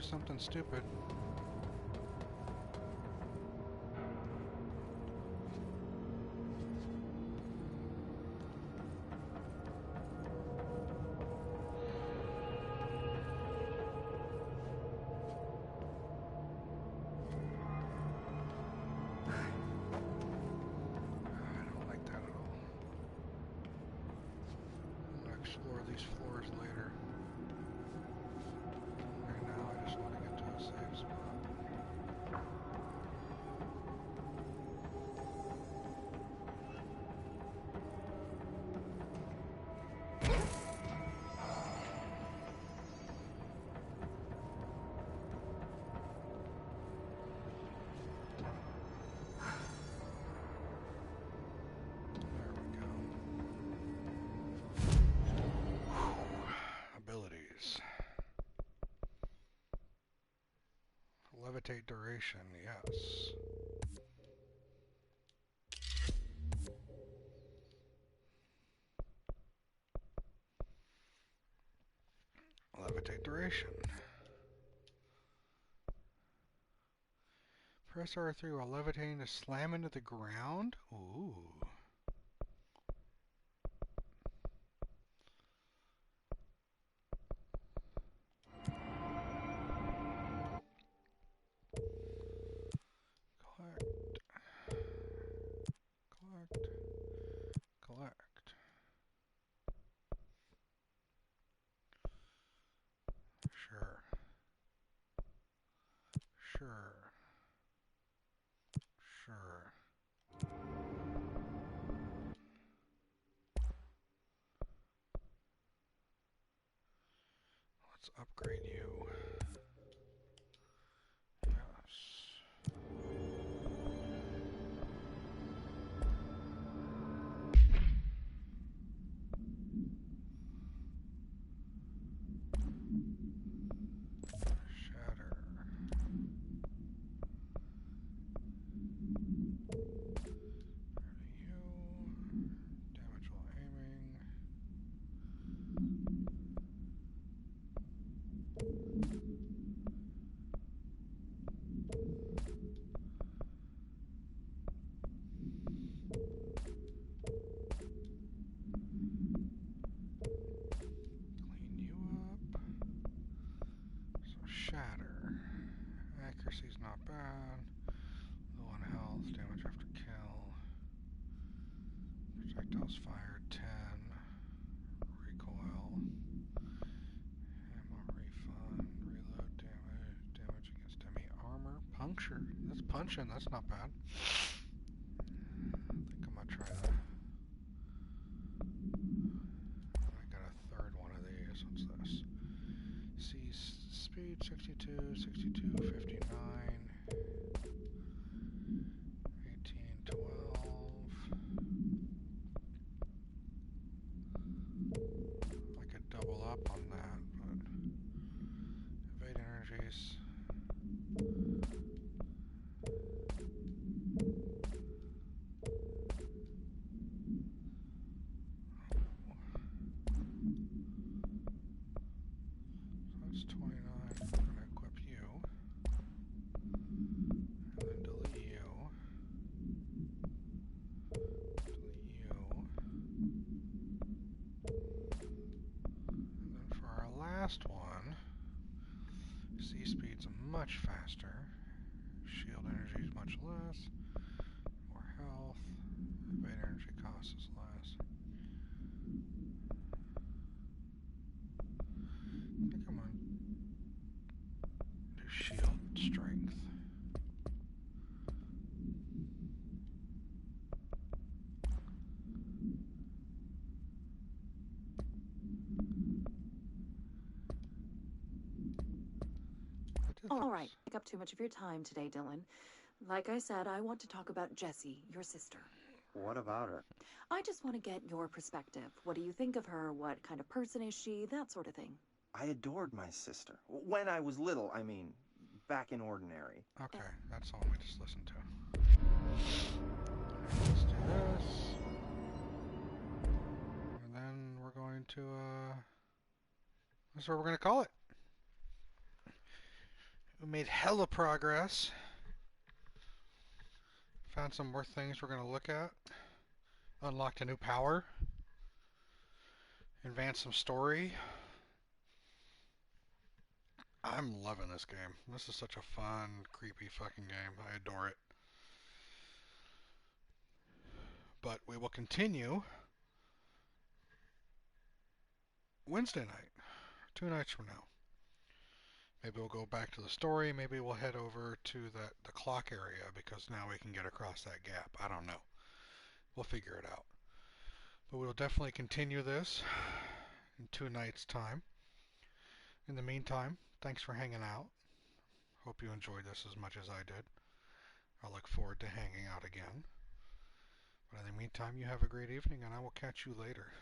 something stupid. Explore these floors later. Right now, I just want to get to a safe spot. Abilities. Levitate duration, yes. Levitate duration. Press R3 while levitating to slam into the ground? Ooh. Collect. Sure. Let's upgrade you. Shatter. Accuracy's not bad. Low on health, damage after kill. Projectiles fired 10. Recoil. Ammo refund. Reload damage. Damage against enemy armor. Puncture. That's punching, that's not bad. I think I'm gonna try that. I got a third one of these. What's this? Speed 62, 62, 59, 18, 12. I could double up on that, but evade energies. So that's 29. I'm going to equip you. And then delete you. Delete you. And then for our last one, C speed's much faster. Shield energy is much less. More health. Evade energy cost is less. I think I'm going to do shield strength. All right, take up too much of your time today, Dylan. Like I said, I want to talk about Jessie, your sister. What about her? I just want to get your perspective. What do you think of her? What kind of person is she? That sort of thing. I adored my sister. When I was little, I mean, back in Ordinary. Okay, that's all we just listened to. Let's do this. And then we're going to, this is what we're going to call it. We made hella progress. Found some more things we're going to look at. Unlocked a new power. Advanced some story. I'm loving this game. This is such a fun, creepy fucking game. I adore it. But we will continue Wednesday night, 2 nights from now. Maybe we'll go back to the story. Maybe we'll head over to the clock area because now we can get across that gap. I don't know. We'll figure it out. But we'll definitely continue this in 2 nights' time. In the meantime, thanks for hanging out. Hope you enjoyed this as much as I did. I look forward to hanging out again. But in the meantime, you have a great evening, and I will catch you later.